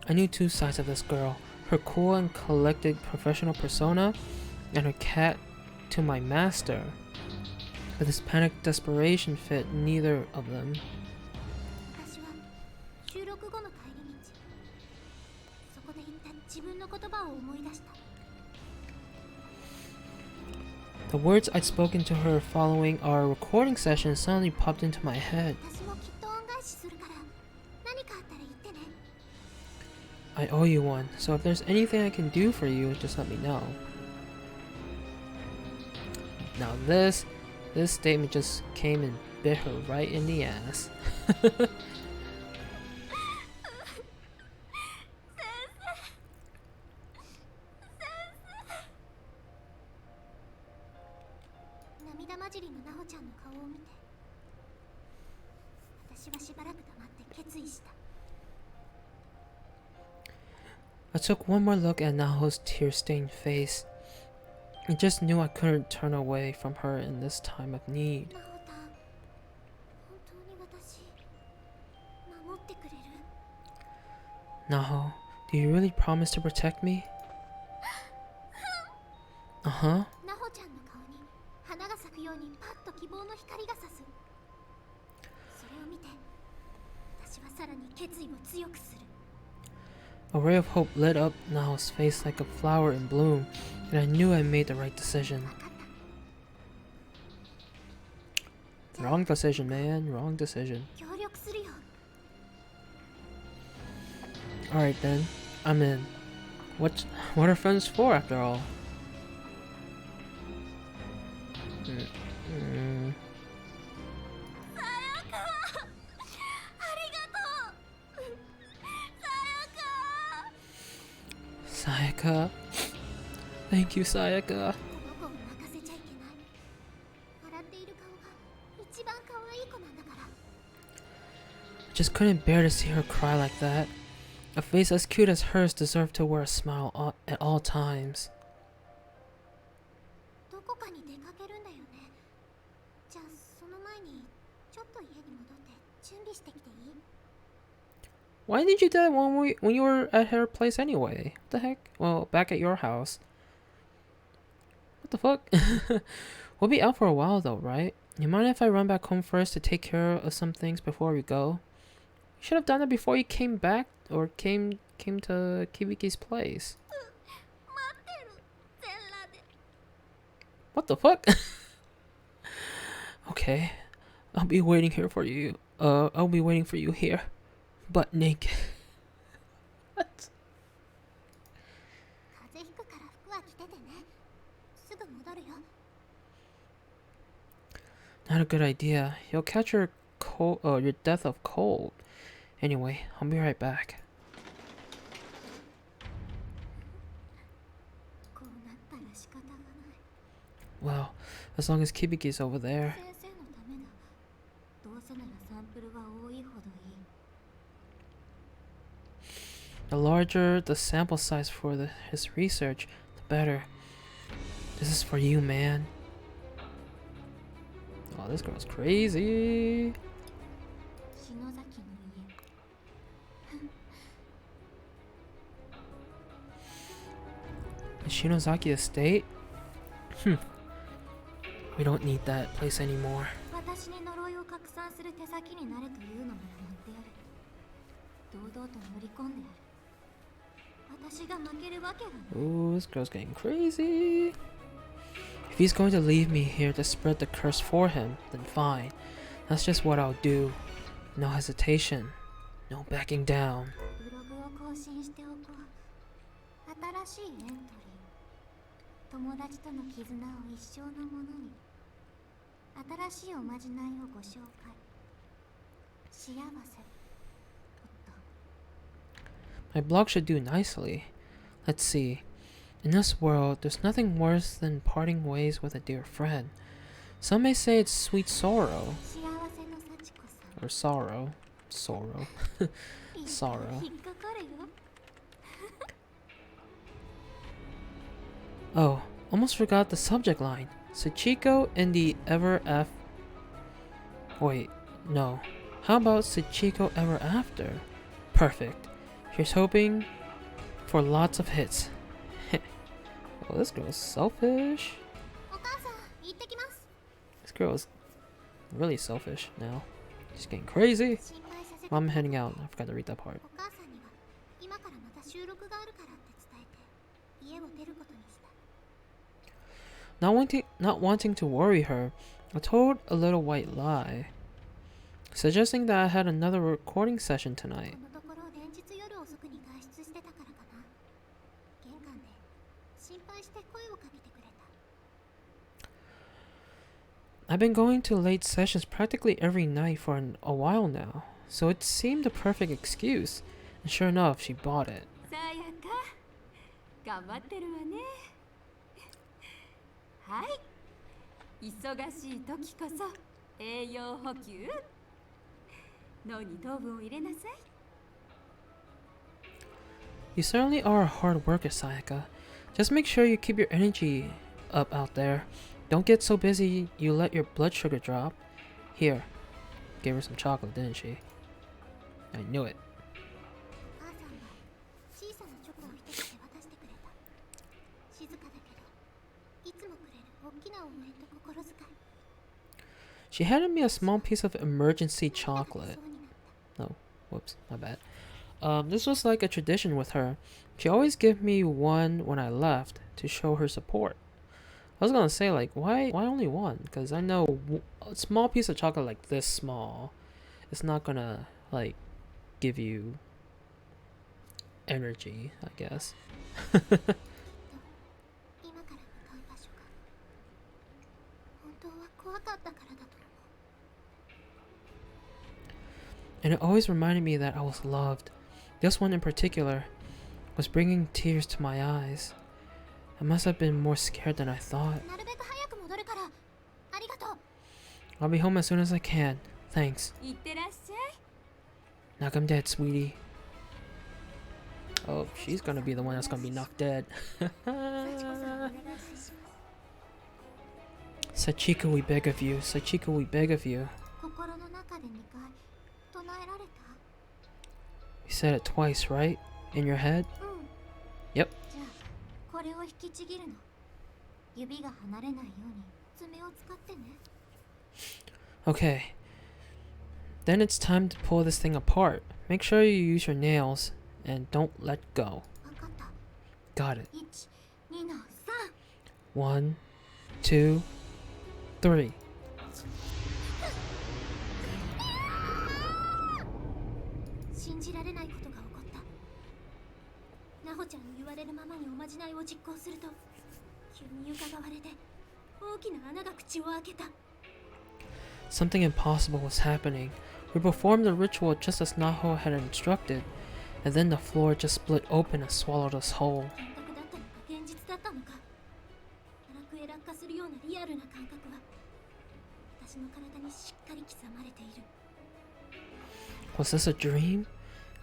I knew two sides of this girl, her cool and collected professional persona, and her cat to my master. But this panicked desperation fit neither of them. 私は収録後の帰り道、そこで言った自分の言葉を思い出した。 The words I'd spoken to her following our recording session suddenly popped into my head. 私もきっと恩返しするから、何かあったら言ってね。 I owe you one, so if there's anything I can do for you, just let me know. Now this statement just came and bit her right in the ass. I took one more look at Naho's tear-stained face. I just knew I couldn't turn away from her in this time of need. ナホタン、本当に私守ってくれる？ Naho, do you really promise to protect me? Uh-huh. ナホちゃんの顔に花が咲くようにパッと希望の光が差す。それを見て、私はさらに決意を強くする。 A ray of hope lit up Naho's face like a flower in bloom, and I knew I made the right decision. 分かった。 Wrong decision, man. Wrong decision. 協力するよ。 Alright then, I'm in. What are friends for after all? さやか Thank you, Sayaka. この子を泣かせちゃいけない。笑っている顔が一番可愛い子なんだから。 Just couldn't bear to see her cry like that. A face as cute as hers deserved to wear a smile at all times. どこかに出かけるんだよね。じゃあその前にちょっと家に戻って準備してきていい？ Why did you do that when you were at her place anyway? What the heck? Well, back at your house. What the fuck? We'll be out for a while though, right? You mind if I run back home first to take care of some things before we go? You should have done it before you came back or came to Kibiki's place. 待ってる。全裸で。 What the fuck? Okay. I'll be waiting here for you. I'll be waiting for you here. Butt naked. What? 風邪ひくから服は着ててね。すぐ戻るよ。 Not a good idea. You'll catch your death of cold. Anyway, I'll be right back. こうなったら仕方がない。 Well, as long as Kibiki's over there. 先生のためだ。どうせならサンプルが多いほどいい。 The larger the sample size for his research, the better. This is for you, man. Oh, this girl's crazy. 篠崎の家。 Shinozaki Estate? We don't need that place anymore. 私に呪いを拡散する手先になれというのなら乗ってやる。堂々と乗り込んでやる。私が負けるわけがない。 Ooh, this girl's getting crazy. If he's going to leave me here to spread the curse for him, then fine. That's just what I'll do. No hesitation. No backing down. ブログを更新しておこう。新しいエントリー。友達との絆を一生のものに。新しいおまじないをご紹介。幸せ。 My blog should do nicely. Let's see. In this world, there's nothing worse than parting ways with a dear friend. Some may say it's sweet sorrow. 幸せの幸子さん。 Or sorrow. Sorrow. いいから Sorrow. 引っかかるよ。 Oh, almost forgot the subject line. Sachiko in the ever af. Wait, no. How about Sachiko ever after? Perfect. Here's hoping for lots of hits. Oh, this girl is selfish. お母さん、行ってきます。 This girl is really selfish now. She's getting crazy. 心配させて。 Well, I'm heading out. I forgot to read that part. お母さんには今からまた収録があるからって伝えて家を出ることにした。 Not wanting to worry her, I told a little white lie, suggesting that I had another recording session tonight. このところ連日夜遅くに外出してたからかな。玄関で心配して声をかけてくれた。 I've been going to late sessions practically every night for a while now, so it seemed the perfect excuse. And sure enough, she bought it. さやか頑張ってるわね。はい忙しい時こそ栄養補給脳に糖分を入れなさい。 You certainly are a hard worker, Sayaka. Just make sure you keep your energy up out there. Don't get so busy you let your blood sugar drop. Here. Gave her some chocolate, didn't she? I knew it. お母さんは小さなチョコを一つ手渡してくれた。静かだけどいつもくれる大きな応援と心遣い。 She handed me a small piece of emergency そうに chocolate. なった。 No, whoops, my bad. This was like a tradition with her. She always gave me one when I left to show her support. I was gonna say, like, why only one? Because I know a small piece of chocolate like this small, it's not gonna like give you energy, I guess. 今から向かう場所が本当は怖かったからだと思う。 And it always reminded me that I was loved. This one in particular was bringing tears to my eyes. I must have been more scared than I thought. なるべく早く戻るからありがとう。 I'll be home as soon as I can. Thanks. いってらっしゃい。 Knock him dead, sweetie. Oh, she's gonna be the one that's gonna be knocked dead. 幸子さんお願いします。 Sachiko, we beg of you. Sachiko, we beg of you. 心の中で2回唱えられた。 You said it twice, right? In your head? うん。 Yep. じゃあこれを引きちぎるの。指が離れないように爪を使ってね。 Okay. Then it's time to pull this thing apart. Make sure you use your nails and don't let go. 分かった。 Got it. 1、2の3。 1, 2, 3. 信じられないことが起こった。ナホちゃんの言われるままにおまじないを実行すると、急に床が割れて大きな穴が口を開けた。 Something impossible was happening. We performed the ritual just as Naho had instructed, and then the floor just split open and swallowed us whole. 幻覚だったのか現実だったのか。堕落へ落下するようなリアルな感覚は私の体にしっかり刻まれている。 Was this a dream?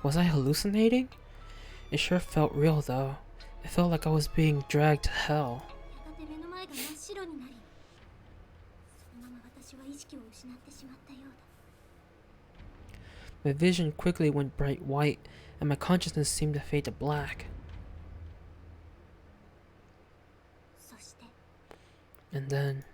Was I hallucinating? It sure felt real though. It felt like I was being dragged to hell. やがて目の前が真っ白になり、そのまま私は意識を失ってしまったようだ。 My vision quickly went bright white, and my consciousness seemed to fade to black. そして And then...「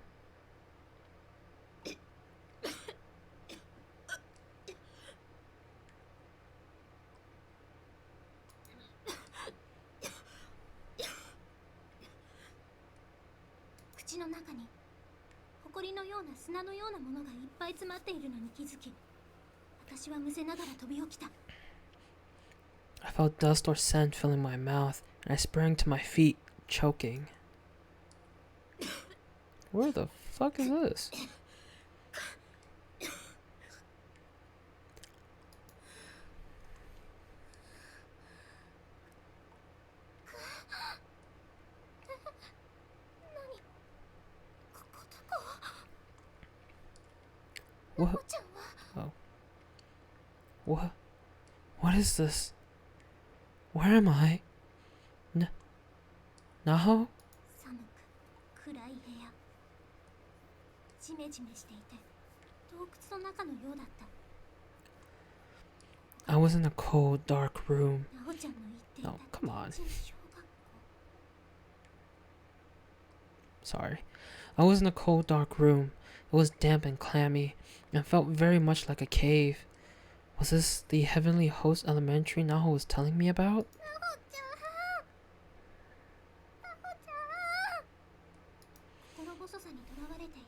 口の中に埃のような砂のようなものがいっぱい詰まっているのに気づき、私はむせながら飛び起きた。 I felt dust or scent filling my mouth, and I sprang to my feet, choking. Where the fuck is this? What? Oh. What is this? Where am I? Naho? 寒く暗い部屋。ジメジメしていて洞窟の中のようだった。 I was in a cold, dark room. ナホちゃんの言っていた Oh, come on. 天神小学校。 Sorry. I was in a cold, dark room. It was damp and clammy, and felt very much like a cave. Was this the Heavenly Host Elementary Naho was telling me about? ナホちゃん。ナホちゃん。心細さにとらわれていて、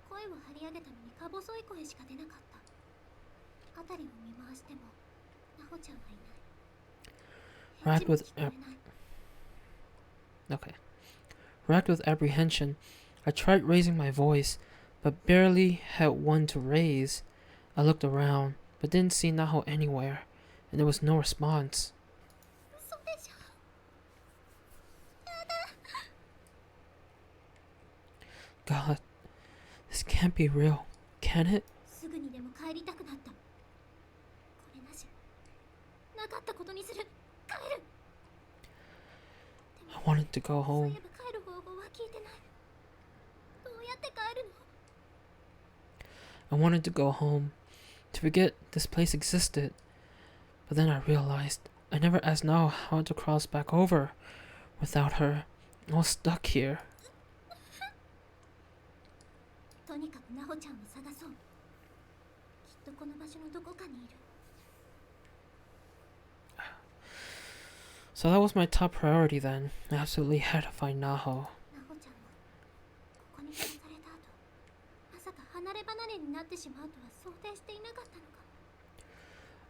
声を張り上げたのにか細い声しか出なかった。辺りを見回しても、ナホちゃんはいない。 Racked with 返事も聞こえない。 Okay. Racked with apprehension, I tried raising my voice, but barely had one to raise. I looked around, but didn't see Naho anywhere, and there was no response. 嘘でしょ。やだ。 God, this can't be real, can it? すぐにでも帰りたくなった。これなし。なかったことにする。帰る。 I wanted to go そうい home. えば帰る方法は聞いてない。どうやって帰るの？ I wanted to go home, to forget this place existed. But then I realized I never asked Naho how to cross back over. Without her, I was stuck here. とにかくナホちゃんを探そう。きっとこの場所のどこかにいる。 So that was my top priority then. I absolutely had to find Naho. ナホちゃんがここに殺された後、まさか離れ離れになってしまうとは想定していなかったのか。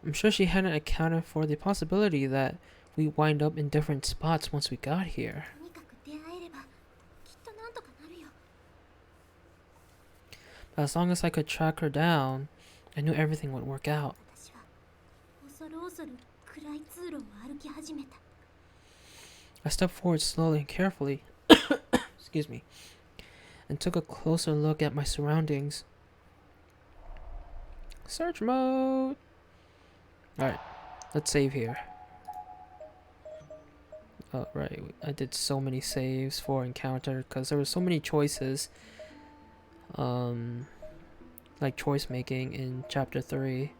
I'm sure she hadn't accounted for the possibility that we wind up in different spots once we got here. とにかく出会えればきっとなんとかなるよ。 But as long as I could track her down, I knew everything would work out. 私は恐る恐る暗い通路を歩き始めた。 I stepped forward slowly and carefully, excuse me, and took a closer look at my surroundings. Search mode! Alright, let's save here. Oh, right, I did so many saves for encounter because there were so many choices. Like choice making in chapter 3.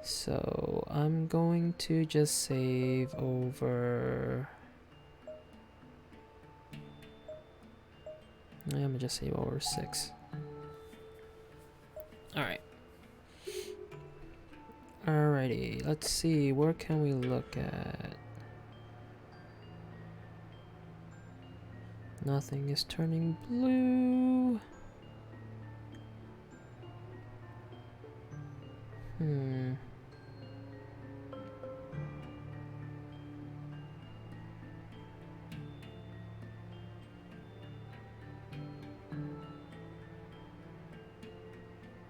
So I'm going to just save over. I'm gonna just save over 6. Alright. Alrighty, let's see, where can we look at? Nothing is turning blue.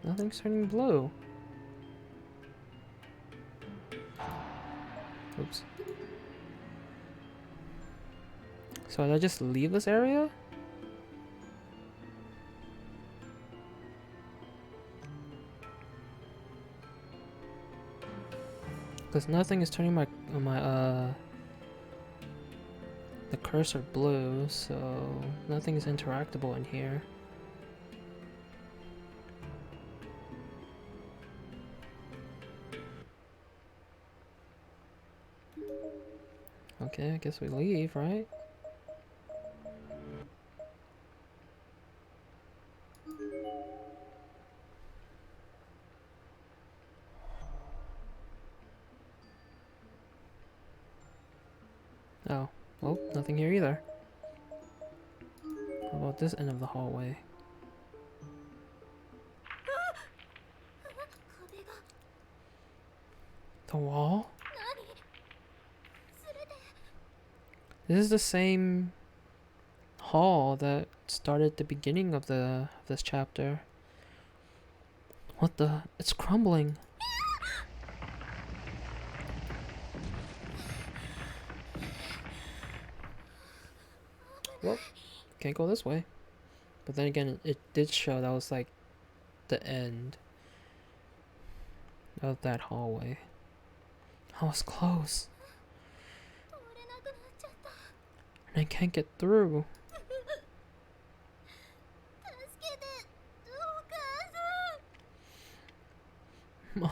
Nothing's turning blue. Oops. So did I just leave this area? Because nothing is turning my the cursor blue, so nothing is interactable in here. Okay, I guess we leave, right? Oh, well, nothing here either. How about this end of the hallway? 壁が The wall? 何？それで This is the same hall that started the beginning of this chapter. What the? It's crumbling. Well, can't go this way. But then again, it did show that was like the end. of that hallway. I was close, 通れなくなっちゃった。 and I can't get through. 助けて、お母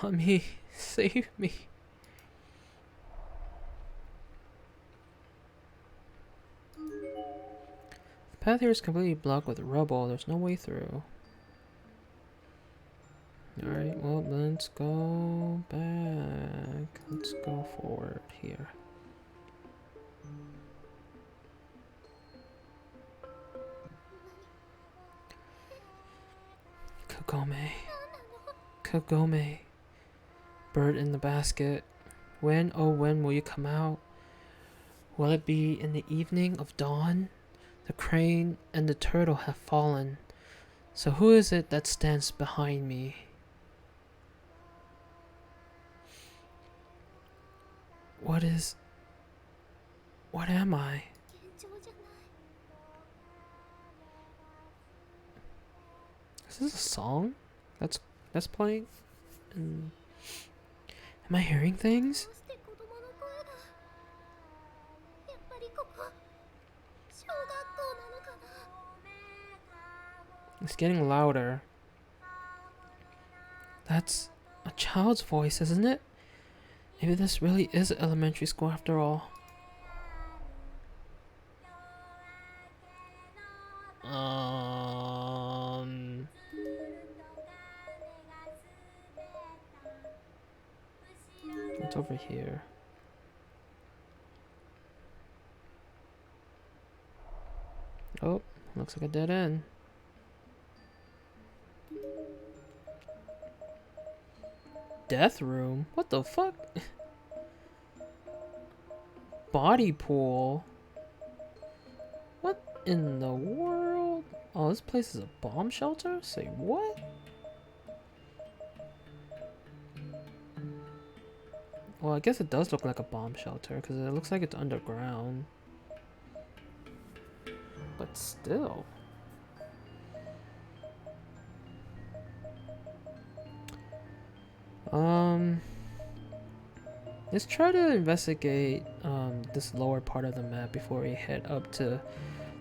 さん。 Mommy, save me. The path here is completely blocked with rubble. There's no way through. Alright, well, let's go back. Let's go forward here. Kagome. Kagome. Bird in the basket. When, oh when will you come out? Will it be in the evening of dawn? The crane and the turtle have fallen. So who is it that stands behind me? What am I? 現状じゃない。 Is this a song that's playing? Am I hearing things? どうして子供の声が。やっぱりここ、小学校なのかな。 It's getting louder. That's a child's voice, isn't it? Maybe this really is elementary school after all. What's over here? Oh, looks like a dead end. Death room? What the fuck? Body pool? What in the world? Oh, this place is a bomb shelter? Say what? Well, I guess it does look like a bomb shelter because it looks like it's underground. But still. Let's try to investigate this lower part of the map before we head up to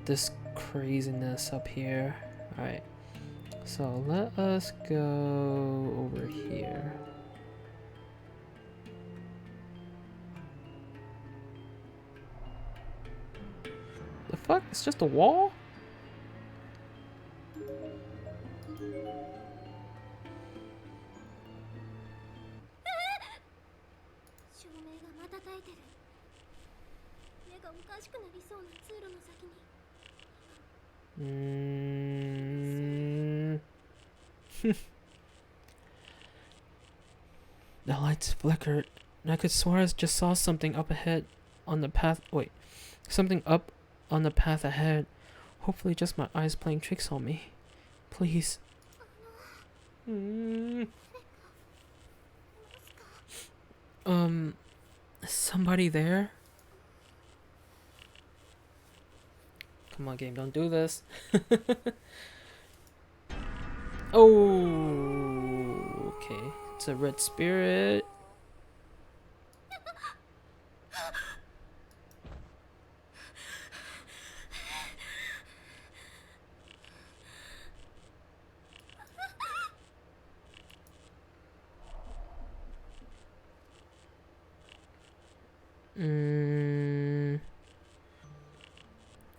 this craziness up here. Alright, so let us go over here. The fuck? It's just a wall? 照明が瞬いてる。目がおかしくなりそうな通路の先に。The lights flickered, and I could swear I just saw something up ahead on the path. Wait, something up on the path ahead. Hopefully, just my eyes playing tricks on me. Please. Somebody there? Come on, game, don't do this. Oh, okay. It's a red spirit.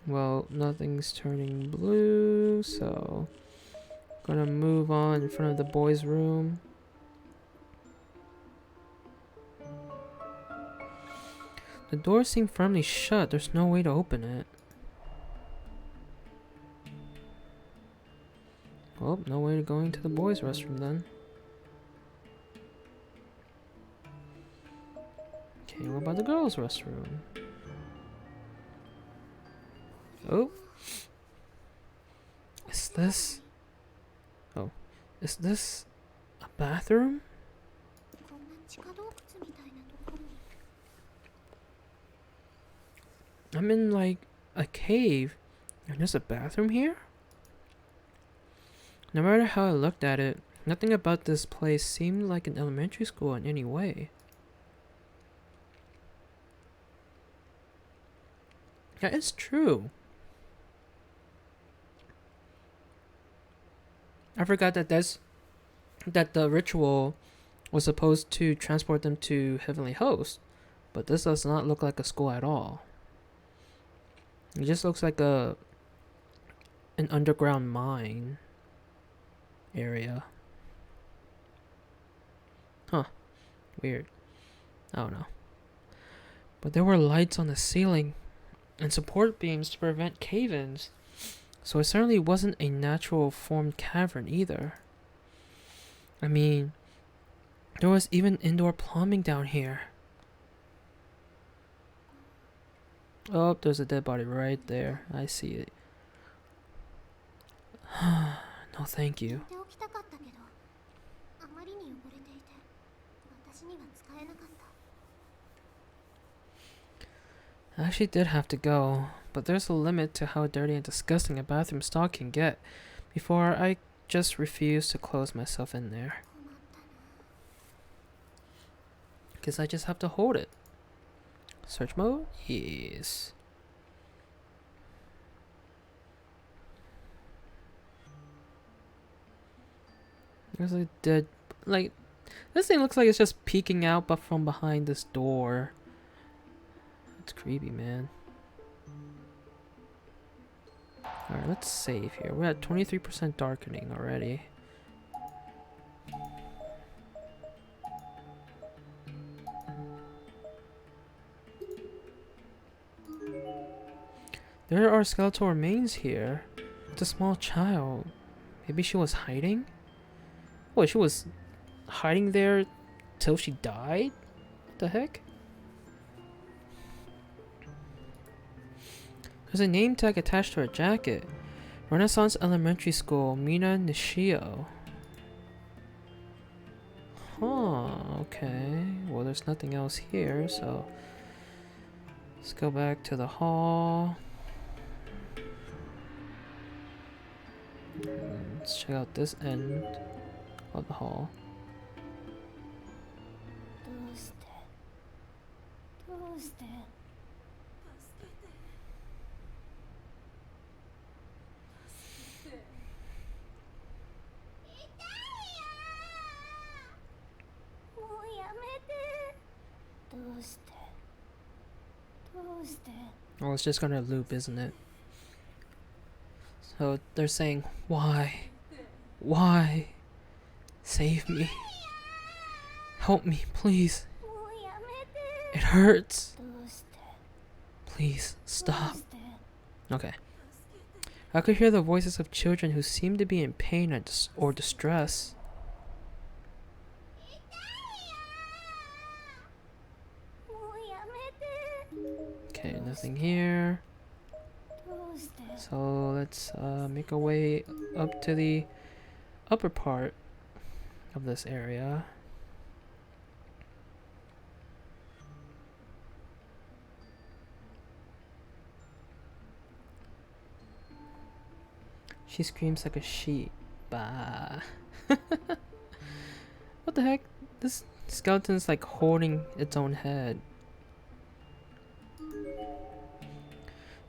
Well, nothing's turning blue, so gonna move on in front of the boys' room. The door seemed firmly shut. There's no way to open it. Well, no way to go into the boys' restroom then. Okay, what about the girls' restroom? Oh. Is this... Oh. Is this a bathroom? こんな地下洞窟みたいなところに。 I'm in like a cave and there's a bathroom here? No matter how I looked at it, Nothing about this place seemed like an elementary school in any way. That is true. I forgot that the ritual was supposed to transport them to Heavenly Host, but this does not look like a school at all. It just looks like an underground mine area. Huh. Weird. I don't know. But there were lights on the ceiling and support beams to prevent cave-ins, so it certainly wasn't a natural formed cavern either. I mean, there was even indoor plumbing down here. Oh, there's a dead body right there. I see it. No, thank you. 寝ておきたかったけど、あまりに汚れていて、私には使えなかった。 I actually did have to go, but there's a limit to how dirty and disgusting a bathroom stall can get before I just refuse to close myself in there. Because I just have to hold it. Search mode? Yes. There's a dead... Like, this thing looks like it's just peeking out but from behind this door. It's creepy, man. Alright, let's save here. We're at 23% darkening already. There are skeletal remains here. It's a small child. Maybe she was hiding? What, she was hiding there till she died? What the heck? There's a name tag attached to her jacket. Renaissance Elementary School, Mina Nishio. Huh, okay. Well, there's nothing else here, so... Let's go back to the hall. Let's check out this end of the hall. どうして Oh, it's just gonna loop, isn't it? So they're saying, why? Why? Save me. Help me, please. It hurts. Please, stop. Okay. I could hear the voices of children who seemed to be in pain or distress. Okay, nothing here. So let's make our way up to the upper part of this area. She screams like a sheep. Bah. What the heck? This skeleton's like holding its own head.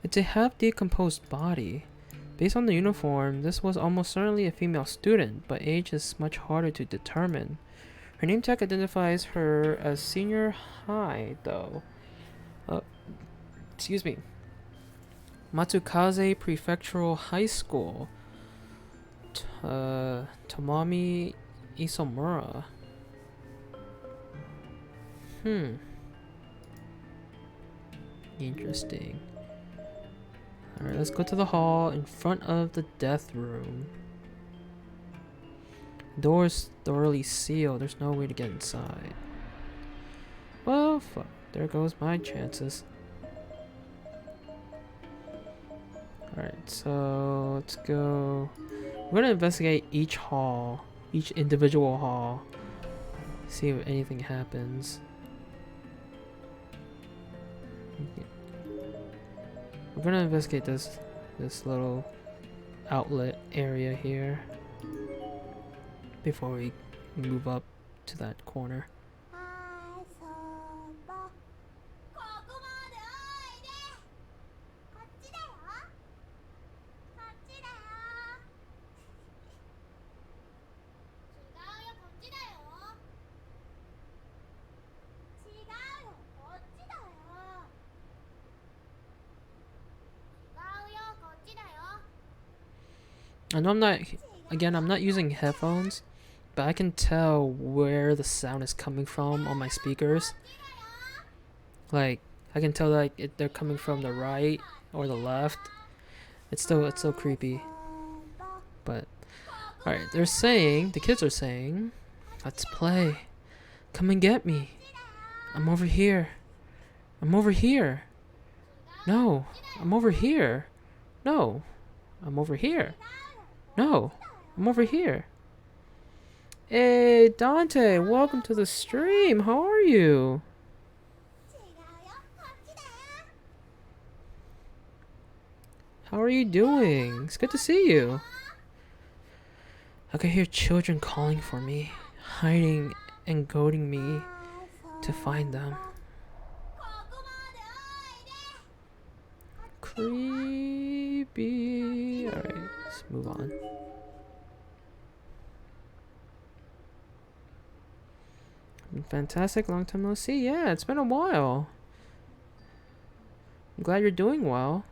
It's a half-decomposed body. Based on the uniform, this was almost certainly a female student, but age is much harder to determine. Her name tag identifies her as senior high, though. Excuse me. Matsukaze Prefectural High School. Tomami Isomura. Interesting. Alright, let's go to the hall in front of the death room. Door's thoroughly sealed. There's no way to get inside. Well, fuck. There goes my chances. Alright, so let's go. We're gonna investigate each hall, each individual hall. See if anything happens. We're gonna investigate this little outlet area here. before we move up to that corner. あそぼここまでおいでこっちだよこっちだよ違うよこっちだよ違うよこっちだよ違うよこっちだよ I know I'm not using headphones, but I can tell where the sound is coming from on my speakers. Like, I can tell like they're coming from the right or the left. It's so creepy. But alright, the kids are saying, let's play. Come and get me. I'm over here. I'm over here. No, I'm over here. No, I'm over here. No, I'm over here. Hey, Dante, welcome to the stream. How are you? How are you doing? It's good to see you. I can hear children calling for me, hiding and goading me to find them. Creepy. Alright, let's move on. Fantastic, long time no see. Yeah, it's been a while. I'm glad you're doing well.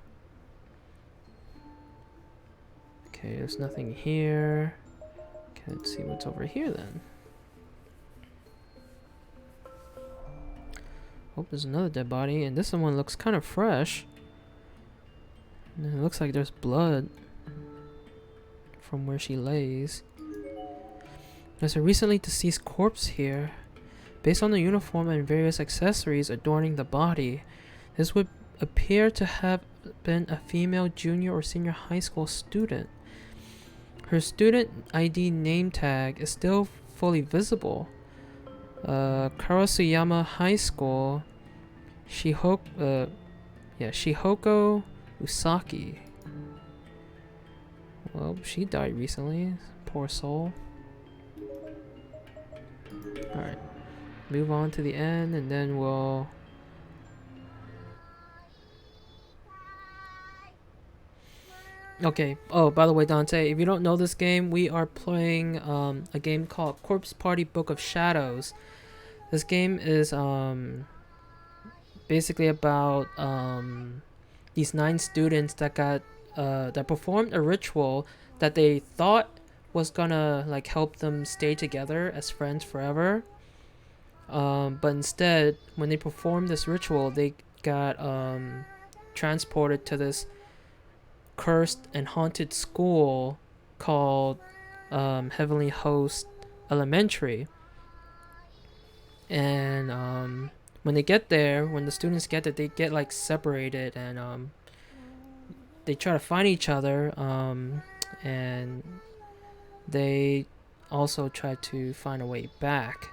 Okay, there's nothing here. Okay, let's see what's over here then. Oh, there's another dead body, and this one looks kind of fresh. And it looks like there's blood from where she lays. There's a recently deceased corpse here. Based on the uniform and various accessories adorning the body, this would appear to have been a female junior or senior high school student. Her student ID name tag is still fully visible. Karasuyama High School, Shihoko Usaki. Well, she died recently. Poor soul. Alright. Move on to the end and then we'll... Okay. Oh, by the way, Dante, if you don't know this game, we are playing a game called Corpse Party Book of Shadows. This game is basically about these 9 students that got that performed a ritual that they thought was gonna like help them stay together as friends forever. But instead, when they performed this ritual, they got transported to this cursed and haunted school called Heavenly Host Elementary. And when they get there, when the students get there, they get like separated and they try to find each other, and they also try to find a way back.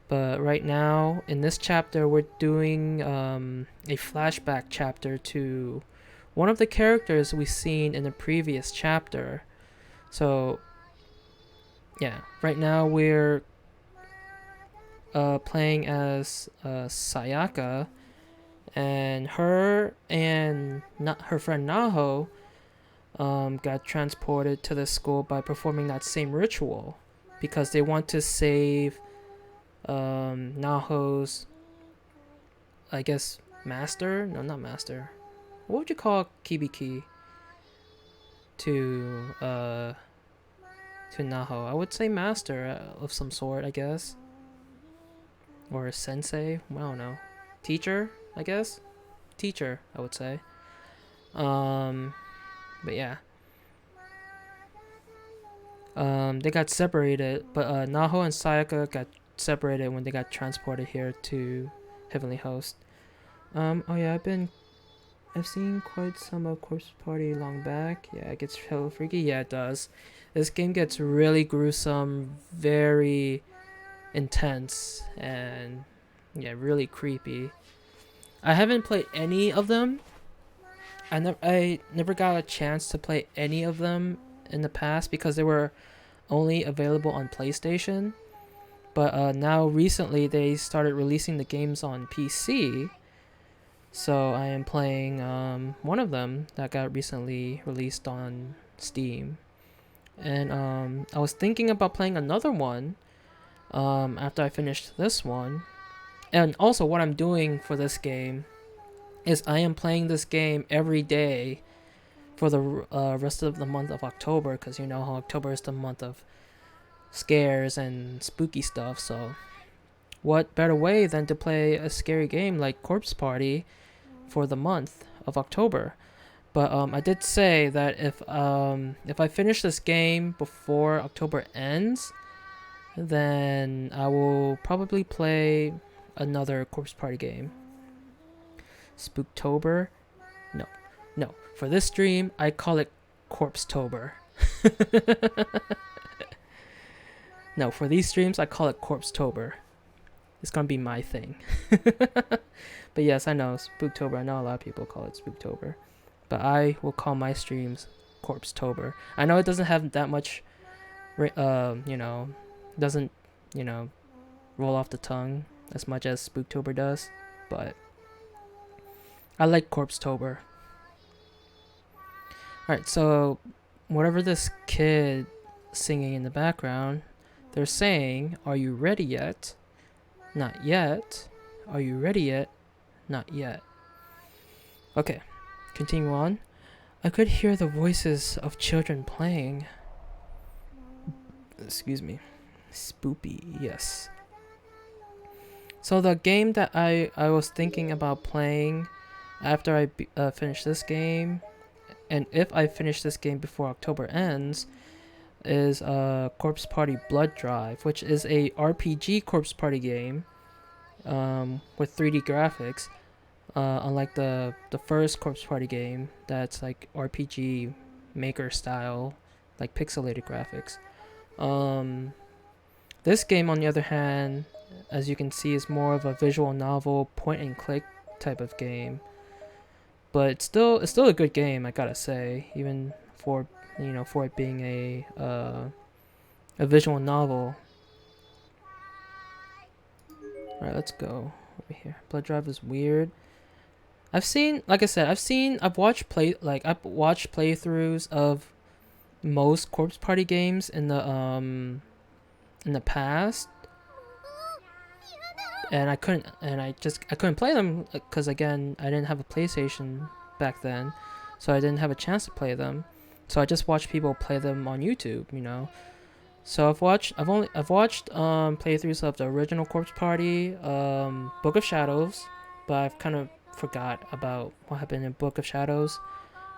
But right now, in this chapter, we're doing a flashback chapter to one of the characters we've seen in the previous chapter. So, yeah, right now we're playing as Sayaka, and her and her friend Naho got transported to the school by performing that same ritual because they want to save Naho's, I guess, master? No, not master. What would you call Kibiki to Naho? I would say master of some sort, I guess. Or a sensei? I don't know. Teacher, I guess? Teacher, I would say. But yeah. They got separated, but Naho and Sayaka got separated when they got transported here to Heavenly Host. Oh yeah, I've seen quite some of Corpse Party long back. Yeah, it gets hella freaky. Yeah, it does. This game gets really gruesome, very intense, and yeah, really creepy. I haven't played any of them. I never got a chance to play any of them in the past because they were only available on PlayStation, but now recently they started releasing the games on PC. So I am playing one of them that got recently released on Steam. And I was thinking about playing another one after I finished this one. And also what I'm doing for this game is I am playing this game every day for the rest of the month of October, because you know how October is the month of scares and spooky stuff. So what better way than to play a scary game like Corpse Party for the month of October. But I did say that if I finish this game before October ends, then I will probably play another Corpse Party game. Spooktober? No. For this stream, I call it Corpsetober. No, for these streams, I call it Corpsetober. It's gonna be my thing. But yes, I know, Spooktober. I know a lot of people call it Spooktober. But I will call my streams Corpsetober. I know it doesn't have that much, doesn't, roll off the tongue as much as Spooktober does. But I like Corpsetober. Alright, so whatever this kid singing in the background, they're saying, "Are you ready yet? Not yet. Are you ready yet? Not yet." Okay, continue on. I could hear the voices of children playing. Excuse me. Spoopy, yes. So the game that I was thinking about playing after I finish this game, and if I finish this game before October ends, is Corpse Party Blood Drive, which is a RPG Corpse Party game with 3D graphics, unlike the first Corpse Party game that's like RPG Maker style, like pixelated graphics. This game, on the other hand, as you can see, is more of a visual novel, point and click type of game. But it's still a good game, I gotta say, even for it being a visual novel. Alright, let's go over here. Blood Drive is weird. I've watched playthroughs of most Corpse Party games in the past, and I couldn't play them because, again, I didn't have a PlayStation back then, so I didn't have a chance to play them. So I just watched people play them on YouTube, So I've watched playthroughs of the original Corpse Party, Book of Shadows, but I've kind of forgot about what happened in Book of Shadows.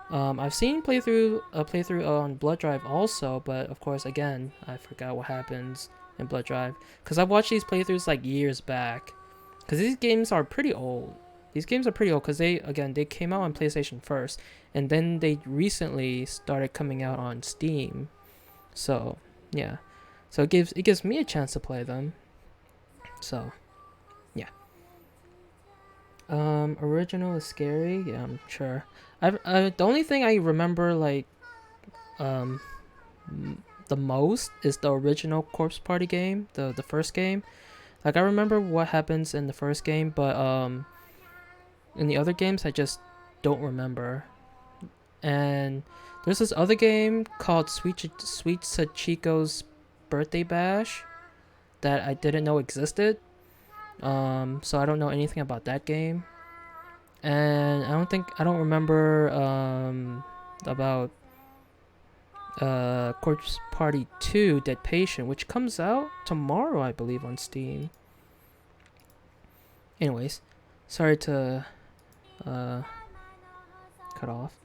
I've seen a playthrough on Blood Drive also, but of course, again, I forgot what happens in Blood Drive, because I watched these playthroughs like years back, because these games are pretty old. Because they came out on PlayStation first, and then they recently started coming out on Steam. So yeah, so it gives me a chance to play them. So yeah. Original is scary. Yeah, I'm sure. The only thing I remember the most is the original Corpse Party game, the first game. Like, I remember what happens in the first game, but in the other games I just don't remember. And there's this other game called Sweet Sachiko's Birthday Bash that I didn't know existed. So I don't know anything about that game. And I don't remember about Corpse Party 2 Dead Patient, which comes out tomorrow, I believe, on Steam. Anyways, sorry to cut off.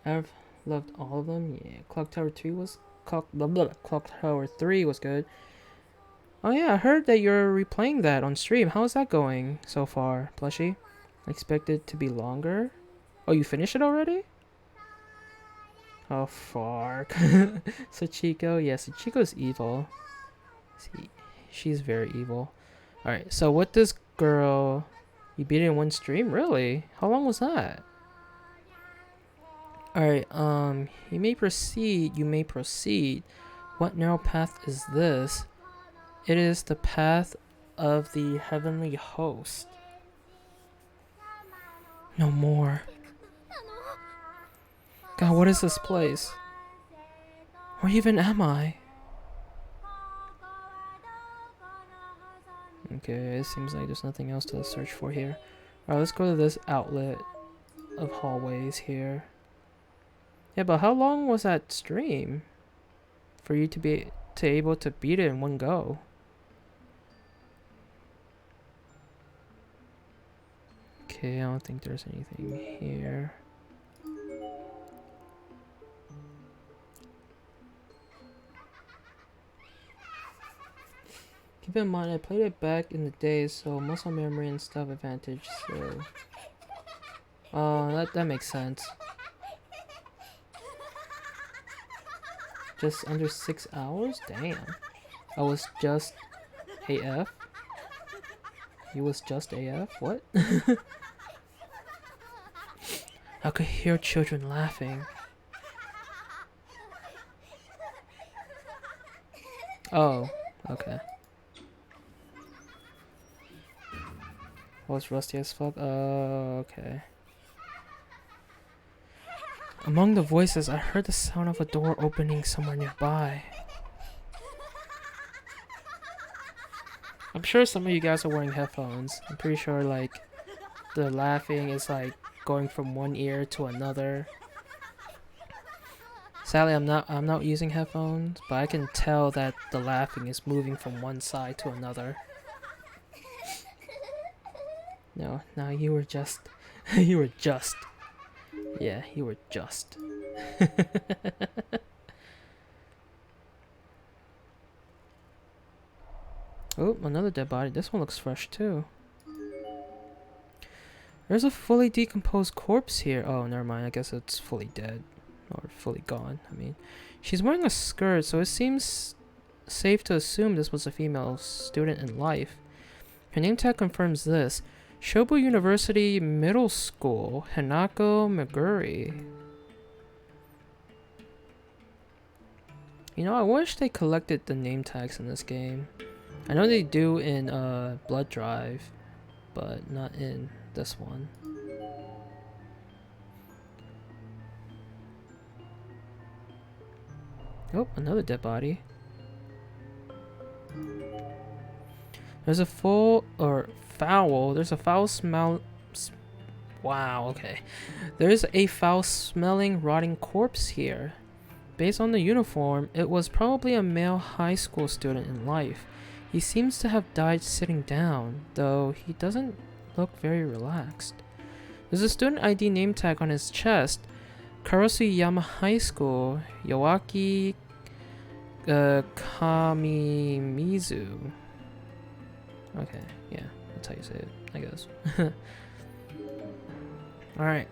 I've loved all of them. Yeah, Clock Tower 3 was Clock Tower 3 was good. Oh yeah, I heard that you're replaying that on stream. How's that going so far, Plushie? I expect it to be longer. Oh, you finished it already? Oh, fuck. Sachiko, yeah, Sachiko's evil. She's very evil. Alright, so what this girl... You beat it in one stream? Really? How long was that? Alright, you may proceed, you may proceed. What narrow path is this? It is the path of the heavenly host. No more. God, what is this place? Where even am I? Okay, it seems like there's nothing else to search for here. Alright, let's go to this outlet of hallways here. Yeah, but how long was that stream for you to be able to beat it in one go? Okay, I don't think there's anything here. Keep in mind, I played it back in the day, so muscle memory and stuff advantage, so... that makes sense. Just under 6 hours? Damn. I was just AF? You was just AF? What? I could hear children laughing. Oh, okay. I was rusty as fuck. Okay. Among the voices, I heard the sound of a door opening somewhere nearby. I'm sure some of you guys are wearing headphones. I'm pretty sure like the laughing is like going from one ear to another. Sadly, I'm not using headphones, but I can tell that the laughing is moving from one side to another. No, you were just you were just. Yeah, you were just. Oh, another dead body. This one looks fresh too. There's a fully decomposed corpse here. Oh, never mind. I guess it's fully dead. Or fully gone, I mean. She's wearing a skirt, so it seems safe to assume this was a female student in life. Her name tag confirms this. Shobu University Middle School, Hanako Meguri. You know, I wish they collected the name tags in this game. I know they do in Blood Drive, but not in this one. Oh, another dead body. There's a foul smell. Wow, okay. There's a foul smelling rotting corpse here. Based on the uniform, it was probably a male high school student in life. He seems to have died sitting down, though he doesn't look very relaxed. There's a student ID name tag on his chest. Karasuyama High School, Yoaki Kamimizu. Okay, yeah, that's how you say it, I guess. Alright,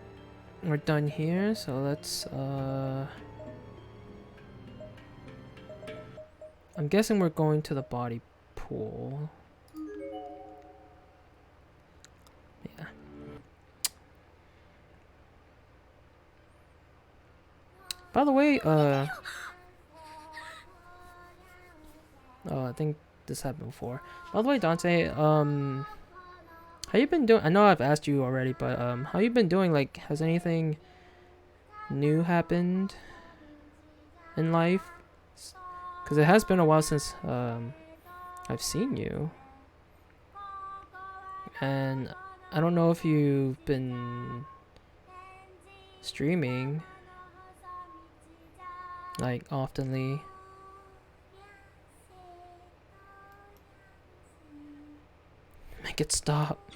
we're done here, so let's, I'm guessing we're going to the body pool. Yeah. By the way, oh, I think this happened before. By the way, Dante, how you been doing? I know I've asked you already, but how you been doing? Like, has anything new happened in life? Because it has been a while since I've seen you, and I don't know if you've been streaming like oftenly. Make it stop.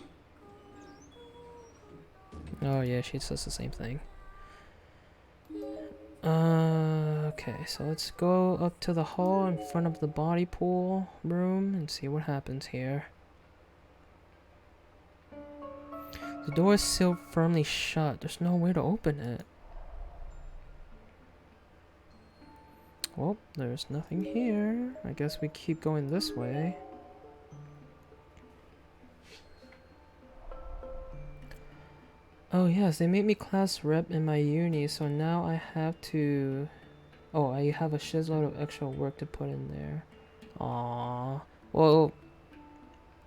Oh yeah, she says the same thing. Okay, so let's go up to the hall in front of the body pool room and see what happens here. The door is still firmly shut. There's no way to open it. Well, there's nothing here. I guess we keep going this way. Oh yes, they made me class rep in my uni, so now I have to... Oh, I have a shitload of extra work to put in there. Aww. Well,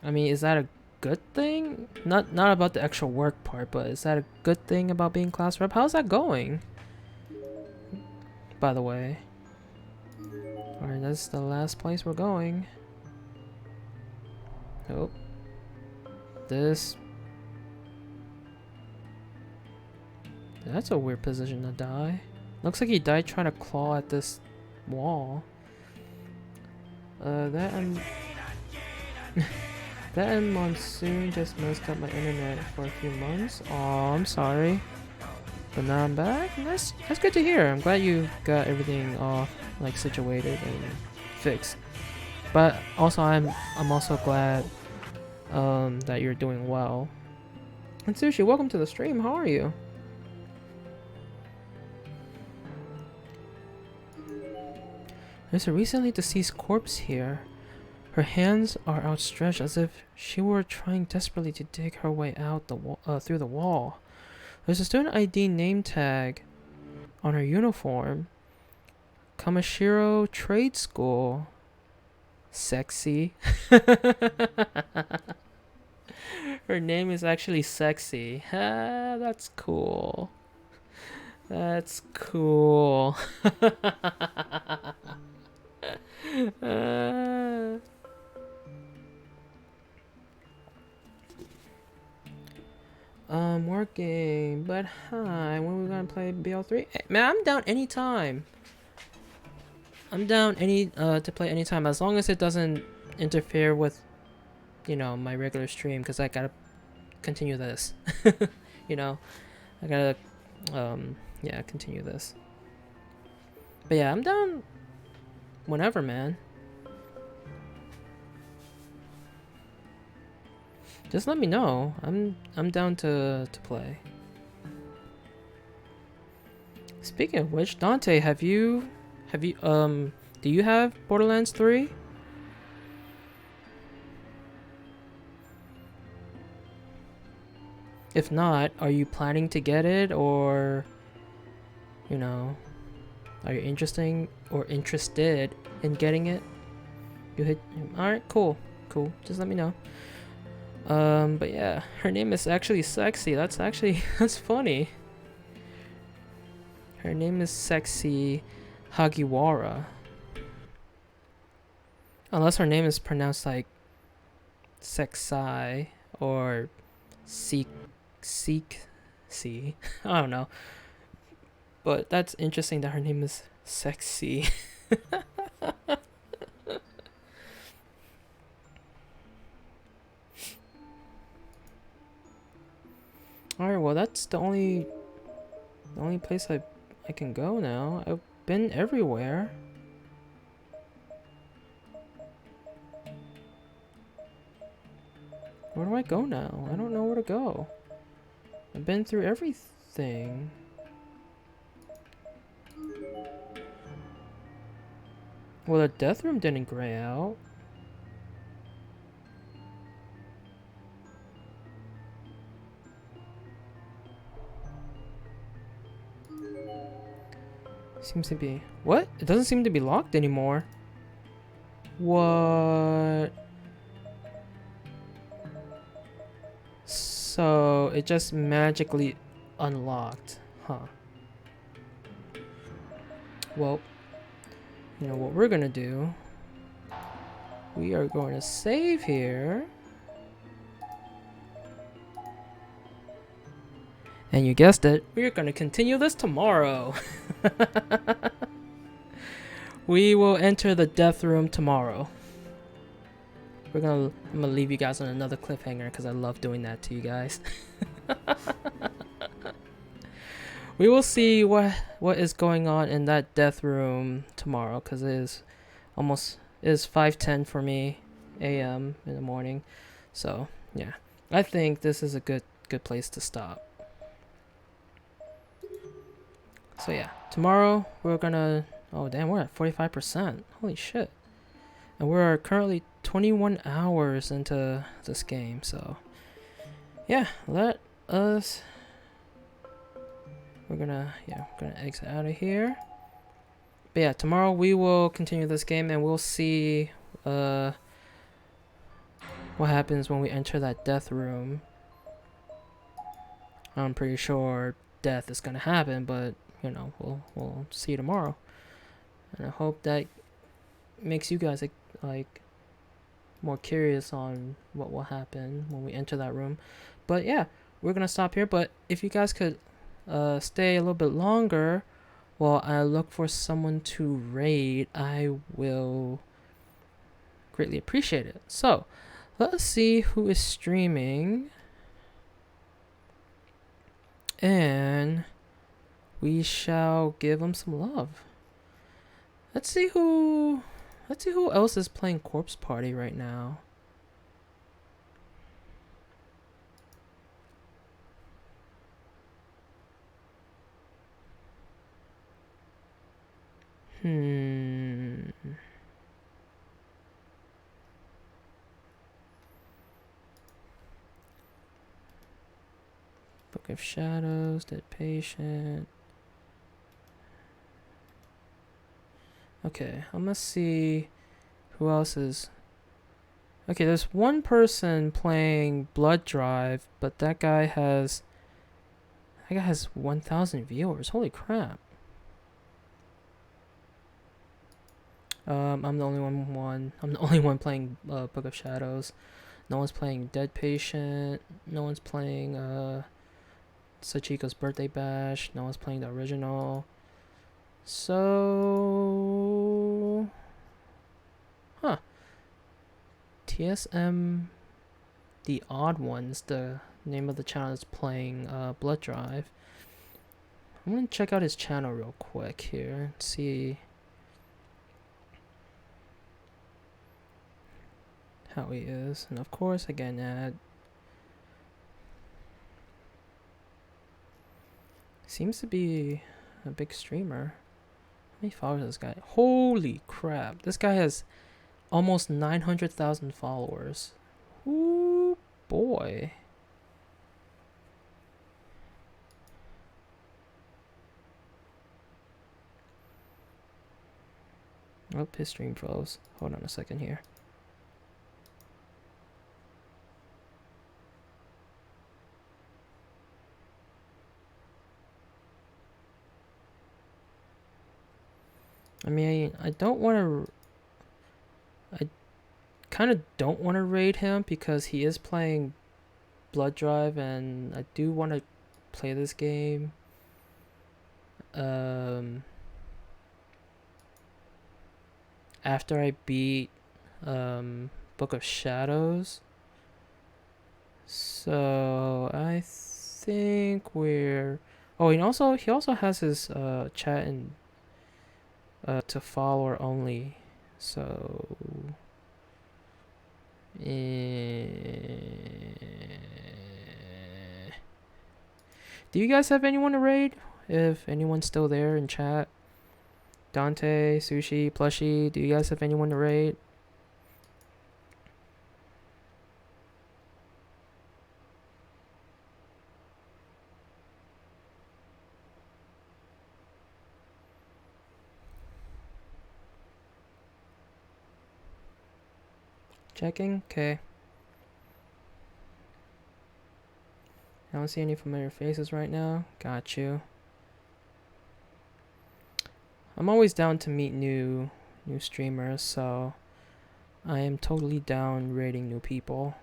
I mean, is that a good thing? Not about the extra work part, but is that a good thing about being class rep? How's that going? By the way. Alright, that's the last place we're going. Oh. This... That's a weird position to die. Looks like he died trying to claw at this wall. That and... that and Monsoon just messed up my internet for a few months. Aw, I'm sorry. But now I'm back, and that's good to hear. I'm glad you got everything all like situated and fixed. But also I'm also glad that you're doing well. And Sushi, welcome to the stream. How are you? There's a recently deceased corpse here. Her hands are outstretched as if she were trying desperately to dig her way out through the wall. There's a student ID name tag on her uniform. Kamashiro Trade School. Sexy. Her name is actually Sexy. Ah, that's cool. That's cool. I'm working, but hi, when are we gonna play BL3? Hey, man, I'm down anytime. I'm down to play anytime, as long as it doesn't interfere with, you know, my regular stream, because I gotta continue this. You know, I gotta, yeah, continue this. But yeah, I'm down whenever, man. Just let me know. I'm down to play. Speaking of which, Dante, do you have Borderlands 3? If not, are you planning to get it, or, you know, are you interested in getting it? You hit. Alright, cool. Just let me know. But yeah, her name is actually Sexy. That's funny. Her name is Sexy Hagiwara. Unless her name is pronounced like Sexy or Seek. I don't know. But that's interesting that her name is Sexy. Alright, well that's the only place I can go now. I've been everywhere. Where do I go now? I don't know where to go. I've been through everything. Well, the death room didn't gray out. Seems to be... What? It doesn't seem to be locked anymore. What? So it just magically unlocked, huh? Well, you know what we're gonna do? We are going to save here. And you guessed it, we're gonna continue this tomorrow. We will enter the death room tomorrow. I'm gonna leave you guys on another cliffhanger because I love doing that to you guys. We will see what is going on in that death room tomorrow, because it is 5:10 for me a.m. in the morning. So yeah, I think this is a good place to stop. So yeah, tomorrow we're gonna... Oh damn, we're at 45%. Holy shit. And we're currently 21 hours into this game, so... Yeah, let us we're gonna exit out of here. But yeah, tomorrow we will continue this game and we'll see what happens when we enter that death room. I'm pretty sure death is gonna happen, but you know, we'll see tomorrow. And I hope that makes you guys like more curious on what will happen when we enter that room. But yeah, we're gonna stop here. But if you guys could stay a little bit longer while I look for someone to raid, I will greatly appreciate it. So let's see who is streaming, and we shall give them some love. Let's see who else is playing Corpse Party right now. Book of Shadows, Dead Patient. Okay, I'm gonna see who else is. Okay, there's one person playing Blood Drive, but that guy has 1,000 viewers. Holy crap. I'm the only one playing Book of Shadows. No one's playing Dead Patient. No one's playing Sachiko's Birthday Bash. No one's playing the original. So, TSM, the Odd Ones, the name of the channel is playing Blood Drive. I'm gonna check out his channel real quick here and see how he is. And of course, again, ad. Seems to be a big streamer. How many followers does this guy? Holy crap. This guy has almost 900,000 followers. Ooh, boy. Oh, his stream froze. Hold on a second here. I mean, I kind of don't want to raid him because he is playing Blood Drive, and I do want to play this game. After I beat Book of Shadows. So I think we're. Oh, and also he also has his chat and to follower only. So do you guys have anyone to raid? If anyone's still there in chat, Dante, Sushi, Plushie, do you guys have anyone to raid? Checking? Okay. I don't see any familiar faces right now. Got you. I'm always down to meet new streamers, so I am totally down raiding new people.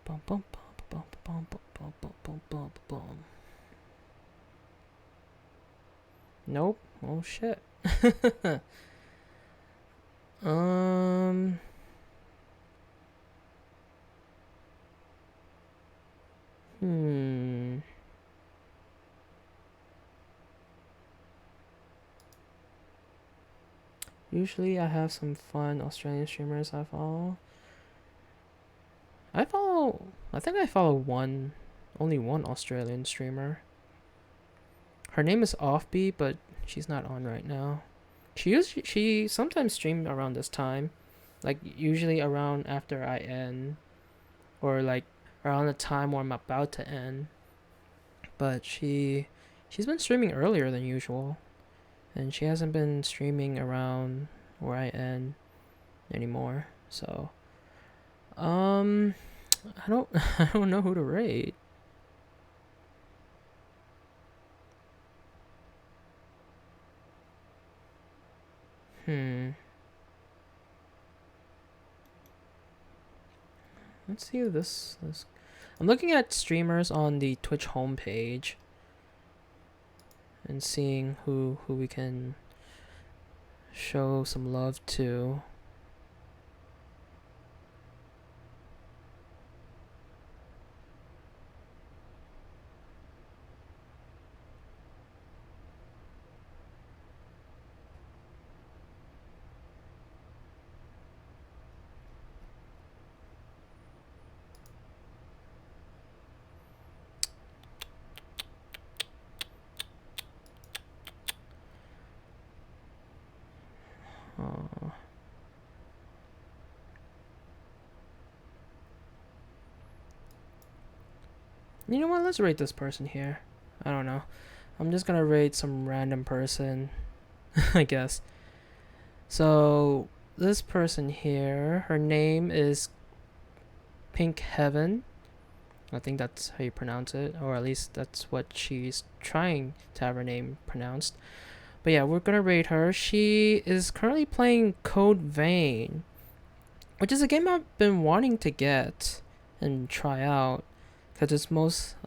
Bum, bum, bum, bum, bum, bum, bum, bum, bum, bum. Nope. Oh shit. Usually I have some fun Australian streamers I follow. I think I follow only one Australian streamer. Her name is Offbeat, but she's not on right now. She sometimes stream around this time, like usually around after I end, or like around the time where I'm about to end. But she's been streaming earlier than usual, and she hasn't been streaming around where I end anymore. So, I don't I don't know who to rate. Let's see who this. I'm looking at streamers on the Twitch homepage and seeing who we can show some love to. You know what? Let's rate this person here. I don't know. I'm just gonna rate some random person, I guess. So this person here, her name is Pink Heaven. I think that's how you pronounce it, or at least that's what she's trying to have her name pronounced. But yeah, we're gonna rate her. She is currently playing Code Vein, which is a game I've been wanting to get and try out, because it's most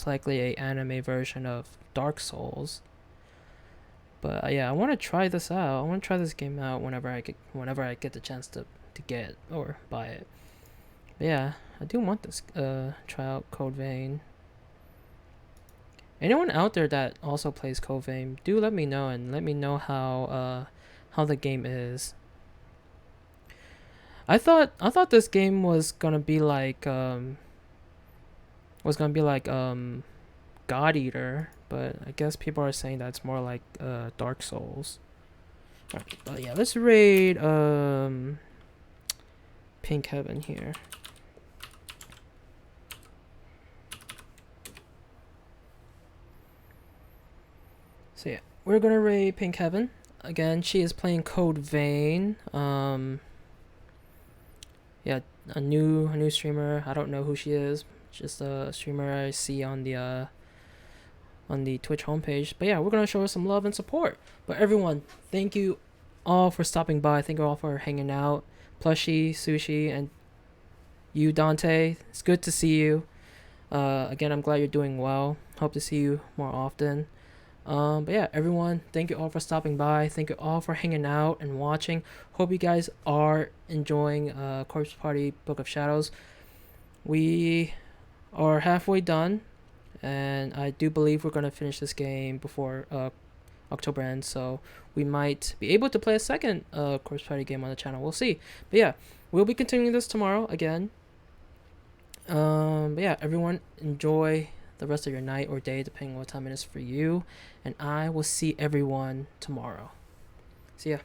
likely a anime version of Dark Souls. But yeah, I want to try this out. I want to try this game out whenever I get the chance to get or buy it. But yeah, I do want this try out Code Vein. Anyone out there that also plays Code Vein, do let me know, and let me know how the game is. I thought this game was gonna be like God Eater, but I guess people are saying that it's more like Dark Souls. Alright, but yeah, let's raid Pink Heaven here. So yeah, we're gonna raid Pink Heaven. Again, she is playing Code Vein. Yeah, a new streamer. I don't know who she is. Just a streamer I see on the Twitch homepage. But yeah, we're gonna show her some love and support. But everyone, thank you all for stopping by. Thank you all for hanging out. Plushie, Sushi, and you, Dante. It's good to see you. Again, I'm glad you're doing well. Hope to see you more often. But yeah, everyone, thank you all for stopping by. Thank you all for hanging out and watching. Hope you guys are enjoying Corpse Party Book of Shadows. We are halfway done, and I do believe we're going to finish this game before October ends, so we might be able to play a second Corpse Party game on the channel. We'll see. But yeah, we'll be continuing this tomorrow again. But yeah, everyone, enjoy the rest of your night or day, depending on what time it is for you, and I will see everyone tomorrow. See ya.